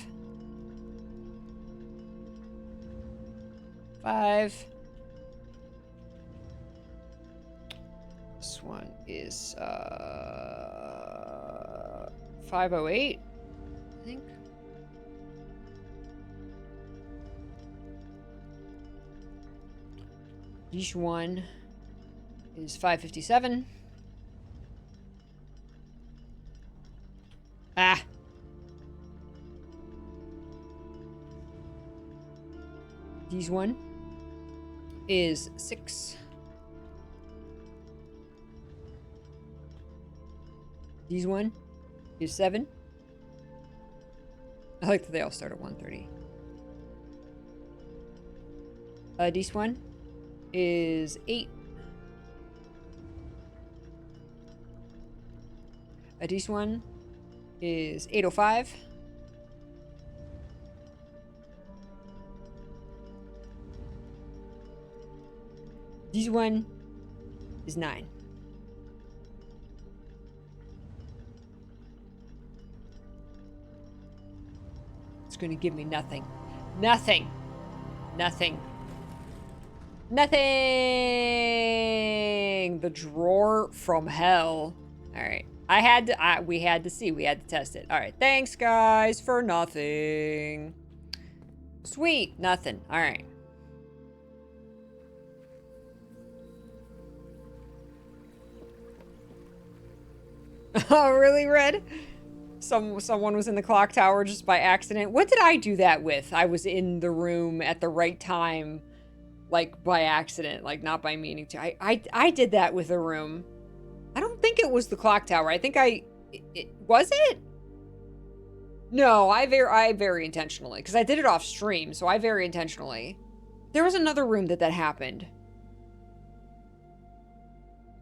5. This one is 508, I think. Each one is 557. Ah. This one is 6. This one is 7. I like that they all start at 1:30. This one is 8. This one is 8:05. This one is 9. It's going to give me nothing. Nothing. Nothing. Nothing. The drawer from hell. All right. We had to see. We had to test it. All right. Thanks, guys, for nothing. Sweet. Nothing. All right. Oh, really, Red? Someone was in the clock tower just by accident. What did I do that with? I was in the room at the right time, like by accident, like not by meaning to. I did that with a room. I don't think it was the clock tower. I think was it? No, I very intentionally, because I did it off stream, so I very intentionally. There was another room that happened.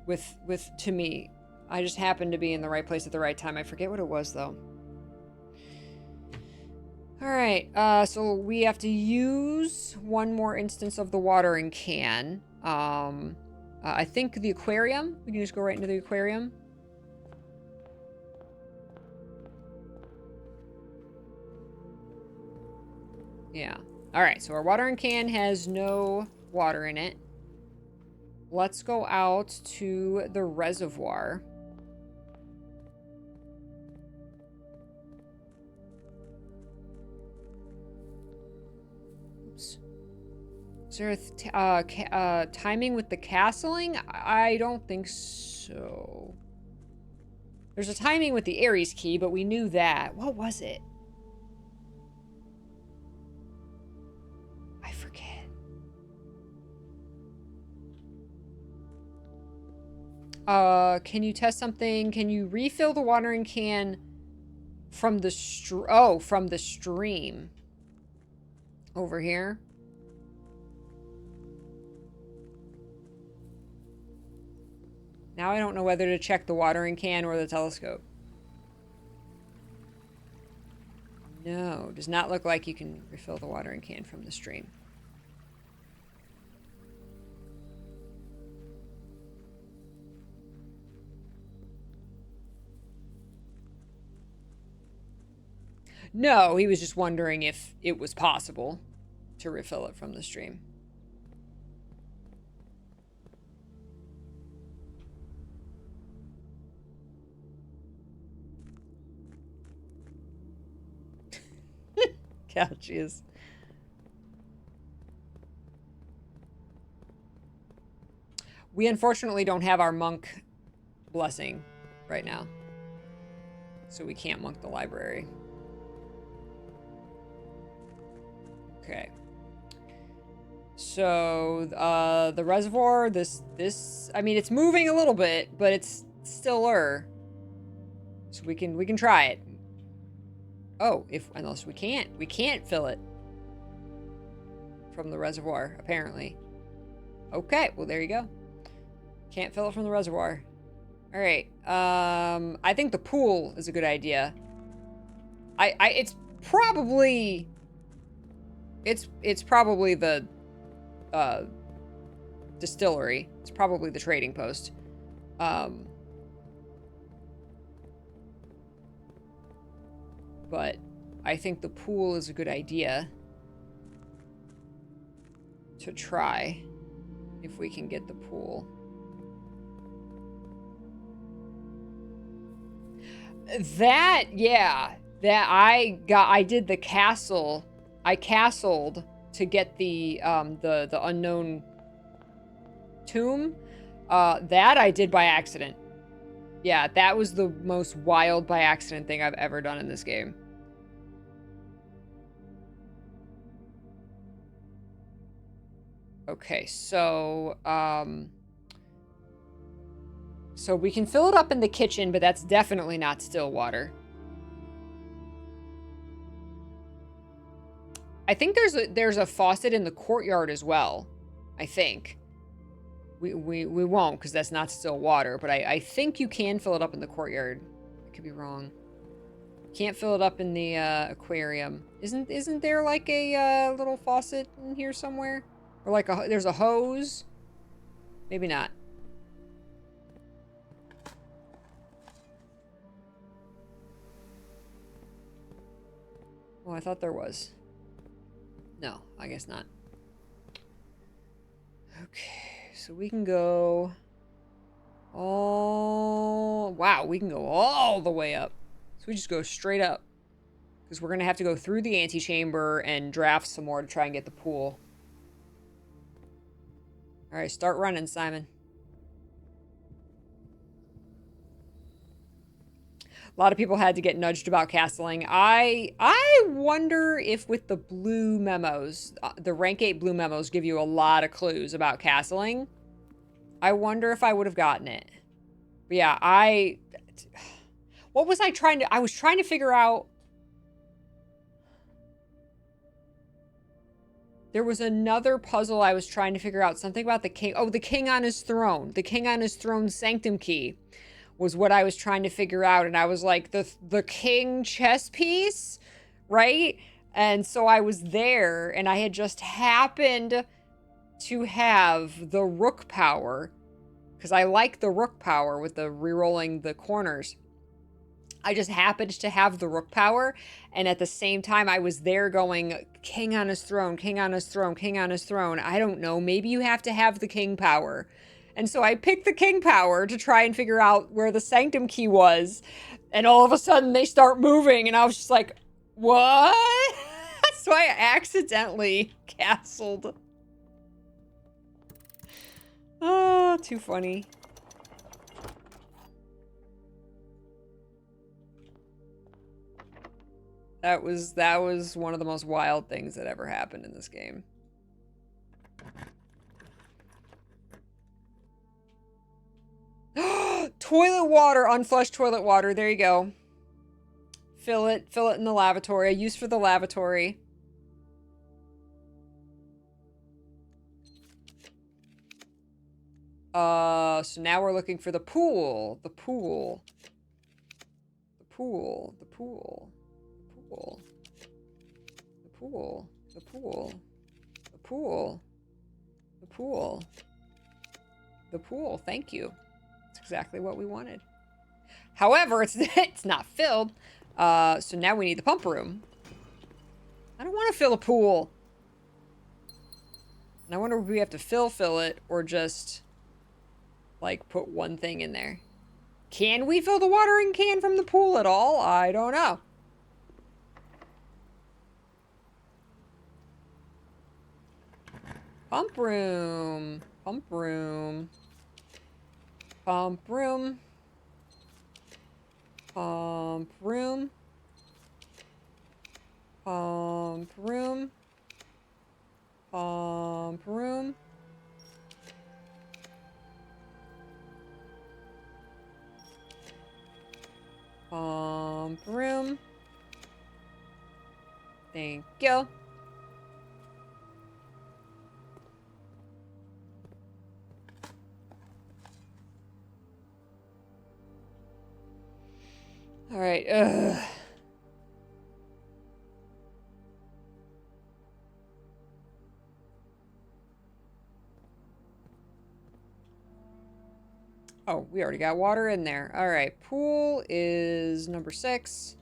With to me. I just happened to be in the right place at the right time. I forget what it was, though. Alright, so we have to use one more instance of the watering can. I think the aquarium. We can just go right into the aquarium. Yeah. Alright, so our watering can has no water in it. let's go out to the reservoir. Oops. Is there a timing with the castling? I don't think so. There's a timing with the Ares key, but we knew that. What was it? I forget. Can you test something? Can you refill the watering can from the from the stream? Over here. Now I don't know whether to check the watering can or the telescope. No, does not look like you can refill the watering can from the stream. No, he was just wondering if it was possible to refill it from the stream. Couches. We unfortunately don't have our monk blessing right now, so we can't monk the library. Okay. So, the reservoir, I mean, it's moving a little bit, but it's stiller. So we can try it. Oh, unless we can't fill it from the reservoir, apparently. Okay, well, there you go. Can't fill it from the reservoir. All right. I think the pool is a good idea. It's probably the distillery. It's probably the trading post. But I think the pool is a good idea to try if we can get the pool. I did the castle. I castled to get the unknown tomb. That I did by accident. Yeah, that was the most wild by accident thing I've ever done in this game. Okay, so we can fill it up in the kitchen, but that's definitely not still water. I think there's a faucet in the courtyard as well. I think. We won't, because that's not still water, but I think you can fill it up in the courtyard. I could be wrong. Can't fill it up in the aquarium. Isn't there like a little faucet in here somewhere? Or like there's a hose? Maybe not. Well, I thought there was. No, I guess not. Okay. So we can go we can go all the way up. So we just go straight up. Because we're going to have to go through the antechamber and draft some more to try and get the pool. Alright, start running, Simon. A lot of people had to get nudged about castling. I wonder if with the blue memos, the rank 8 blue memos give you a lot of clues about castling. I wonder if I would have gotten it. But yeah, what was I trying to... I was trying to figure out... There was another puzzle I was trying to figure out. Something about the king. Oh, the king on his throne. The king on his throne sanctum key was what I was trying to figure out. And I was like, the king chess piece, right? And so I was there, and I had just happened to have the rook power, because I like the rook power with the re-rolling the corners. I just happened to have the rook power, and at the same time I was there going, king on his throne, king on his throne, king on his throne. I don't know, maybe you have to have the king power And so I picked the king power to try and figure out where the sanctum key was. And all of a sudden they start moving. And I was just like, what? So I accidentally castled. Oh, too funny. That was one of the most wild things that ever happened in this game. Toilet water, unflushed toilet water. There you go. Fill it in the lavatory. I used for the lavatory. So now we're looking for the pool. The pool. The pool. The pool. The pool. The pool. The pool. The pool. The pool. The pool. Thank you. That's exactly what we wanted. However, it's not filled. So now we need the pump room. I don't want to fill a pool. And I wonder if we have to fill it or just like put one thing in there. Can we fill the watering can from the pool at all? I don't know. Pump room. Pump room. Pump room. Pump room. Pump room. Pump room. Pump room. Thank you. All right. Oh, we already got water in there. All right. Pool is number 6.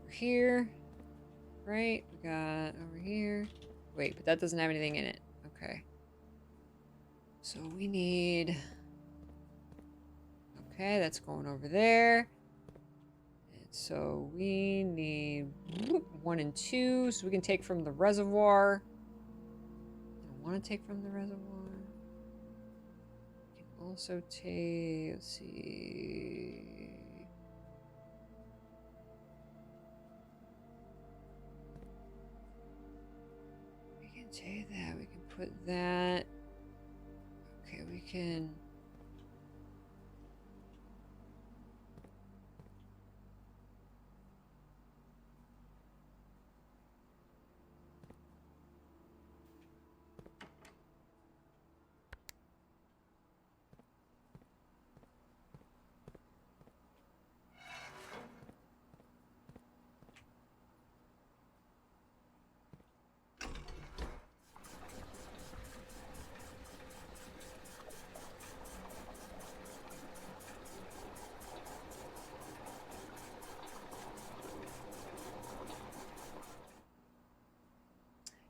Over here. Right. We got over here. Wait, but that doesn't have anything in it. Okay. So we need... Okay, that's going over there. And so we need 1 and 2, so we can take from the reservoir. I don't want to take from the reservoir. We can also take, let's see. We can take that, we can put that. Okay, we can...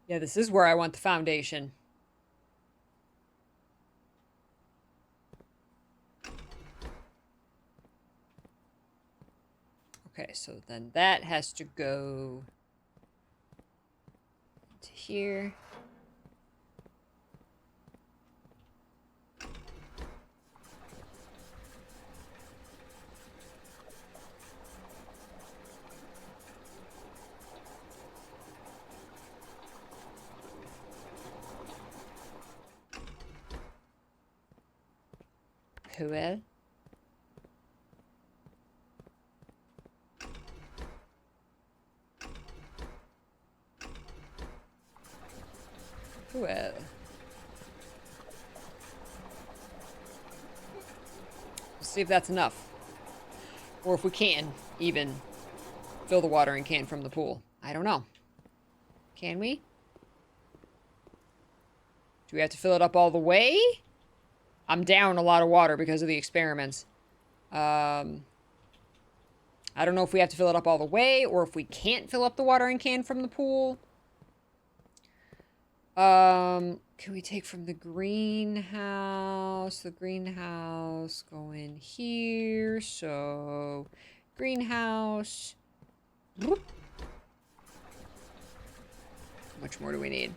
Yeah, this is where I want the foundation. Okay, so then that has to go to here. Well. Well. Let's see if that's enough. Or if we can even fill the watering can from the pool. I don't know. Can we? Do we have to fill it up all the way? I'm down a lot of water because of the experiments. I don't know if we have to fill it up all the way or if we can't fill up the watering can from the pool. Can we take from the greenhouse? The greenhouse go in here. So, greenhouse. Whoop. How much more do we need?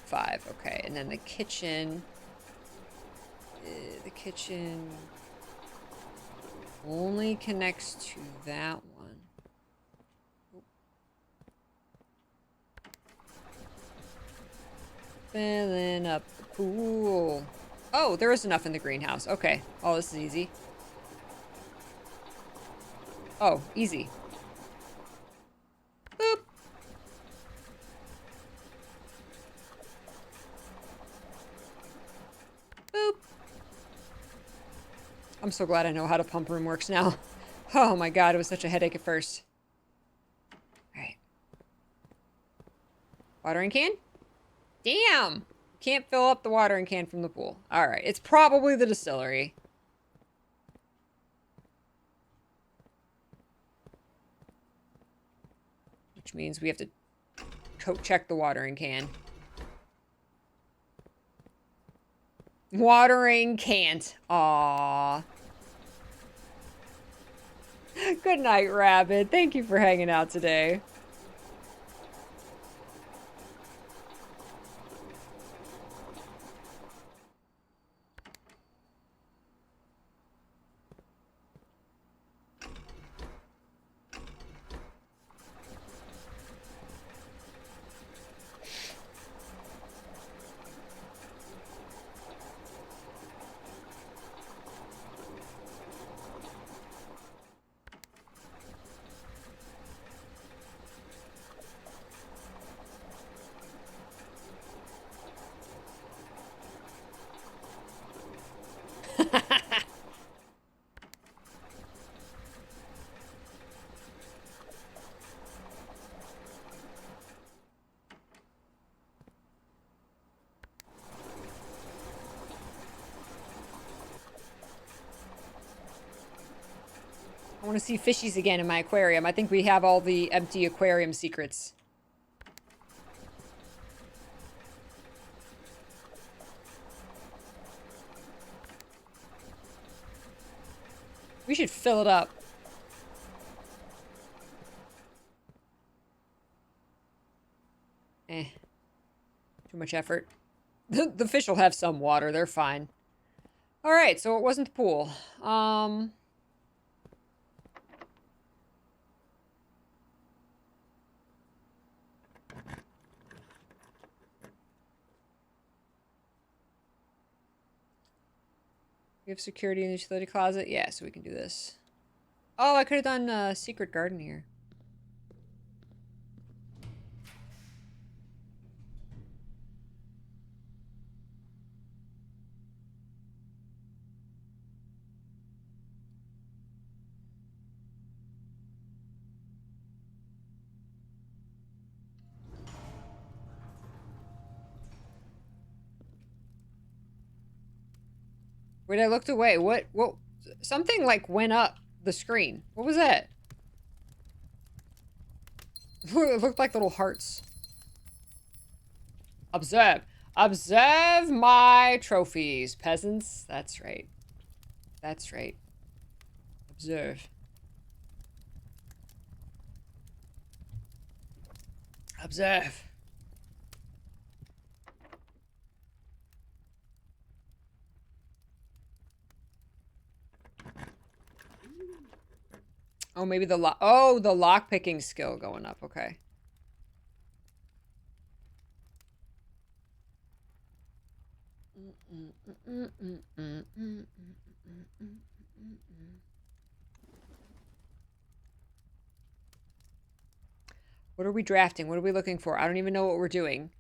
5. Okay, and then the kitchen. The kitchen only connects to that one. Filling up the pool. Oh, there is enough in the greenhouse. Okay. Oh, this is easy. Oh, easy. Boop. Boop. I'm so glad I know how to pump room works now. Oh my god, it was such a headache at first. Alright. Watering can? Damn! Can't fill up the watering can from the pool. Alright, it's probably the distillery. Which means we have to coat check the watering can. Watering can't. Aww. Good night, Rabbit. Thank you for hanging out today. I want to see fishies again in my aquarium. I think we have all the empty aquarium secrets. We should fill it up. Eh. Too much effort. The fish will have some water. They're fine. Alright, so it wasn't the pool. We have security in the utility closet? Yeah, so we can do this. Oh, I could have done a secret garden here. Wait, I looked away. What? Something like went up the screen. What was that? It looked like little hearts. Observe. Observe my trophies, peasants. That's right. That's right. Observe. Observe. Oh, maybe the lock. Oh, the lock picking skill going up. Okay. What are we drafting? What are we looking for? I don't even know what we're doing.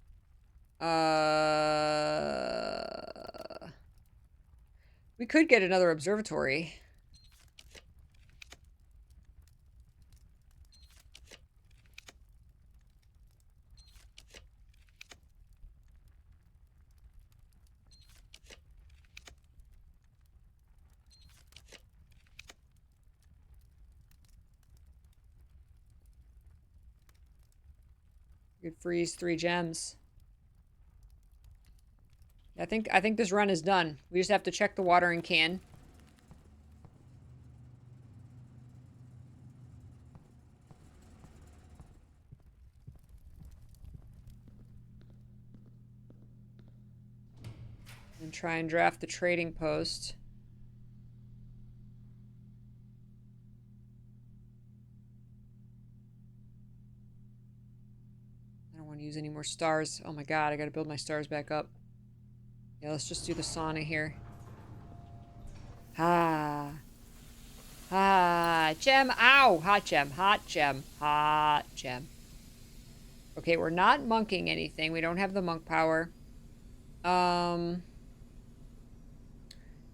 We could get another observatory. We could freeze 3 gems. think this run is done. We just have to check the watering can. And try and draft the trading post. I don't want to use any more stars. Oh my god, I gotta build my stars back up. Yeah, let's just do the sauna here. Ah. Ah, gem. Ow! Hot gem. Hot gem. Hot gem. Okay, we're not monking anything. We don't have the monk power.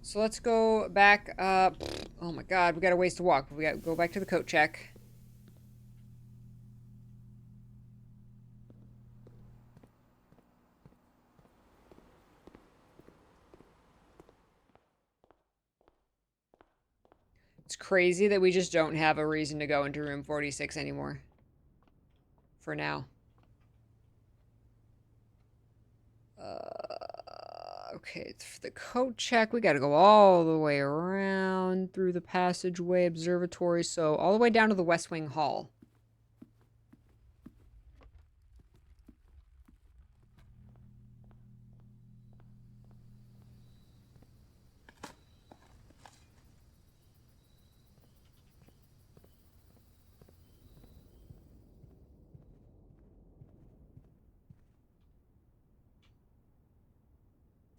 So let's go back up. Oh my god, we got a ways to walk. We got to go back to the coat check. It's crazy that we just don't have a reason to go into room 46 anymore. For now. Okay, for the coat check, we gotta go all the way around through the passageway, observatory, so all the way down to the West Wing Hall.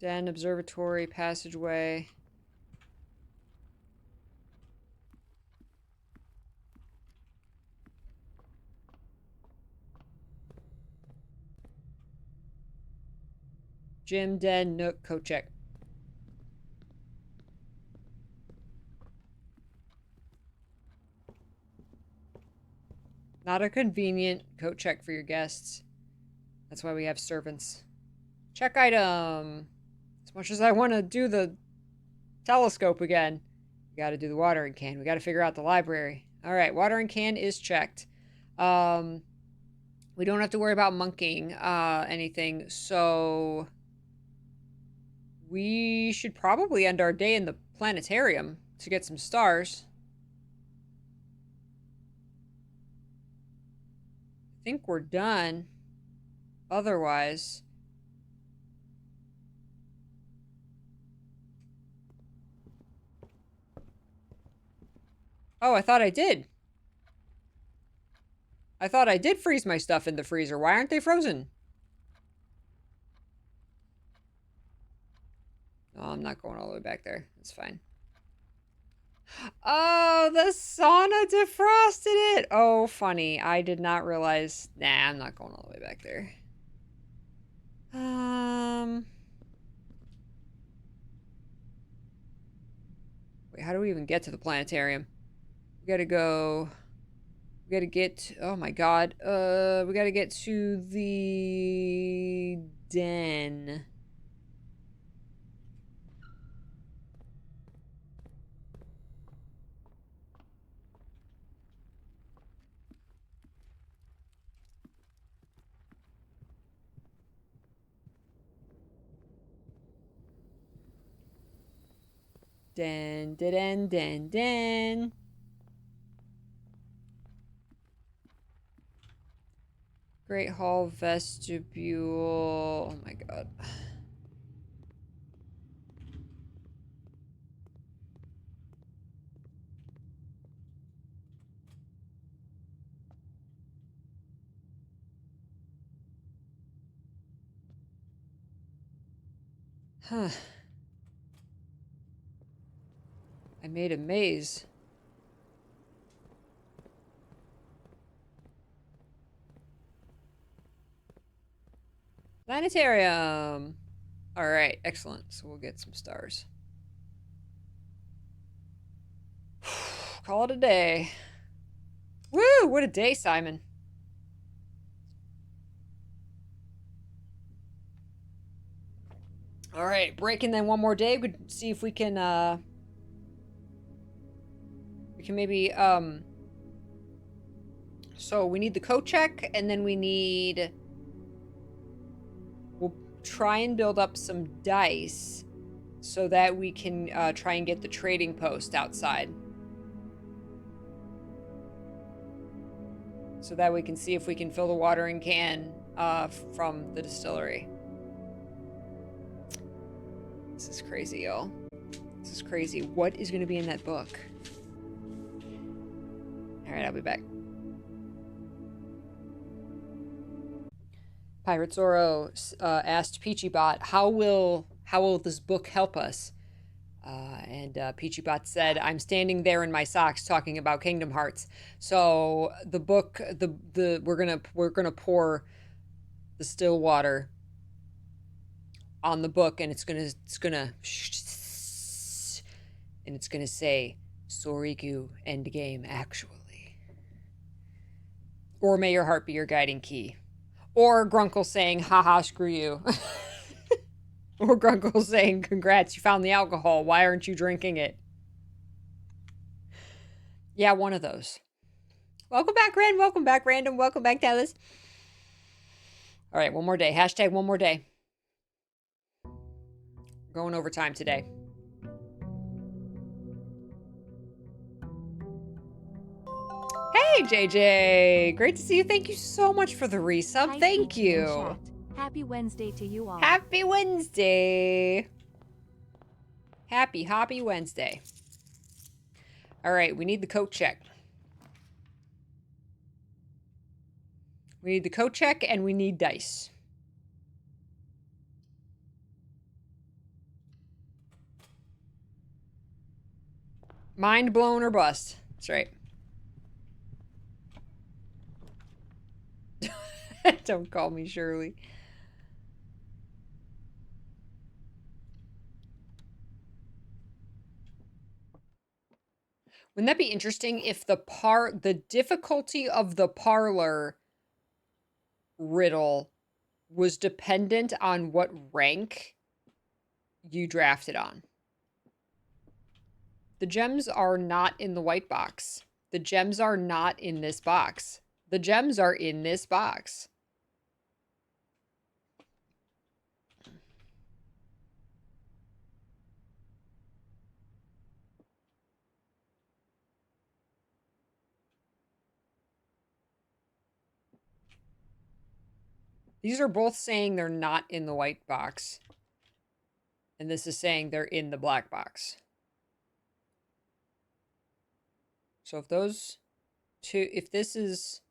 Den, observatory, passageway. Gym, den, nook, coat check. Not a convenient coat check for your guests. That's why we have servants. Check item. As much as I want to do the telescope again, we got to do the watering can. We got to figure out the library. All right, watering can is checked. We don't have to worry about monking anything, so we should probably end our day in the planetarium to get some stars. I think we're done. Otherwise... Oh, I thought I did. I thought I did freeze my stuff in the freezer. Why aren't they frozen? No, I'm not going all the way back there. That's fine. Oh, the sauna defrosted it. Oh, funny. I did not realize. Nah, I'm not going all the way back there. Wait, how do we even get to the planetarium? We gotta go... We gotta get... Oh my god. We gotta get to the... den. Den, den, den, den. Great Hall Vestibule. Oh my god. Huh. I made a maze. Planetarium. All right, excellent. So we'll get some stars. Call it a day. Woo! What a day, Simon. All right, breaking then one more day. We could see if we can maybe so we need the coat check, and then we need... We'll try and build up some dice so that we can try and get the trading post outside. So that we can see if we can fill the watering can from the distillery. This is crazy, y'all. This is crazy. What is going to be in that book? All right, I'll be back. Pirate Zoro asked PeachyBot, how will this book help us? And PeachyBot said, I'm standing there in my socks talking about Kingdom Hearts. So the book, we're gonna pour the still water on the book, and it's gonna say Soriku Endgame actually, or may your heart be your guiding key, or Grunkle saying haha screw you. Or Grunkle saying, congrats, you found the alcohol. Why aren't you drinking it? Yeah, one of those. Welcome back, Ren. Welcome back, Random. Welcome back, Dallas. All right, one more day. Hashtag one more day. Going overtime today. Hey, JJ. Great to see you. Thank you so much for the resub. Hi, Thank Peachy and you. Chat. Happy Wednesday to you all. Happy Wednesday. Happy Hoppy Wednesday. All right, we need the coat check. We need the coat check and we need dice. Mind blown or bust. That's right. Don't call me Shirley. Wouldn't that be interesting if the difficulty of the parlor riddle was dependent on what rank you drafted on? The gems are not in the white box. The gems are not in this box. The gems are in this box. These are both saying they're not in the white box. And this is saying they're in the black box. So if those two, if this is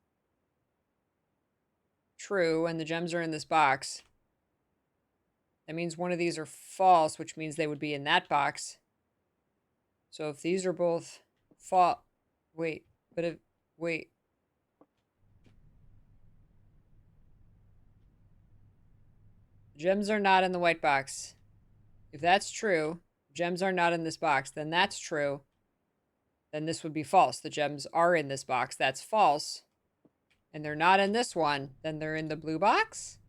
true and the gems are in this box, that means one of these are false, which means they would be in that box. So if these are both false, wait. Gems are not in the white box. If that's true, gems are not in this box, then that's true. Then this would be false. The gems are in this box. That's false. And they're not in this one. Then they're in the blue box?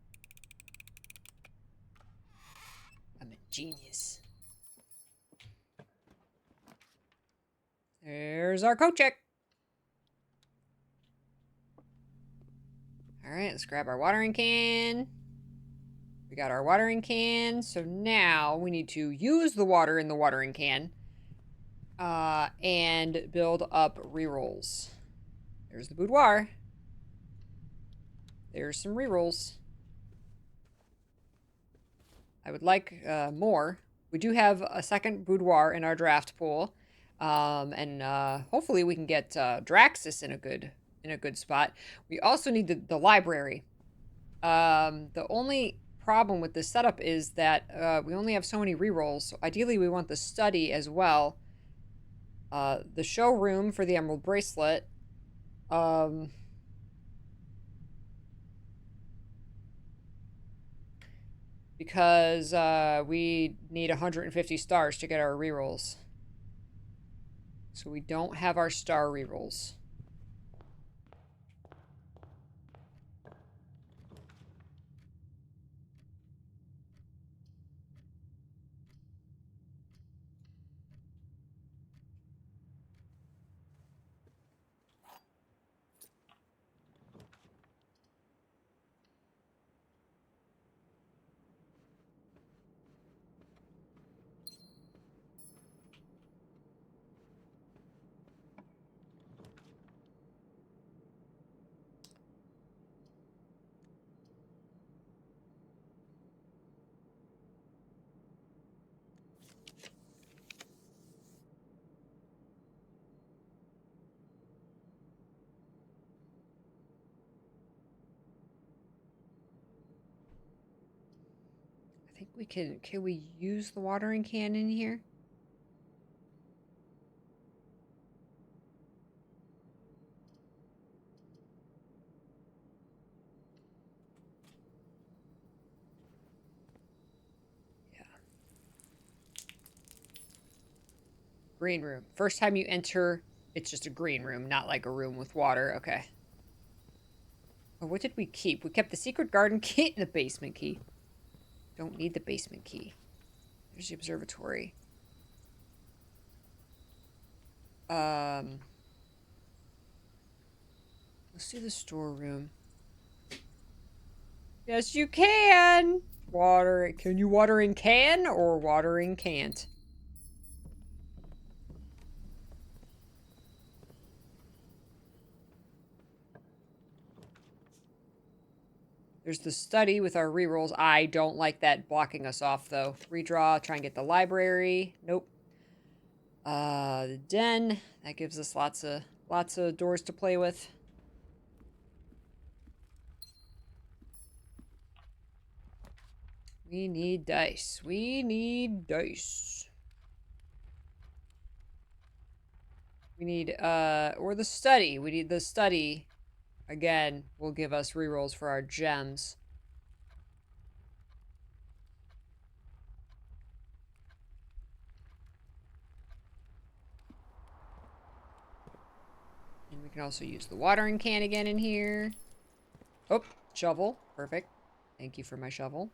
I'm a genius. There's our coat check. All right, let's grab our watering can. We got our watering can. So now we need to use the water in the watering can and build up rerolls. There's the boudoir. There's some rerolls. I would like more. We do have a second boudoir in our draft pool. And hopefully we can get Draxus in a good spot. We also need the library. The only problem with this setup is that we only have so many rerolls. So ideally we want the study as well. The showroom for the Emerald Bracelet. Because we need 150 stars to get our rerolls. So we don't have our star rerolls. we can we use the watering can in here? Yeah. Green room. First time you enter, it's just a green room, not like a room with water. Okay. Oh, what did we keep? We kept the secret garden key and the basement key. Don't need the basement key. There's the observatory. Let's do the storeroom. Yes, you can! Water. Can you watering can or watering can't? There's the study with our rerolls. I don't like that blocking us off, though. Redraw, try and get the library. Nope. The den. That gives us lots of doors to play with. We need dice. We need dice. We need, or the study. We need the study. Again, will give us rerolls for our gems. And we can also use the watering can again in here. Oh, shovel. Perfect. Thank you for my shovel.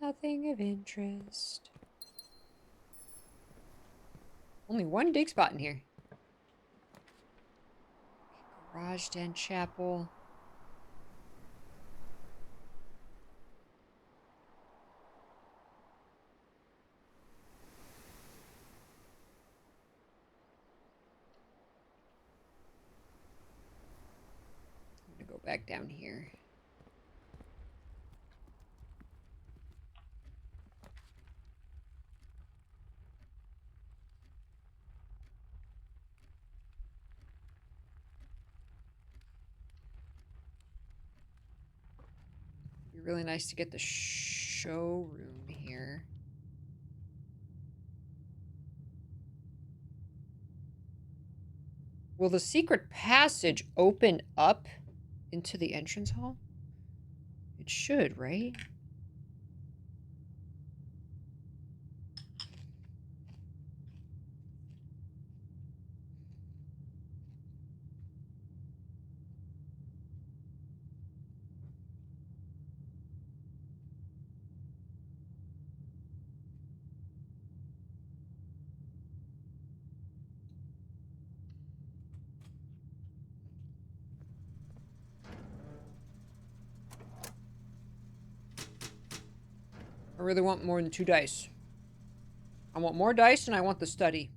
Nothing of interest. Only one dig spot in here. Garage, den, chapel. I'm gonna go back down here. It'd be really nice to get the showroom here. Will the secret passage open up into the entrance hall? It should, right? I really want more than 2 dice. I want more dice and I want the study.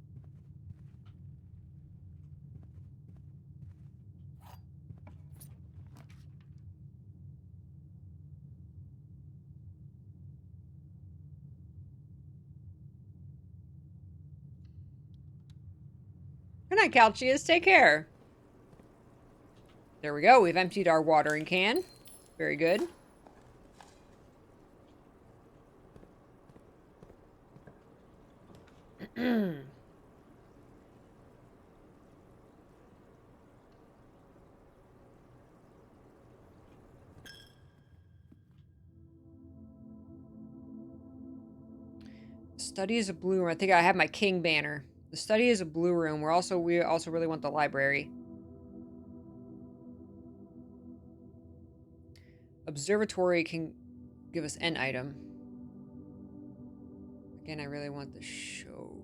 Good night, Calcius. Take care. There we go. We've emptied our watering can. Very good. Study is a blue room. I think I have my king banner. The study is a blue room. We also really want the library. Observatory can give us an item. Again, I really want the showroom.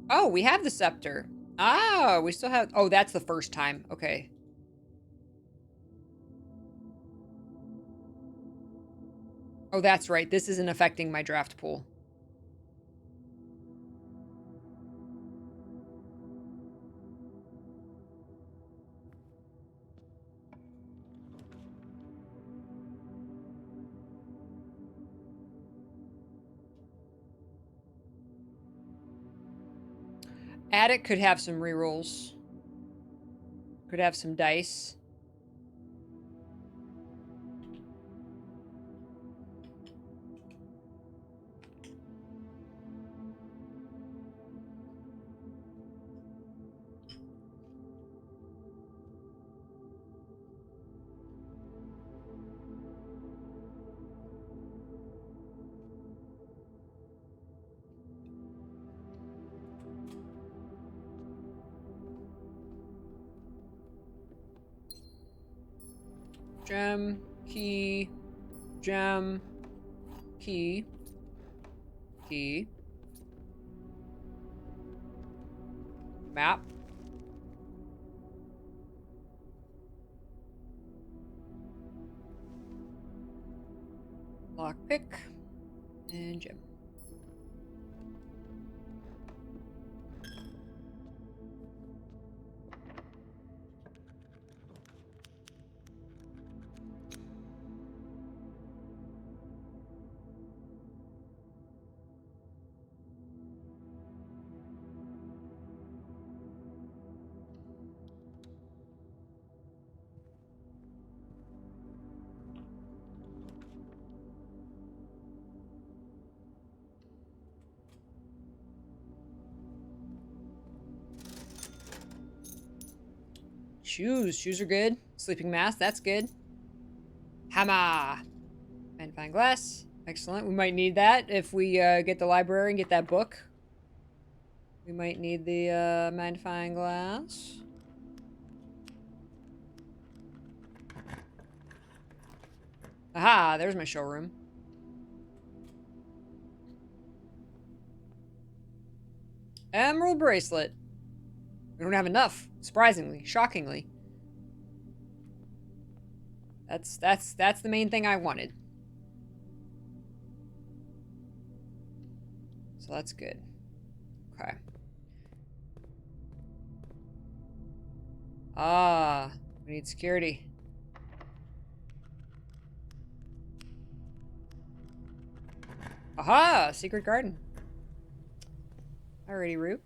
Oh, we have the scepter. Ah, we still have... Oh, that's the first time. Okay. Oh, that's right. This isn't affecting my draft pool. Attic could have some rerolls. Could have some dice. Gem, key, gem, key, key. Map. Lockpick. And gem. Shoes. Shoes are good. Sleeping mask. That's good. Hammer. Magnifying glass. Excellent. We might need that if we get the library and get that book. We might need the magnifying glass. Aha, there's my showroom. Emerald bracelet. We don't have enough, surprisingly, shockingly. That's the main thing I wanted. So that's good. Okay. Ah, we need security. Aha! Secret garden. Alrighty, Root.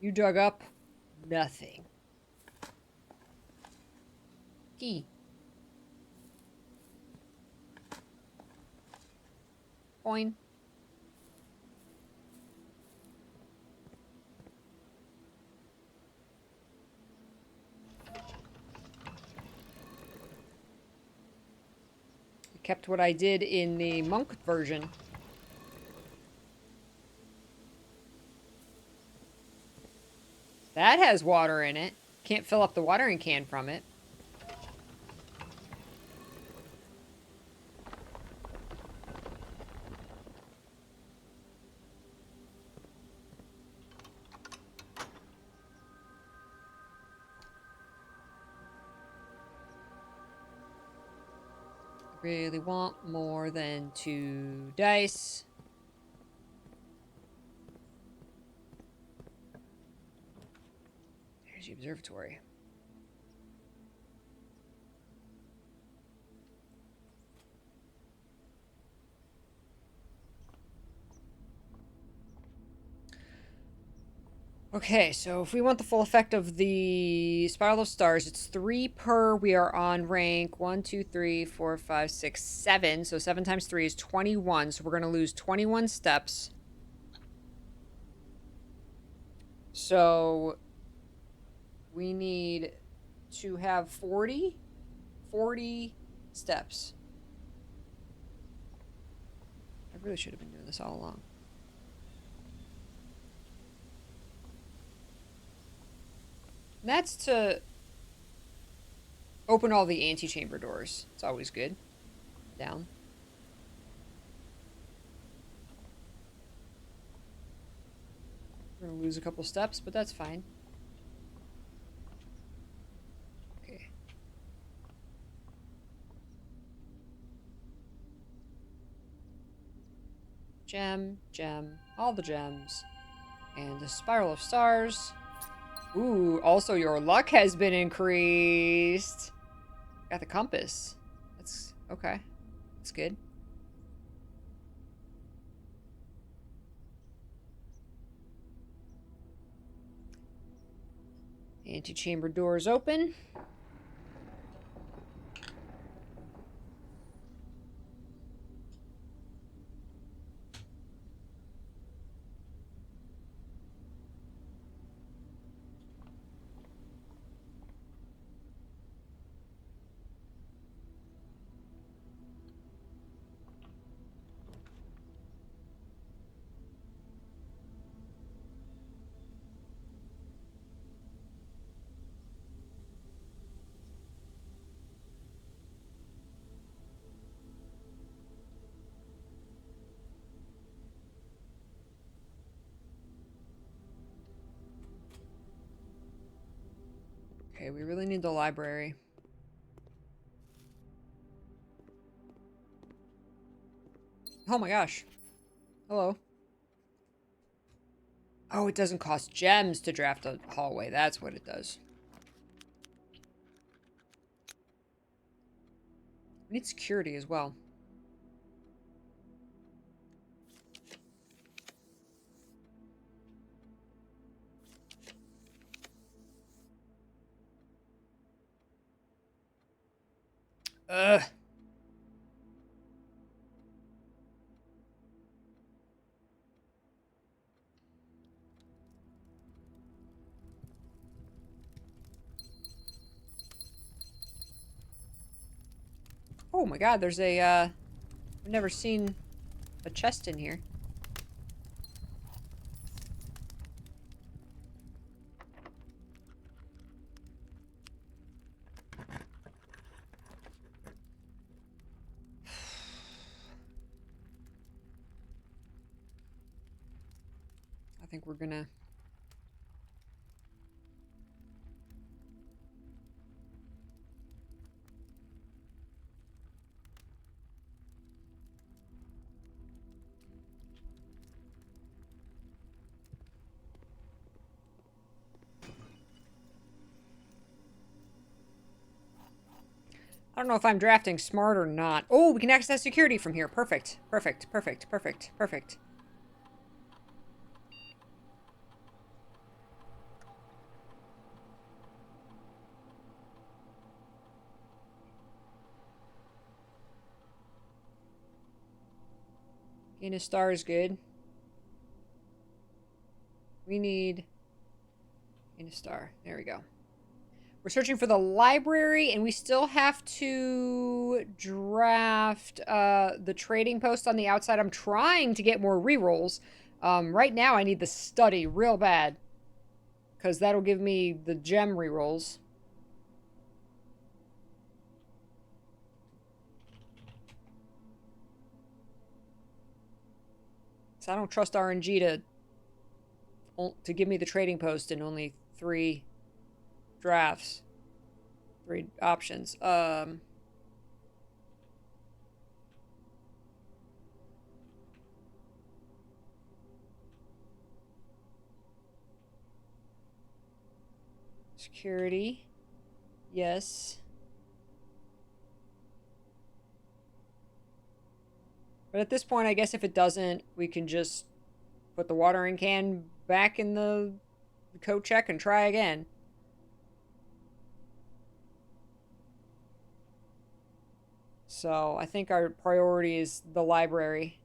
You dug up nothing. Key. Coin. Kept what I did in the monk version. That has water in it. Can't fill up the watering can from it. Really want more than 2 dice. There's the observatory. Okay, so if we want the full effect of the Spiral of Stars, it's 3 per. We are on rank 1, 2, 3, 4, 5, 6, 7. So 7 times 3 is 21. So we're going to lose 21 steps. So we need to have 40 steps. I really should have been doing this all along. And that's to open all the antechamber doors. It's always good. Down. We're gonna lose a couple steps, but that's fine. Okay. Gem, gem, all the gems. And the Spiral of Stars. Ooh, also your luck has been increased. Got the compass. That's okay. That's good. Antechamber doors open. Okay, we really need the library. Oh my gosh. Hello. Oh, it doesn't cost gems to draft a hallway. That's what it does. We need security as well. Ugh. Oh my god, there's a, I've never seen a chest in here. I think we're gonna... I don't know if I'm drafting smart or not. Oh, we can access security from here. Perfect. Perfect. Perfect. Perfect. Perfect. Gain a star is good. We need... gain a star. There we go. We're searching for the library, and we still have to draft the trading post on the outside. I'm trying to get more rerolls. Right now, I need the study real bad, because that'll give me the gem rerolls. So I don't trust RNG to give me the trading post in only 3 drafts. 3 options. Security. Yes. But at this point, I guess if it doesn't, we can just put the watering can back in the coat check and try again. So I think our priority is the library.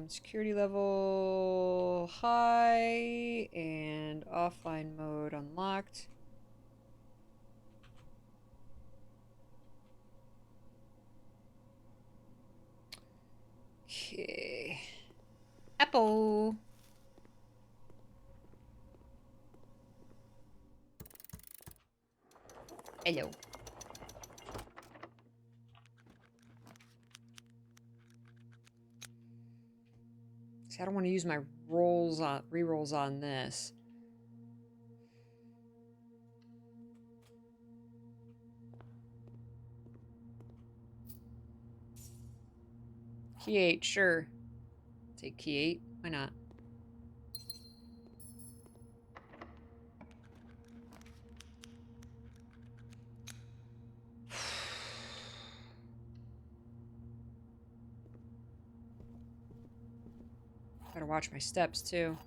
Security level high and offline mode unlocked. Okay. Apple. Hello. See, I don't want to use my rerolls on this. Key 8, sure. Take key 8. Why not? Better watch my steps, too.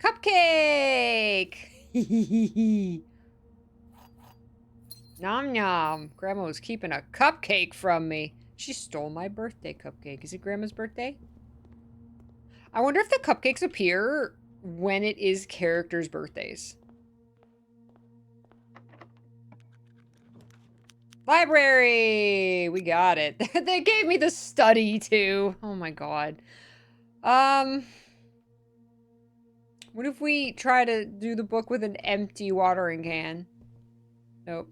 Cupcake! Nom nom. Grandma was keeping a cupcake from me. She stole my birthday cupcake. Is it Grandma's birthday? I wonder if the cupcakes appear when it is characters' birthdays. Library! We got it. They gave me the study, too. Oh my god. What if we try to do the book with an empty watering can? Nope.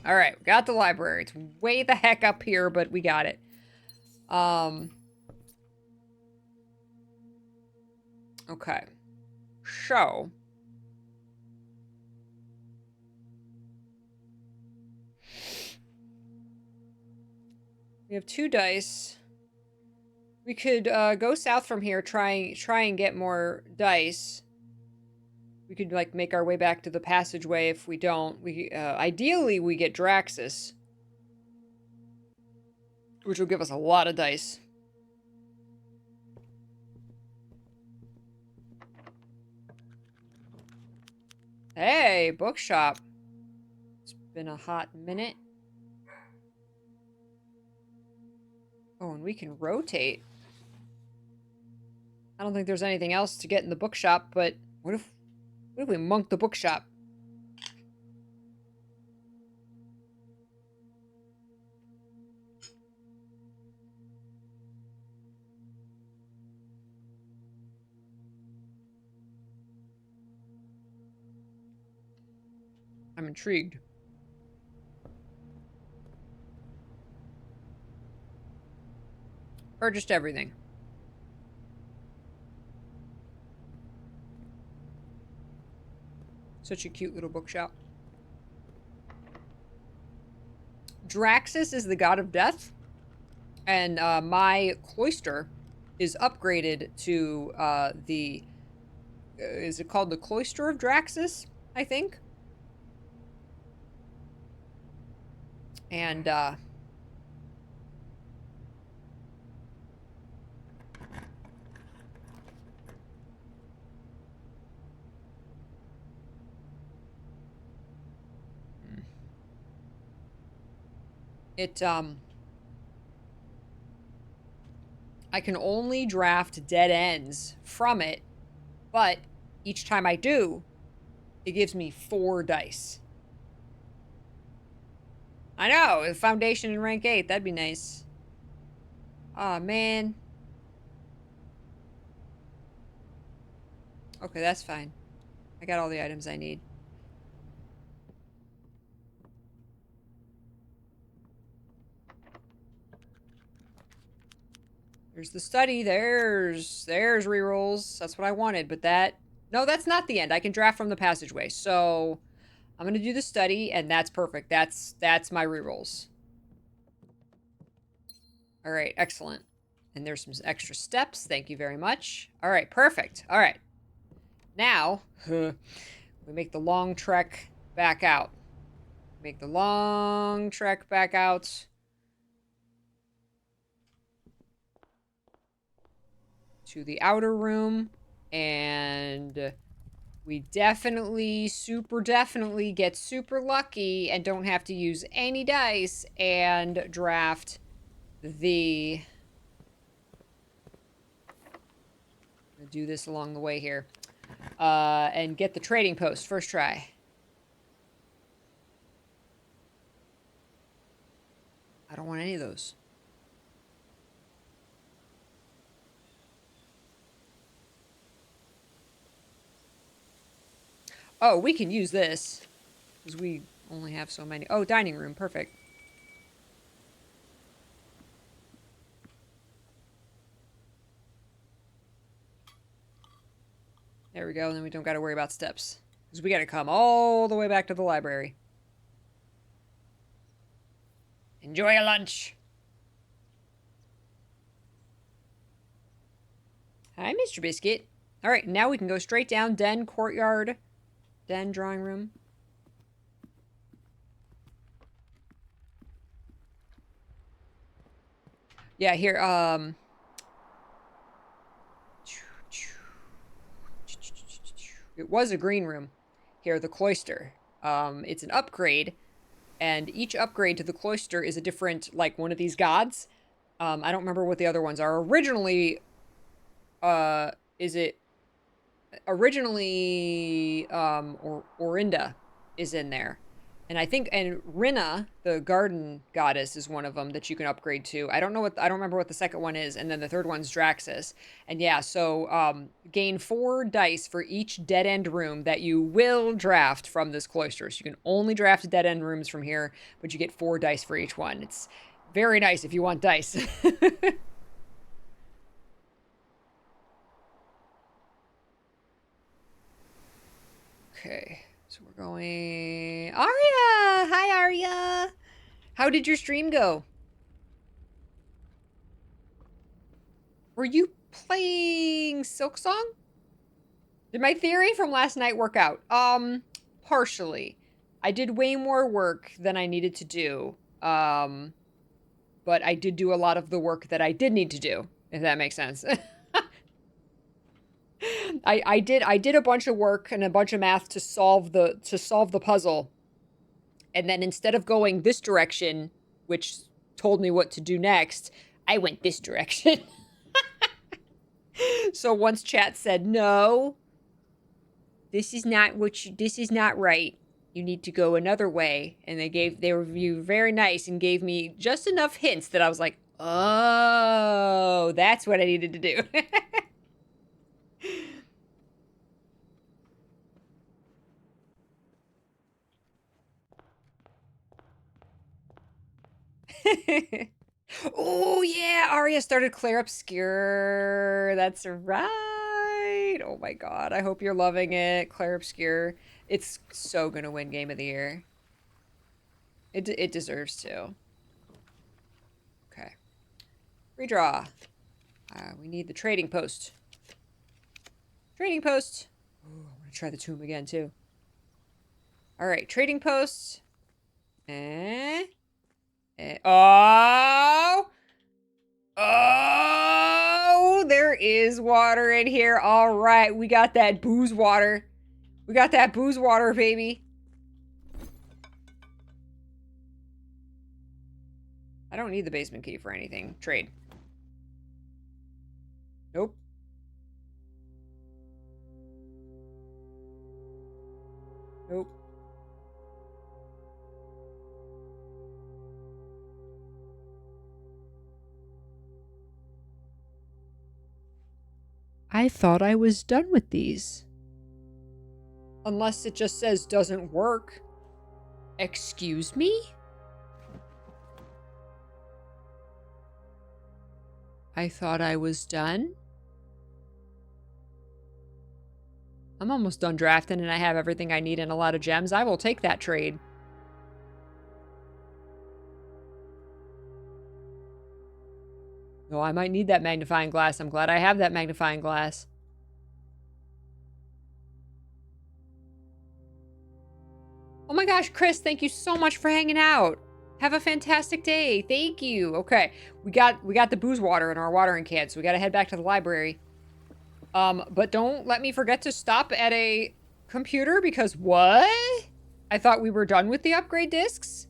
All right, we got the library. It's way the heck up here, but we got it. Okay. So. We have 2 dice. We could go south from here, try and get more dice. We could like make our way back to the passageway. If we don't, we ideally we get Draxus, which will give us a lot of dice. Hey, bookshop. It's been a hot minute. Oh, and we can rotate. I don't think there's anything else to get in the bookshop, but what if we monk the bookshop? I'm intrigued. Or just everything. Such a cute little bookshop. Draxus is the god of death, and my cloister is upgraded to the... is it called the Cloister of Draxus, I think? And, I can only draft dead ends from it, but each time I do, it gives me 4 dice. I know, a foundation in rank 8, that'd be nice. Aw, man. Okay, that's fine. I got all the items I need. There's the study. There's rerolls. That's what I wanted, but that... No, that's not the end. I can draft from the passageway. So, I'm going to do the study, and that's perfect. That's my rerolls. All right, excellent. And there's some extra steps. Thank you very much. All right, perfect. All right. Now, we make the long trek back out. Make the long trek back out. To the outer room, and we definitely, super definitely get super lucky and don't have to use any dice and draft the... I'm gonna do this along the way here. And get the trading post first try. I don't want any of those. Oh, we can use this. Because we only have so many. Oh, dining room. Perfect. There we go. And then we don't got to worry about steps. Because we got to come all the way back to the library. Enjoy your lunch. Hi, Mr. Biscuit. All right, now we can go straight down. Den, courtyard. Den, drawing room. Yeah, here, it was a green room. Here, the cloister. It's an upgrade, and each upgrade to the cloister is a different, like, one of these gods. I don't remember what the other ones are. Originally, Originally, Orinda is in there. And I think, and Rinna, the garden goddess, is one of them that you can upgrade to. I don't remember what the second one is. And then the third one's Draxus. And yeah, so gain 4 dice for each dead end room that you will draft from this cloister. So you can only draft dead end rooms from here, but you get 4 dice for each one. It's very nice if you want dice. Okay. So we're going... Aria! Hi, Aria! How did your stream go? Were you playing Silksong? Did my theory from last night work out? Partially. I did way more work than I needed to do. But I did do a lot of the work that I did need to do, if that makes sense. I did a bunch of work and a bunch of math to solve the puzzle. And then instead of going this direction, which told me what to do next, I went this direction. So once chat said, "No, this is not right. You need to go another way." And they were very nice and gave me just enough hints that I was like, "Oh, that's what I needed to do." Oh yeah, Arya started Claire Obscure. That's right. Oh my god, I hope you're loving it, Claire Obscure. It's so gonna win Game of the Year. It deserves to. Okay, redraw. We need the trading post. Trading post. Ooh, I'm gonna try the tomb again too. All right, trading post. Oh! Oh! There is water in here. All right, we got that booze water. We got that booze water, baby. I don't need the basement key for anything. Trade. Nope. Nope. I thought I was done with these. Unless it just says doesn't work. Excuse me? I thought I was done. I'm almost done drafting and I have everything I need and a lot of gems. I will take that trade. Oh, I might need that magnifying glass. I'm glad I have that magnifying glass. Oh my gosh, Chris, thank you so much for hanging out. Have a fantastic day. Thank you. Okay, we got the booze water in our watering can, so we gotta head back to the library. But don't let me forget to stop at a computer because what? I thought we were done with the upgrade discs.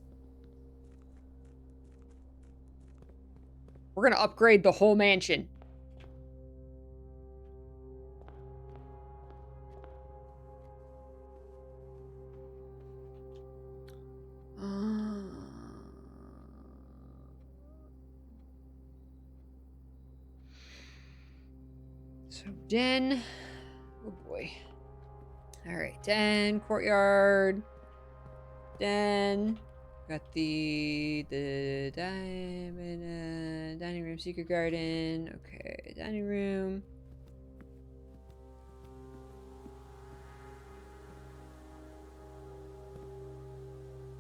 We're gonna upgrade the whole mansion. So den. Oh boy. All right, den, courtyard, den. Got the dining room, secret garden. Okay, dining room.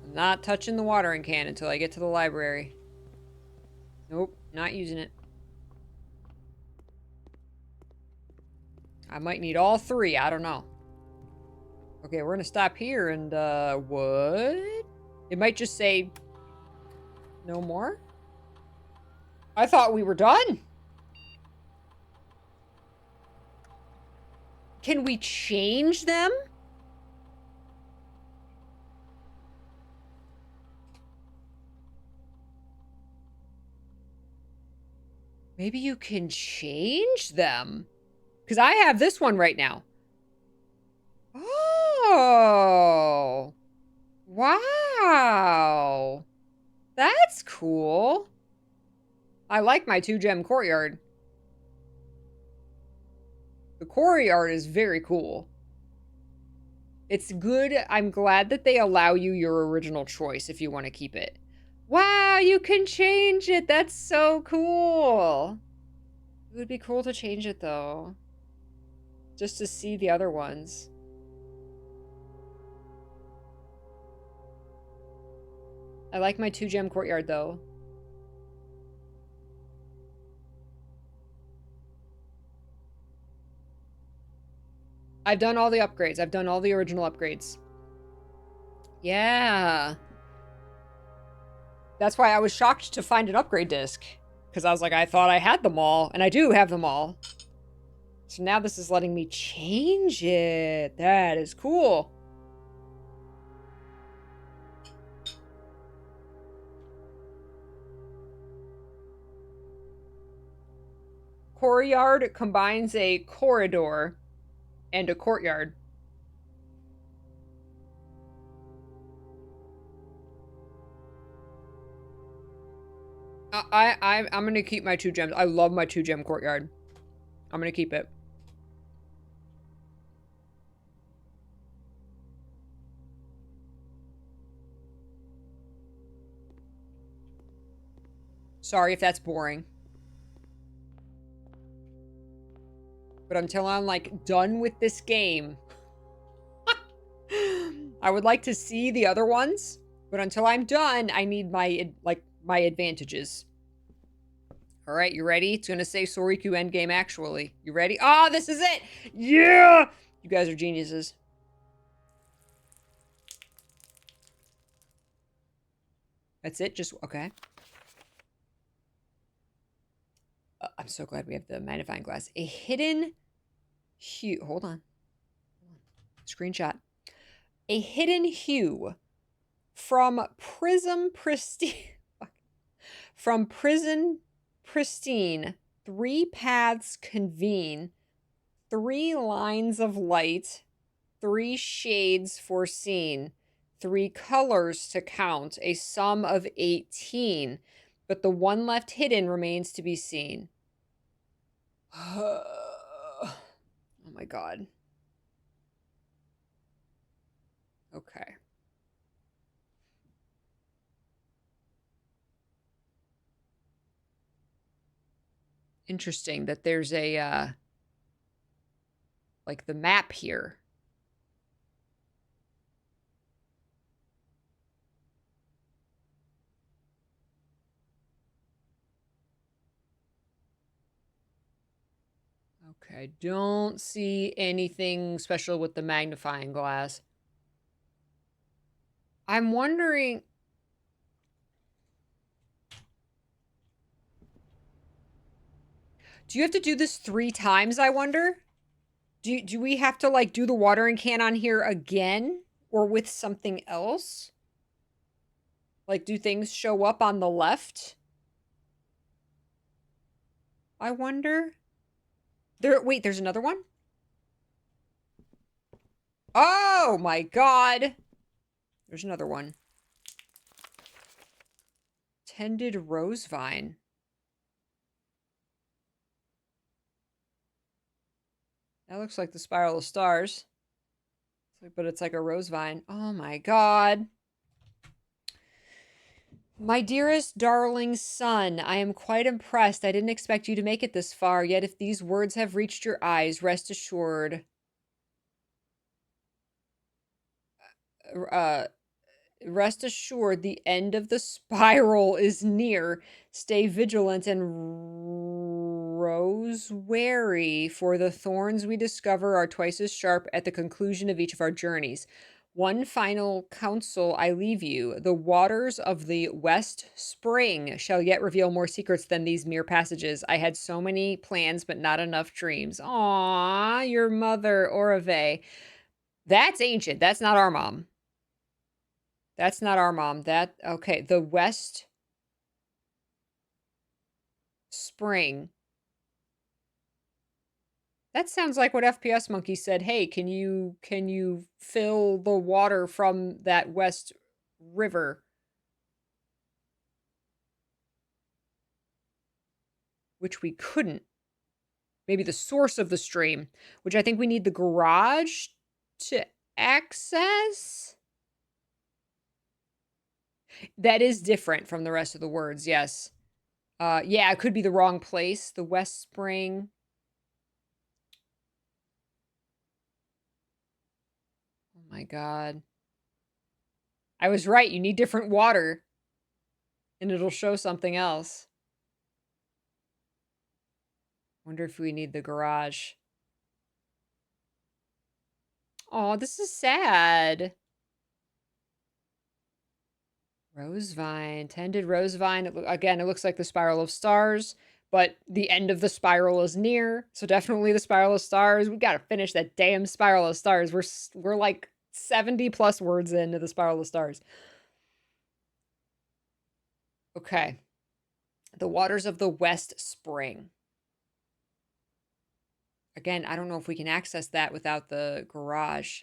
I'm not touching the watering can until I get to the library. Nope, not using it. I might need all 3, I don't know. Okay, we're gonna stop here and, what? It might just say no more. I thought we were done. Can we change them? Maybe you can change them. Because I have this one right now. Oh. Wow. Wow. That's cool. I like my 2-gem courtyard. The courtyard is very cool. It's good. I'm glad that they allow you your original choice if you want to keep it. Wow, you can change it. That's so cool. It would be cool to change it, though. Just to see the other ones. I like my 2-gem courtyard, though. I've done all the upgrades. I've done all the original upgrades. Yeah. That's why I was shocked to find an upgrade disc. Because I was like, I thought I had them all. And I do have them all. So now this is letting me change it. That is cool. Courtyard combines a corridor and a courtyard. I'm gonna keep my 2 gems. I love my 2-gem courtyard. I'm gonna keep it. Sorry if that's boring. But until I'm, like, done with this game, I would like to see the other ones. But until I'm done, I need my, like, my advantages. All right, you ready? It's going to say Soriku Endgame, actually. You ready? Oh, this is it! Yeah! You guys are geniuses. That's it? Just, okay. I'm so glad we have the magnifying glass. A hidden hue. Hold on. Screenshot. A hidden hue from Prism Pristine. From Prison Pristine. 3 paths convene. 3 lines of light. 3 shades foreseen. 3 colors to count. A sum of 18. But the one left hidden remains to be seen. Oh my god. Okay. Interesting that there's a, like the map here. Okay, don't see anything special with the magnifying glass. I'm wondering... Do you have to do this 3 times, I wonder? Do we have to, like, do the watering can on here again? Or with something else? Like, do things show up on the left? I wonder. Wait, there's another one? Oh my god! There's another one. Tended rose vine. That looks like the spiral of stars. But it's like a rose vine. Oh my god. My dearest darling son, I am quite impressed. I didn't expect you to make it this far, yet if these words have reached your eyes, rest assured. Rest assured the end of the spiral is near. Stay vigilant and rose wary, for the thorns we discover are twice as sharp at the conclusion of each of our journeys. One final counsel I leave you. The waters of the West Spring shall yet reveal more secrets than these mere passages. I had so many plans, but not enough dreams. Aw, your mother, Orave. That's ancient. That's not our mom. That's not our mom. Okay, the West Spring. That sounds like what FPS Monkey said. Hey, can you fill the water from that West river. Which we couldn't. Maybe the source of the stream, which I think we need the garage to access. That is different from the rest of the words, yes. Yeah, it could be the wrong place. The West Spring. Oh my god. I was right, you need different water. And it'll show something else. Wonder if we need the garage. Oh, this is sad. Rosevine, tended rosevine. Again, it looks like the spiral of stars, but the end of the spiral is near. So definitely the spiral of stars. We got to finish that damn spiral of stars. We're like 70 plus words into the spiral of stars. Okay. The waters of the West Spring. Again, I don't know if we can access that without the garage.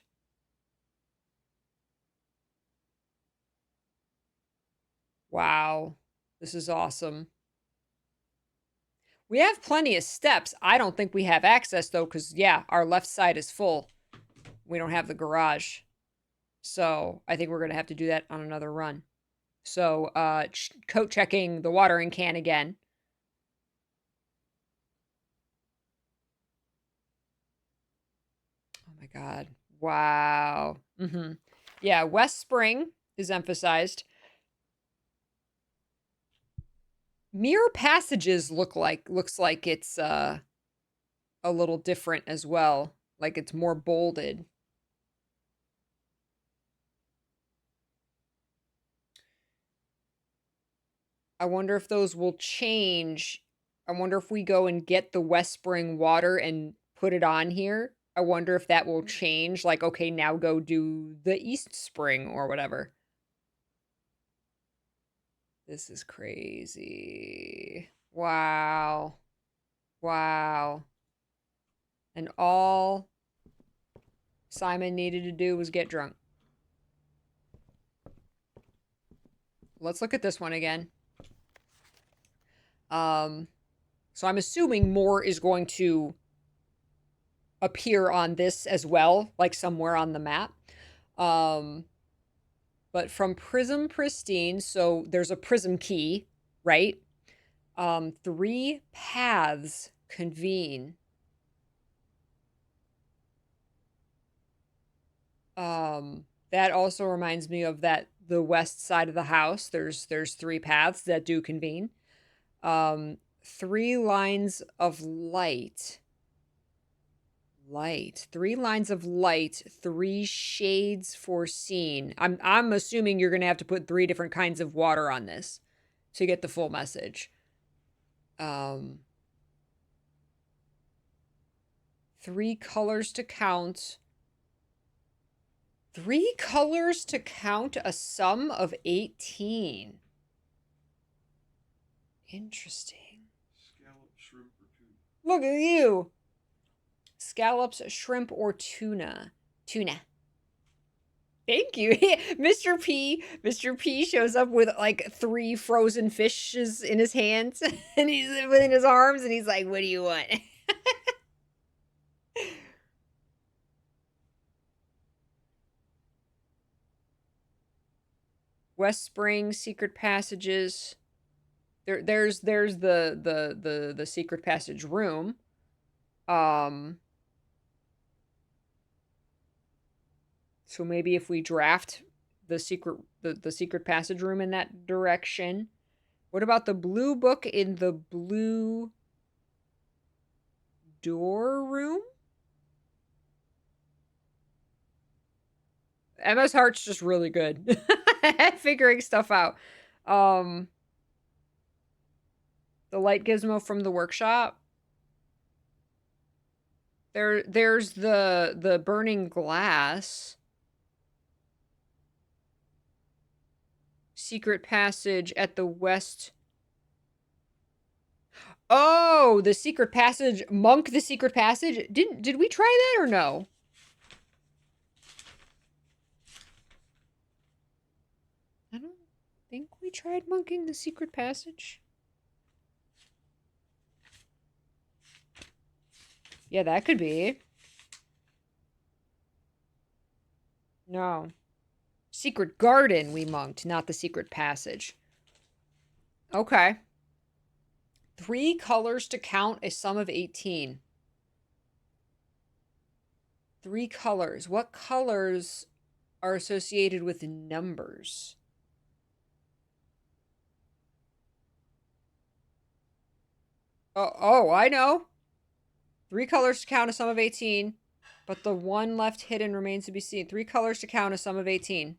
Wow. This is awesome. We have plenty of steps. I don't think we have access, though, because, yeah, our left side is full. We don't have the garage. So I think we're going to have to do that on another run. So coat checking the watering can again. Oh, my God. Wow. Yeah, West Spring is emphasized. Mirror passages looks like it's a little different as well. Like it's more bolded. I wonder if those will change. I wonder if we go and get the West Spring water and put it on here. I wonder if that will change. Like, okay, now go do the East Spring or whatever. This is crazy. Wow. Wow. And all Simon needed to do was get drunk. Let's look at this one again. So I'm assuming more is going to appear on this as well, like somewhere on the map. But from Prism Pristine, so there's a prism key, right? 3 paths convene. That also reminds me of that the west side of the house. There's 3 paths that do convene. 3 lines of light. 3 lines of light, 3 shades foreseen. I'm assuming you're gonna have to put 3 different kinds of water on this to get the full message. 3 colors to count. 3 colors to count a sum of 18. Interesting. Scallop, shrimp, or tuna. Look at you. Scallops, shrimp, or tuna. Tuna. Thank you. Mr. P shows up with like 3 frozen fishes in his hands and he's within his arms and he's like, what do you want? West Spring, secret passages. There's the secret passage room. So maybe if we draft the secret passage room in that direction. What about the blue book in the blue door room? MS Heart's just really good at figuring stuff out. The light gizmo from the workshop. There's the burning glass. Secret passage at the west. Oh, the secret passage. Monk, the secret passage. Did we try that or no? we tried monkeying the secret passage? Yeah, that could be. No. Secret garden we monked, not the secret passage. Okay. 3 colors to count a sum of 18. 3 colors. What colors are associated with numbers? Oh, I know. 3 colors to count a sum of 18, but the one left hidden remains to be seen. 3 colors to count a sum of 18.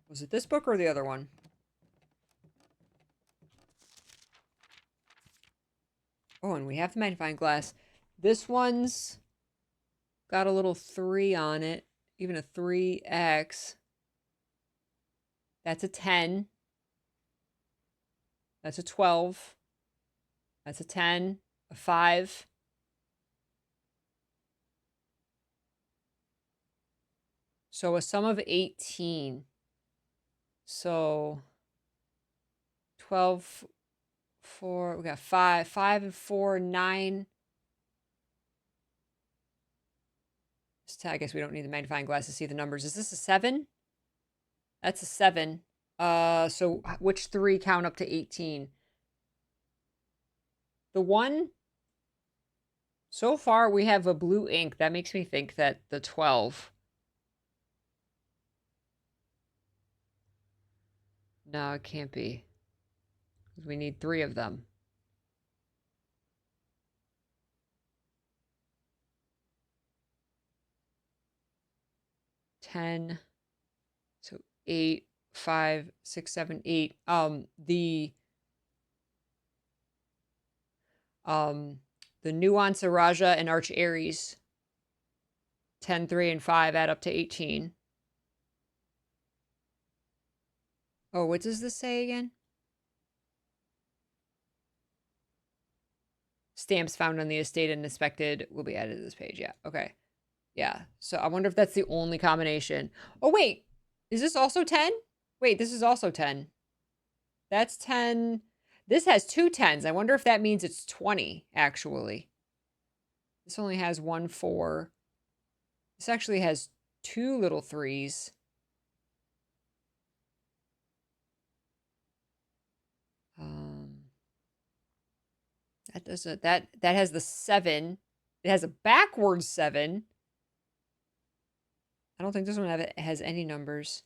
Was it this book or the other one? Oh, and we have the magnifying glass. This one's got a little 3 on it, even a 3x. That's a 10. That's a 12. That's a 10, a 5. So a sum of 18. So 12, 4, we got 5. 5 and 4, 9. I guess we don't need the magnifying glass to see the numbers. Is this a 7? That's a 7. So which 3 count up to 18? The one, so far we have a blue ink. That makes me think that the 12. No, it can't be. We need 3 of them. 10. So 8, 5, 6, 7, 8. The Nuance Araja and Arch Aries, 10, 3, and 5 add up to 18. Oh, what does this say again? Stamps found on the estate and inspected will be added to this page. Yeah, okay. Yeah, so I wonder if that's the only combination. Oh, wait. Is this also 10? Wait, this is also 10. That's 10. This has 2 10s. I wonder if that means it's 20, actually. This only has 1 4. This actually has 2 little 3s. That doesn't, that has the 7. It has a backwards 7. I don't think this one has any numbers.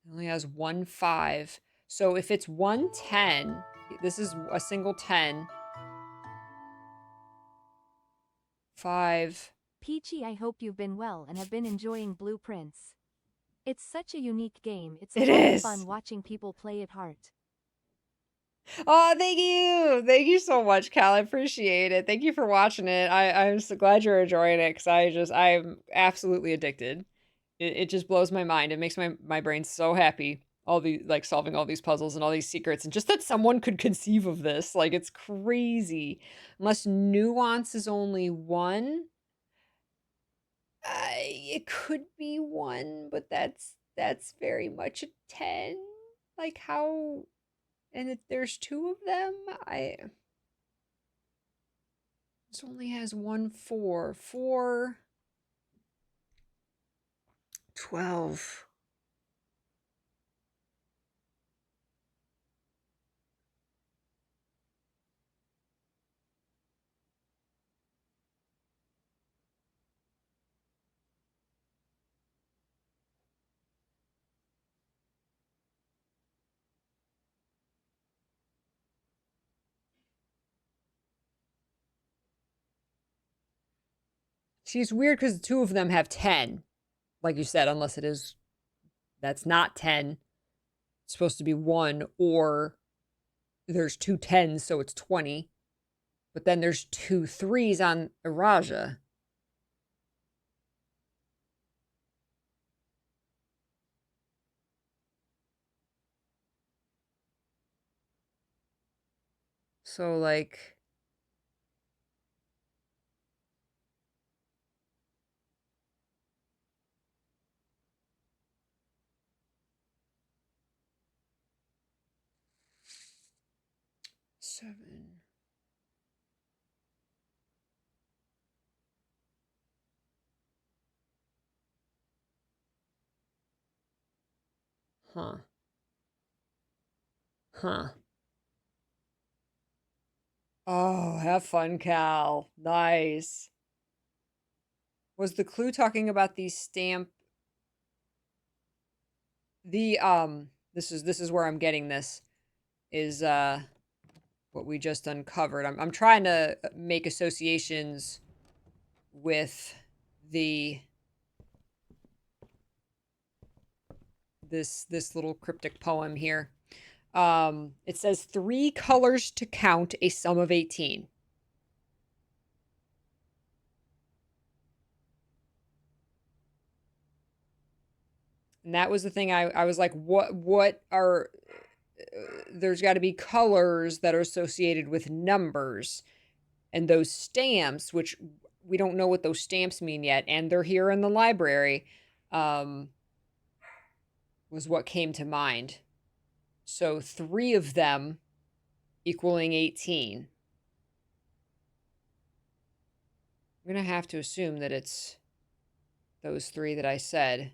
It only has 1 5. So if it's 1 10, this is a single 10. 5. Peachy, I hope you've been well and have been enjoying Blueprints. It's such a unique game. It's a It lot of is. fun watching people play it hard. Oh, thank you. Thank you so much, Cal. I appreciate it. Thank you for watching it. I'm so glad you're enjoying it because I'm absolutely addicted. It just blows my mind. It makes my brain so happy. All the like solving all these puzzles and all these secrets, and just that someone could conceive of this. Like, it's crazy. Unless nuance is only 1. It could be 1, but that's very much a 10. Like, how? And if there's 2 of them, this only has 1 4. 4, 12. She's weird because the 2 of them have 10. Like you said, unless it is, that's not 10. It's supposed to be 1, or there's 2 10s, so it's 20. But then there's 2 3s on Araja. So, like... Seven. Huh. Huh. Oh, have fun, Cal. Nice. Was the clue talking about the stamp? The this is where I'm getting this is what we just uncovered. I'm trying to make associations with the this little cryptic poem here. It says 3 colors to count a sum of 18. And that was the thing I was like, what are there's got to be colors that are associated with numbers, and those stamps, which we don't know what those stamps mean yet, and they're here in the library, was what came to mind. So 3 of them equaling 18. I'm going to have to assume that it's those 3 that I said.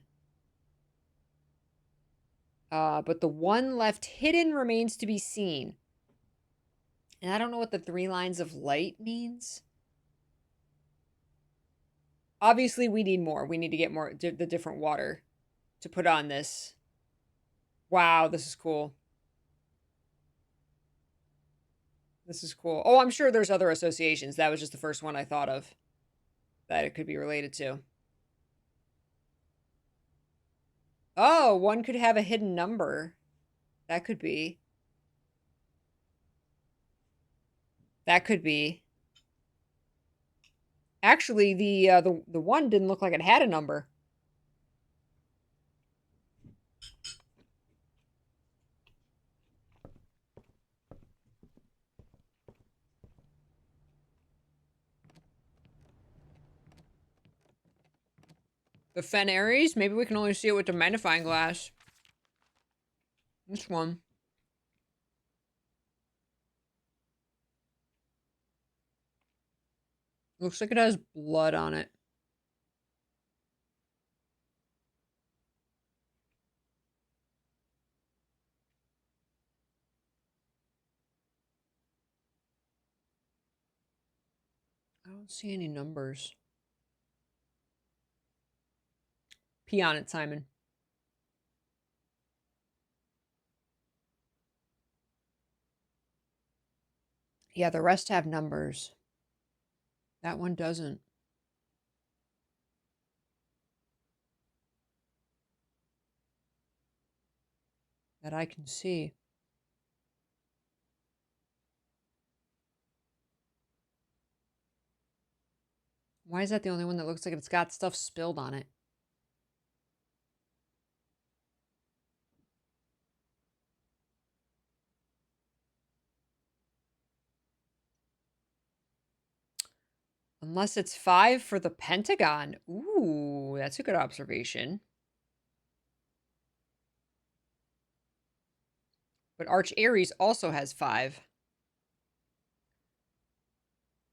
But the one left hidden remains to be seen. And I don't know what the 3 lines of light means. Obviously, we need more. We need to get more, the different water to put on this. Wow, this is cool. This is cool. Oh, I'm sure there's other associations. That was just the first one I thought of that it could be related to. Oh, one could have a hidden number. That could be. That could be. Actually, the one didn't look like it had a number. The Fen Aries? Maybe we can only see it with the magnifying glass. This one. Looks like it has blood on it. I don't see any numbers. Pee on it, Simon. Yeah, the rest have numbers. That one doesn't. That I can see. Why is that the only one that looks like it's got stuff spilled on it? Unless it's 5 for the Pentagon. Ooh, that's a good observation. But Arch Aries also has 5.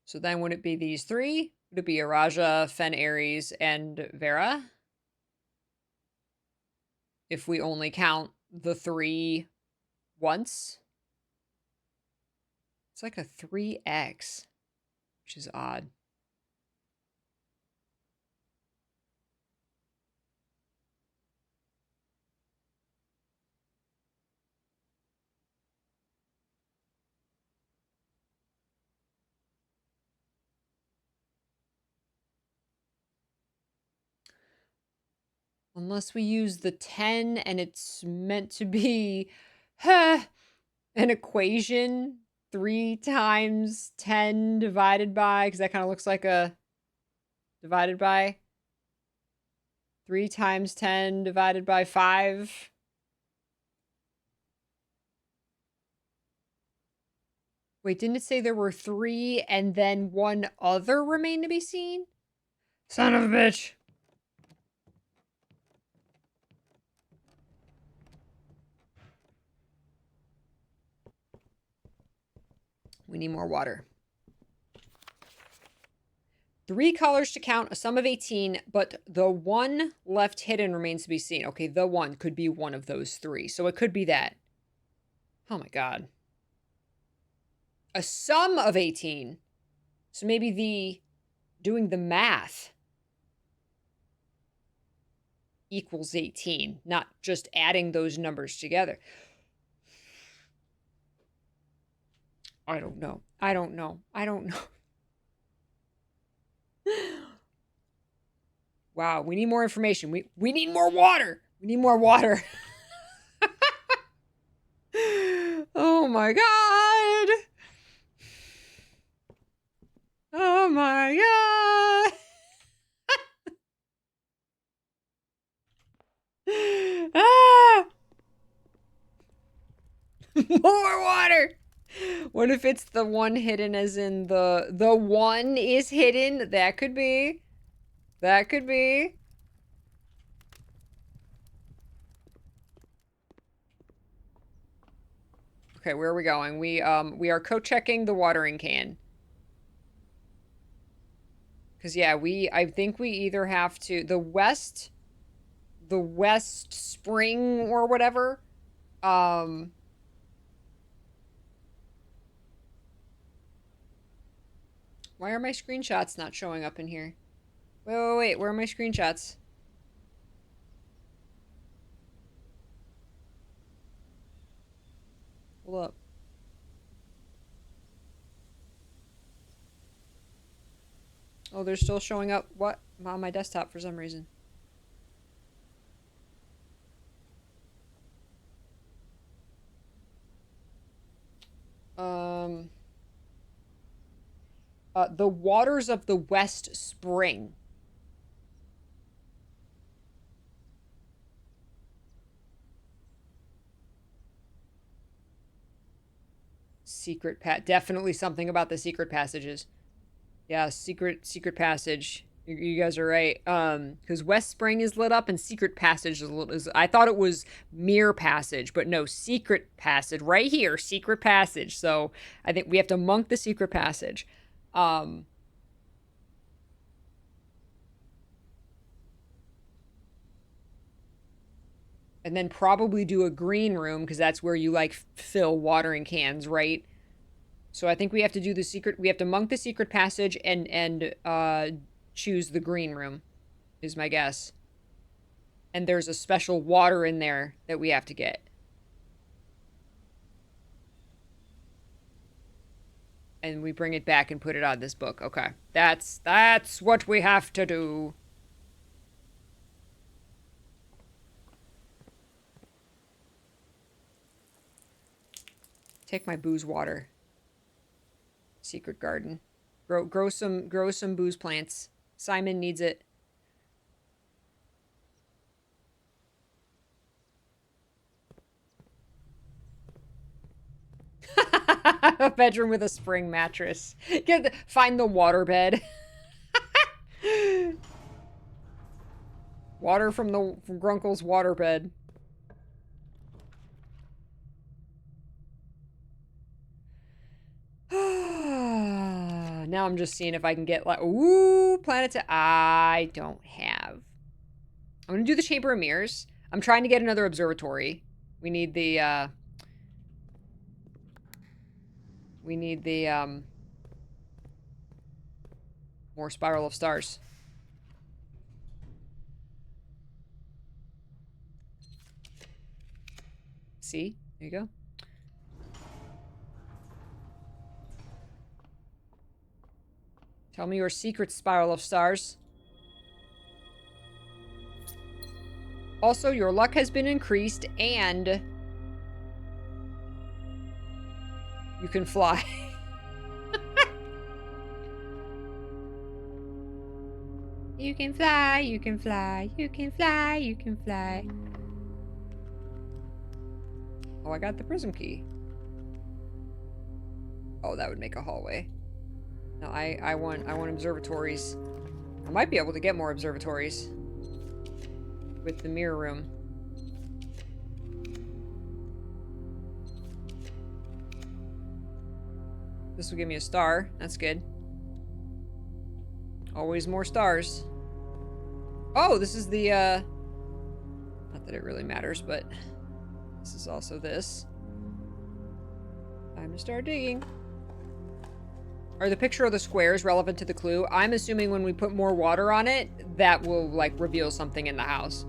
So then would it be these 3? Would it be Araja, Fen Aries, and Vera? If we only count the 3 once? It's like a 3x, which is odd. Unless we use the 10 and it's meant to be an equation 3 times 10 divided by, because that kind of looks like a divided by 3 times 10 divided by 5. Wait, didn't it say there were 3 and then 1 other remain to be seen? Son of a bitch. We need more water. 3 colors to count, a sum of 18, but the 1 left hidden remains to be seen. Okay, the 1 could be one of those 3. So it could be that. Oh my god. A sum of 18. So maybe doing the math equals 18, not just adding those numbers together. I don't know. I don't know. Wow, we need more information. We need more water. We need more water. Oh my god. Oh my god. Ah! More water. What if it's the 1 hidden as in the 1 is hidden? That could be. That could be. Okay, where are we going? We are co-checking the watering can. Cause yeah, I think we either have to the west spring or whatever. Why are my screenshots not showing up in here? Wait, where are my screenshots? Hold up. Oh, they're still showing up. What? On my desktop for some reason. The waters of the West Spring. Definitely something about the secret passages. Yeah, secret passage. You guys are right. Because West Spring is lit up and secret passage is I thought it was mirror passage, but no, secret passage right here, secret passage. So I think we have to monk the secret passage. And then probably do a green room because that's where you like fill watering cans, right? So I think we have to do the secret. We have to monk the secret passage and choose the green room, is my guess. And there's a special water in there that we have to get. And we bring it back and put it on this book. Okay, that's what we have to do. Take my booze water. Secret garden. Grow some booze plants. Simon needs it. A bedroom with a spring mattress. Find the water bed. Water from Grunkle's water bed. Now I'm just seeing if I can get like, ooh, planets I don't have. I'm gonna do the Chamber of Mirrors. I'm trying to get another observatory. We need the more Spiral of Stars. See? There you go. Tell me your secret, Spiral of Stars. Also, your luck has been increased and you can fly. You can fly, you can fly, you can fly, you can fly. Oh, I got the prism key. Oh, that would make a hallway. No, I want observatories. I might be able to get more observatories with the mirror room. This will give me a star. That's good. Always more stars. Oh, this is the, not that it really matters, but this is also this. Time to start digging. Are the picture of the squares relevant to the clue? I'm assuming when we put more water on it, that will, like, reveal something in the house.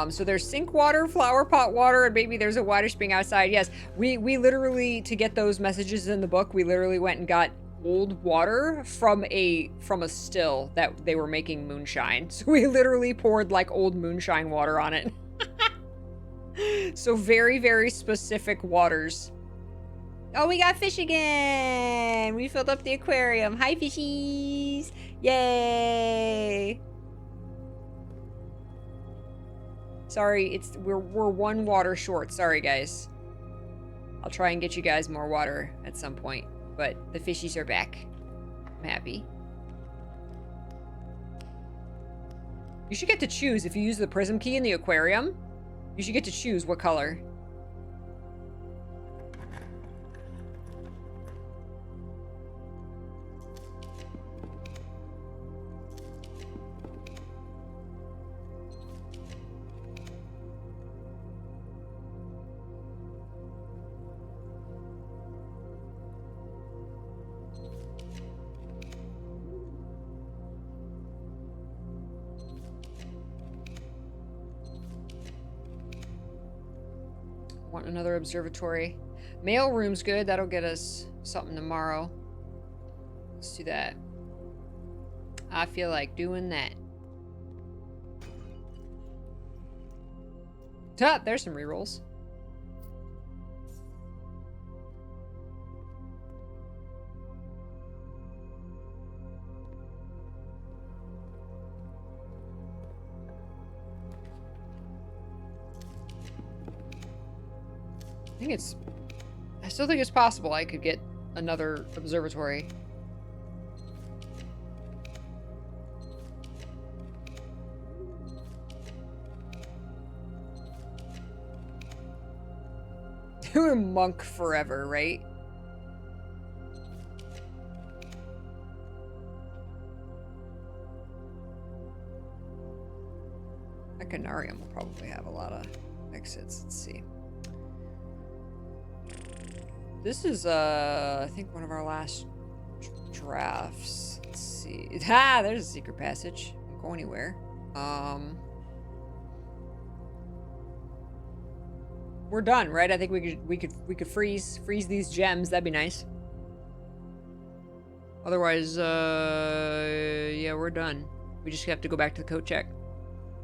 So there's sink water, flower pot water, and maybe there's a water spring outside. Yes, we literally, to get those messages in the book, we literally went and got old water from a still that they were making moonshine. So we literally poured, like, old moonshine water on it. So very, very specific waters. Oh, we got fish again! We filled up the aquarium. Hi, fishies! Yay! Sorry, we're one water short. Sorry, guys. I'll try and get you guys more water at some point. But the fishies are back. I'm happy. You should get to choose if you use the prism key in the aquarium. You should get to choose what color. Want another observatory. Mail room's good. That'll get us something tomorrow. Let's do that. I feel like doing that. Ah, there's some rerolls. I still think it's possible I could get another observatory. You're a monk forever, right? That Canarium will probably have a lot of exits. Let's see. This is, I think one of our last drafts. Let's see. Ah, there's a secret passage. Don't go anywhere. We're done, right? I think we could freeze these gems. That'd be nice. Otherwise, yeah, we're done. We just have to go back to the code check.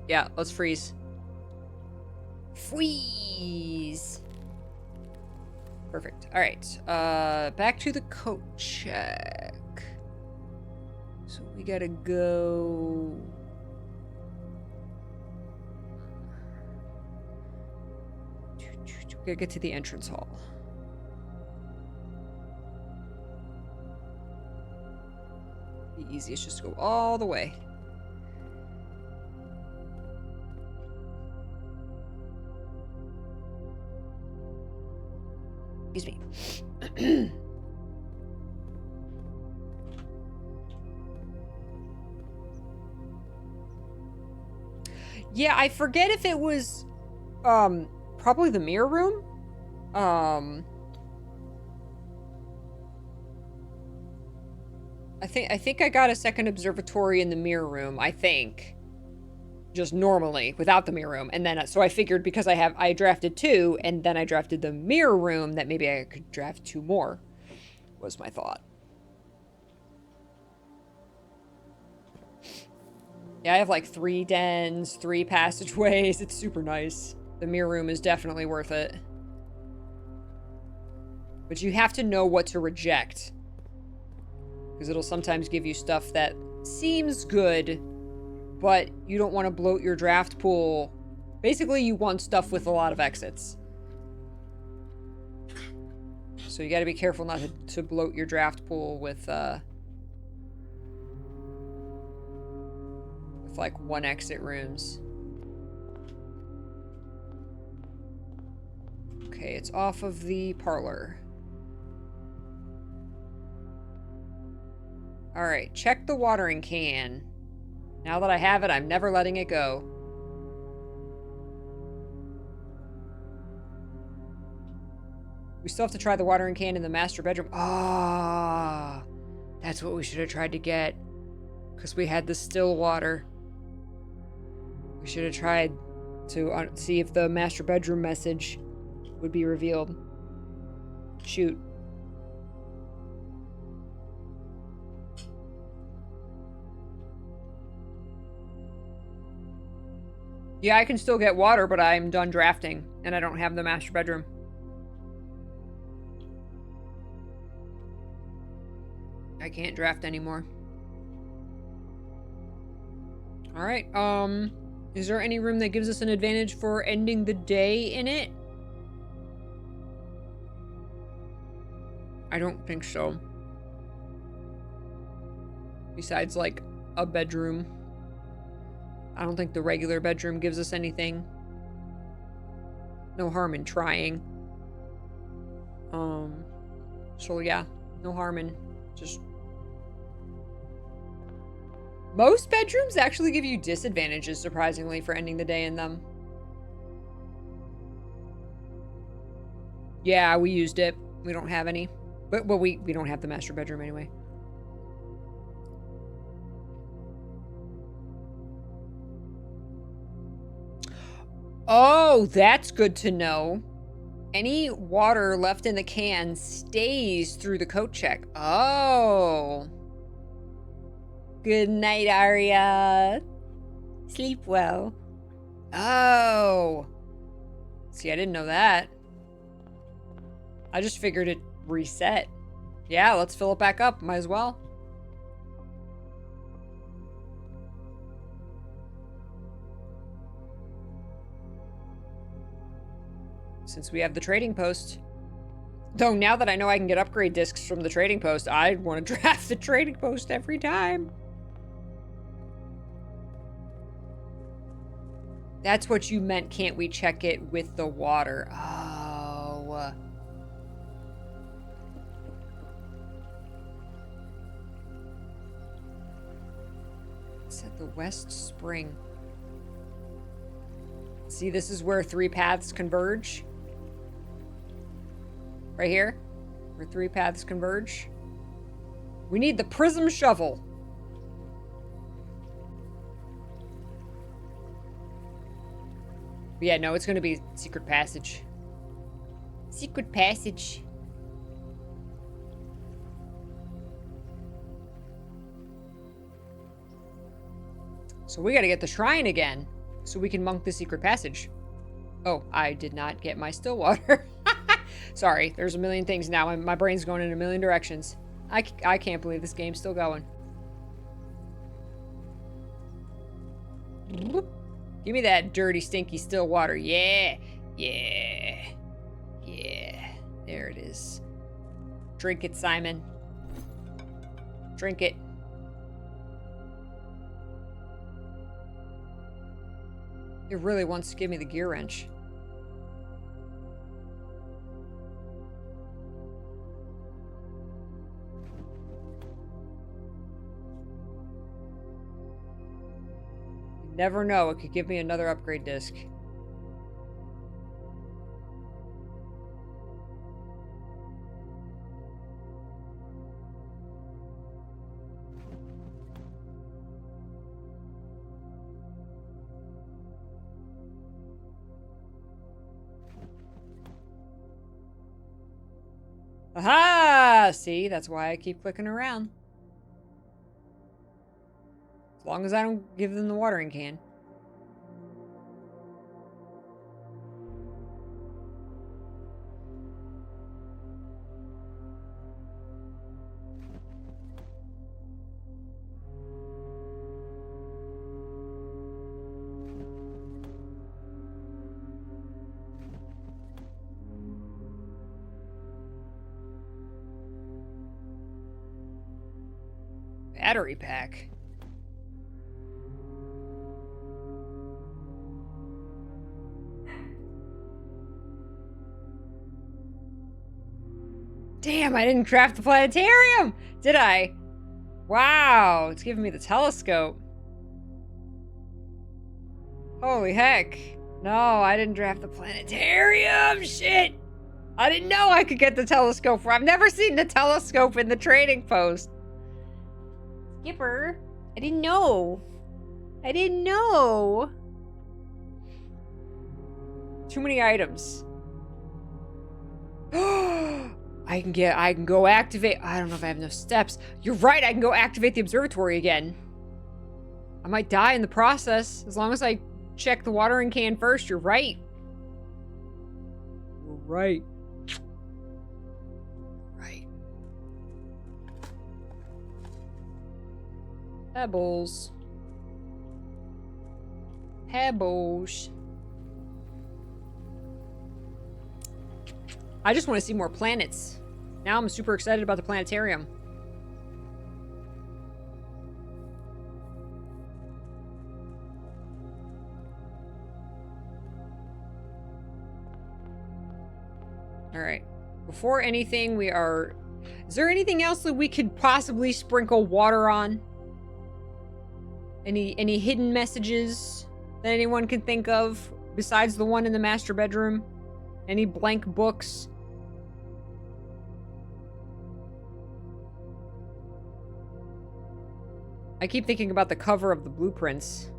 Yeah, let's freeze. Freeze. Perfect. All right. Back to the coat check. So we gotta go. We gotta get to the entrance hall. The easiest, just go all the way. Excuse me. Yeah, I forget if it was probably the mirror room. I think I got a second observatory in the mirror room, I think. Just normally, without the mirror room. And then, so I figured because I drafted 2, and then I drafted the mirror room, that maybe I could draft 2 more, was my thought. Yeah, I have like 3 dens, 3 passageways. It's super nice. The mirror room is definitely worth it. But you have to know what to reject. Because it'll sometimes give you stuff that seems good, but you don't want to bloat your draft pool. Basically, you want stuff with a lot of exits. So you got to be careful not to bloat your draft pool with like 1 exit rooms. Okay, it's off of the parlor. Alright, check the watering can. Now that I have it, I'm never letting it go. We still have to try the watering can in the master bedroom. Ah, that's what we should have tried to get. Because we had the still water. We should have tried to see if the master bedroom message would be revealed. Shoot. Yeah, I can still get water, but I'm done drafting, and I don't have the master bedroom. I can't draft anymore. Alright, is there any room that gives us an advantage for ending the day in it? I don't think so. Besides, like, a bedroom. I don't think the regular bedroom gives us anything. No harm in trying. So yeah, no harm in just... Most bedrooms actually give you disadvantages, surprisingly, for ending the day in them. Yeah, we used it. We don't have any. But well, we don't have the master bedroom anyway. Oh, that's good to know. Any water left in the can stays through the coat check. Oh. Good night, Arya. Sleep well. Oh. See, I didn't know that. I just figured it reset. Yeah, let's fill it back up. Might as well. Since we have the trading post. Though now that I know I can get upgrade discs from the trading post, I want to draft the trading post every time. That's what you meant, can't we check it with the water? Oh. It's at the West Spring. See, this is where 3 paths converge. Right here, where 3 paths converge. We need the prism shovel. Yeah, no, it's going to be secret passage. Secret passage. So we got to get the shrine again, so we can monk the secret passage. Oh, I did not get my still water. Sorry, there's a million things now. My brain's going in a million directions. I can't believe this game's still going. Give me that dirty, stinky still water. Yeah. Yeah. Yeah. There it is. Drink it, Simon. Drink it. It really wants to give me the gear wrench. Never know, it could give me another upgrade disc. Aha! See, that's why I keep clicking around. As long as I don't give them the watering can. battery pack. Damn, I didn't craft the planetarium, did I? Wow, it's giving me the telescope. Holy heck. No, I didn't draft the planetarium. Shit. I didn't know I could get the telescope. I've never seen the telescope in the trading post. Skipper, I didn't know. I didn't know. Too many items. I can go activate. I don't know if I have enough steps. You're right, I can go activate the observatory again. I might die in the process as long as I check the watering can first. You're right. You're right. Right. Pebbles. Pebbles. I just want to see more planets. Now I'm super excited about the planetarium. All right. Before anything, we are... Is there anything else that we could possibly sprinkle water on? Any hidden messages that anyone can think of besides the one in the master bedroom? Any blank books? I keep thinking about the cover of the blueprints.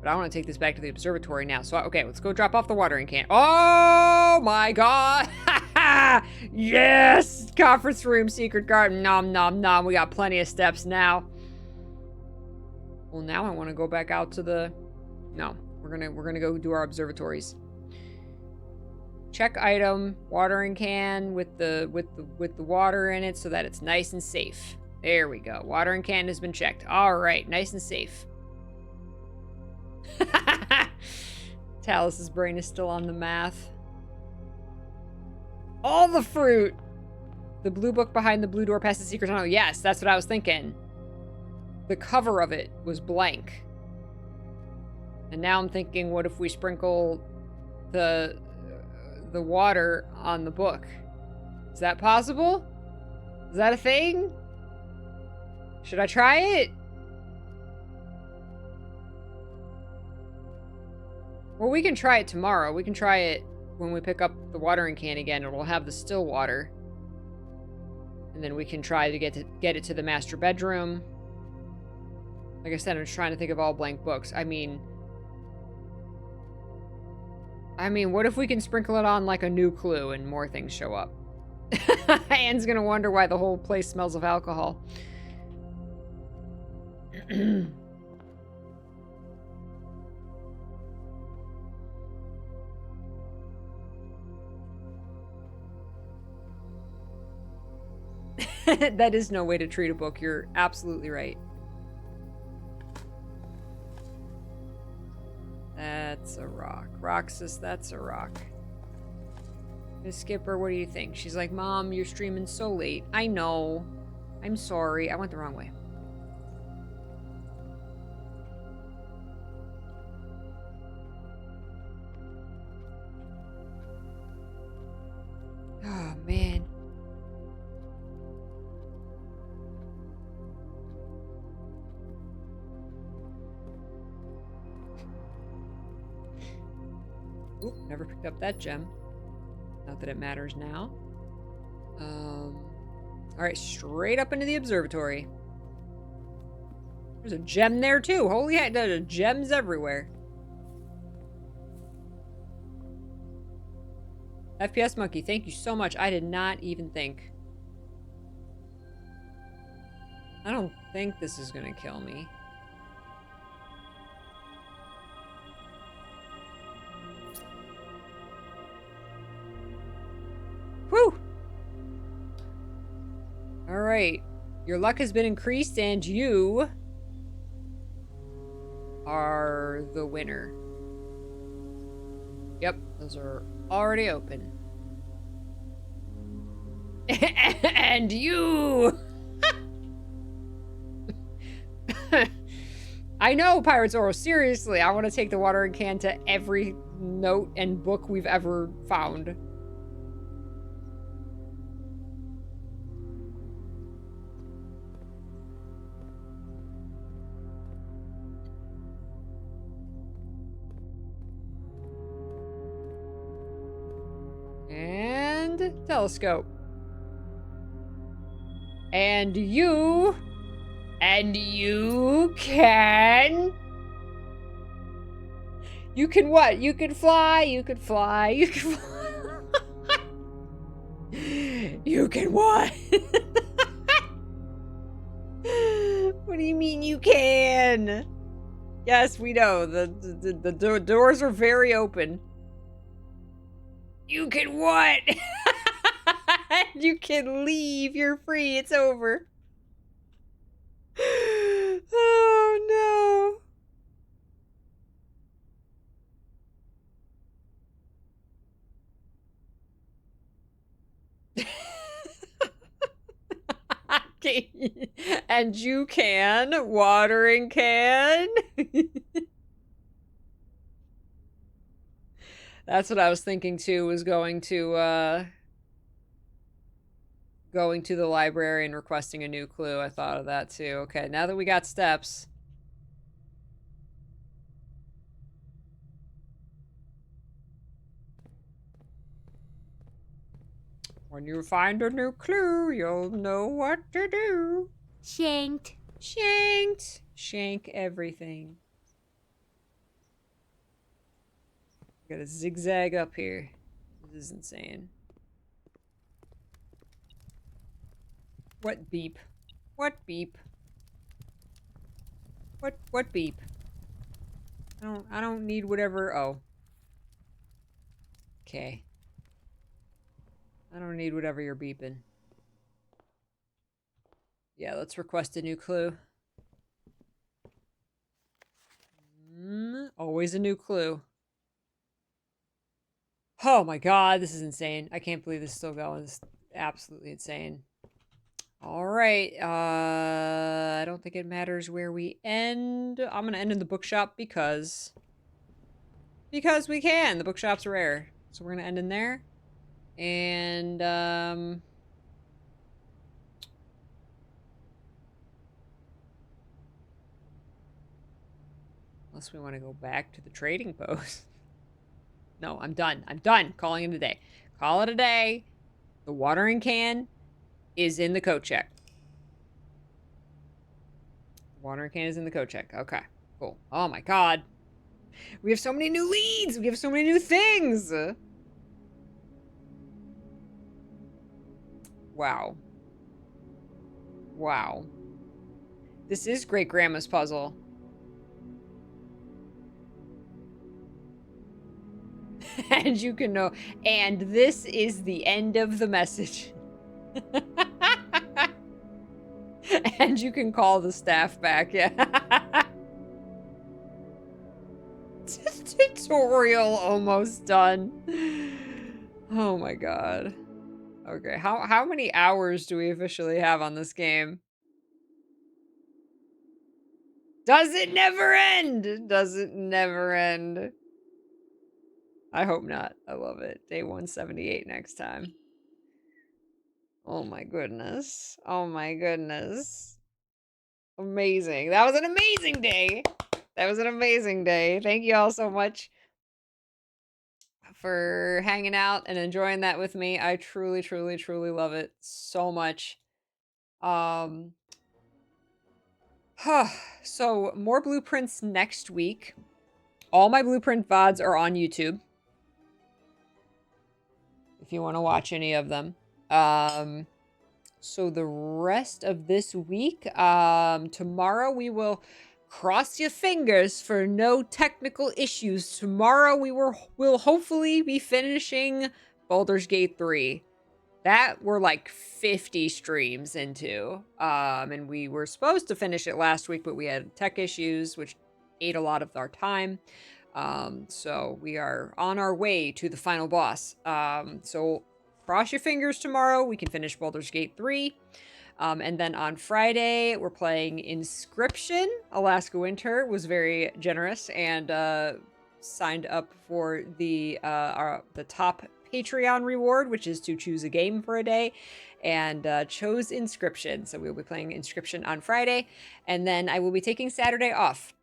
But I want to take this back to the observatory now. So, okay, let's go drop off the watering can. Oh my god! Yes! Conference room, secret garden. Nom nom nom. We got plenty of steps now. Well, now I want to go back out to the... No, we're gonna go do our observatories. Check item, watering can with the water in it so that it's nice and safe. There we go. Watering can has been checked. All right, nice and safe. Talus's brain is still on the math. All the fruit. The blue book behind the blue door past the secret tunnel. Yes, that's what I was thinking. The cover of it was blank. And now I'm thinking, what if we sprinkle the water on the book? Is that possible? Is that a thing? Should I try it? Well, we can try it tomorrow. We can try it when we pick up the watering can again. It will have the still water. And then we can try to get it to the master bedroom. Like I said, I'm just trying to think of all blank books. I mean, what if we can sprinkle it on like a new clue and more things show up? Anne's gonna wonder why the whole place smells of alcohol. That is no way to treat a book. You're absolutely right. That's a rock. Roxas, that's a rock. Miss Skipper, what do you think? She's like, Mom, you're streaming so late. I know. I'm sorry. I went the wrong way. Oh, man. Oop, never picked up that gem. Not that it matters now. Alright, straight up into the observatory. There's a gem there too. Holy heck, there are gems everywhere. FPS Monkey, thank you so much. I did not even think. I don't think this is gonna kill me. Whew! Alright. Your luck has been increased and you are the winner. Yep, those are already open. And you I know, Pirates Oro. Seriously, I want to take the watering can to every note and book we've ever found. And telescope. And you can... You can what? You can fly, you can fly, you can fly. You can what? What do you mean you can? Yes, we know. The doors are very open. You can what? You can leave. You're free. It's over. Oh, no. And you can. Watering can. That's what I was thinking too, was going to the library and requesting a new clue. I thought of that too. Okay, now that we got steps. When you find a new clue, you'll know what to do. Shanked. Shanked. Shank everything. Got a zigzag up here. This is insane. What beep? What beep? What beep? I don't need whatever. Oh. Okay. I don't need whatever you're beeping. Yeah, let's request a new clue. Always a new clue. Oh my god, this is insane. I can't believe this is still going. This is absolutely insane. Alright, I don't think it matters where we end. I'm gonna end in the bookshop because we can. The bookshop's rare. So we're gonna end in there. And, unless we want to go back to the trading post. No, I'm done. I'm done. Calling it a day. Call it a day. The watering can is in the coat check. The watering can is in the coat check. Okay, cool. Oh my god. We have so many new leads. We have so many new things. Wow. Wow. This is Great Grandma's puzzle. And you can know. And this is the end of the message. And you can call the staff back, yeah. Tutorial almost done. Oh my god. Okay, how many hours do we officially have on this game? Does it never end? Does it never end? I hope not. I love it. Day 178 next time. Oh my goodness. Oh my goodness. Amazing. That was an amazing day. That was an amazing day. Thank you all so much for hanging out and enjoying that with me. I truly, truly, truly love it so much. So more blueprints next week. All my blueprint VODs are on YouTube. If you want to watch any of them. So the rest of this week, tomorrow we will cross your fingers for no technical issues. Tomorrow we'll hopefully be finishing Baldur's Gate 3. That we're like 50 streams into. And we were supposed to finish it last week, but we had tech issues, which ate a lot of our time. So we are on our way to the final boss. So cross your fingers tomorrow. We can finish Baldur's Gate 3. And then on Friday, we're playing Inscription. Alaska Winter was very generous and signed up for the top Patreon reward, which is to choose a game for a day, and chose Inscription. So we'll be playing Inscription on Friday, and then I will be taking Saturday off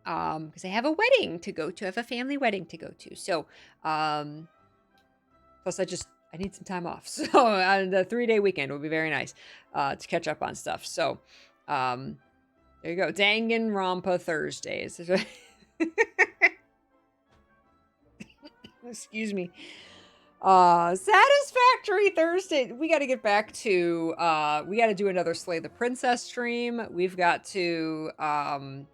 because I have a wedding to go to. I have a family wedding to go to. So plus I need some time off. So the 3-day weekend will be very nice to catch up on stuff. So there you go. Danganronpa Thursdays. Excuse me. Satisfactory Thursday. We got to get back to, we got to do another Slay the Princess stream. We've got to, I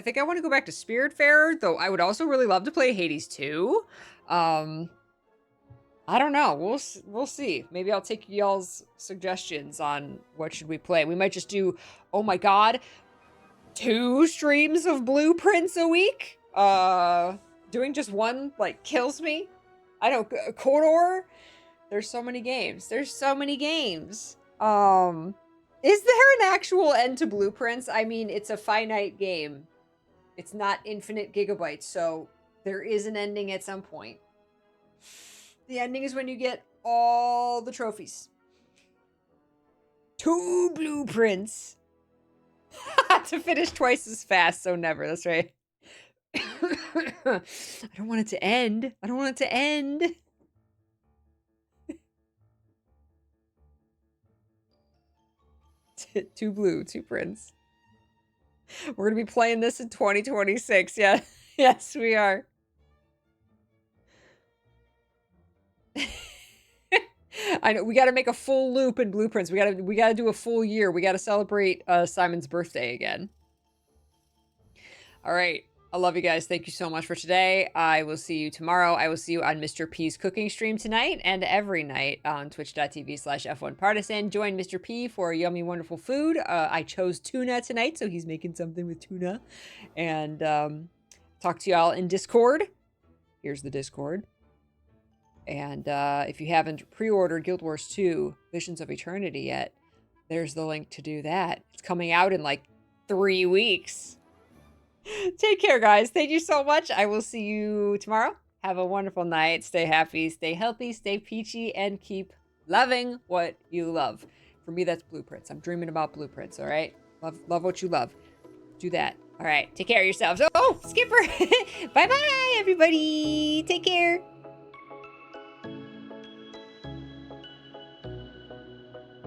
think I want to go back to Spiritfarer, though I would also really love to play Hades 2. I don't know. We'll see. Maybe I'll take y'all's suggestions on what should we play. We might just do, oh my god, 2 streams of Blueprints a week. Doing just one like kills me. I don't. KOTOR. There's so many games. Is there an actual end to Blueprints? I mean, it's a finite game. It's not infinite gigabytes, so there is an ending at some point. The ending is when you get all the trophies. 2 Blueprints. To finish twice as fast, so never. That's right. I don't want it to end. 2 blue, 2 prints. We're going to be playing this in 2026. Yeah. Yes, we are. I know we got to make a full loop in Blueprints. We got to do a full year. We got to celebrate Simon's birthday again. All right. I love you guys. Thank you so much for today. I will see you tomorrow. I will see you on Mr. P's cooking stream tonight and every night on twitch.tv/F1Partisan. Join Mr. P for yummy, wonderful food. I chose tuna tonight, so he's making something with tuna. And talk to y'all in Discord. Here's the Discord. And if you haven't pre-ordered Guild Wars 2 Visions of Eternity yet, there's the link to do that. It's coming out in like 3 weeks. Take care, guys. Thank you so much. I will see you tomorrow. Have a wonderful night. Stay happy, stay healthy, stay peachy, and keep loving what you love. For me, that's Blueprints. I'm dreaming about Blueprints, all right? Love what you love. Do that. All right. Take care of yourselves. Oh, Skipper. Bye-bye, everybody. Take care.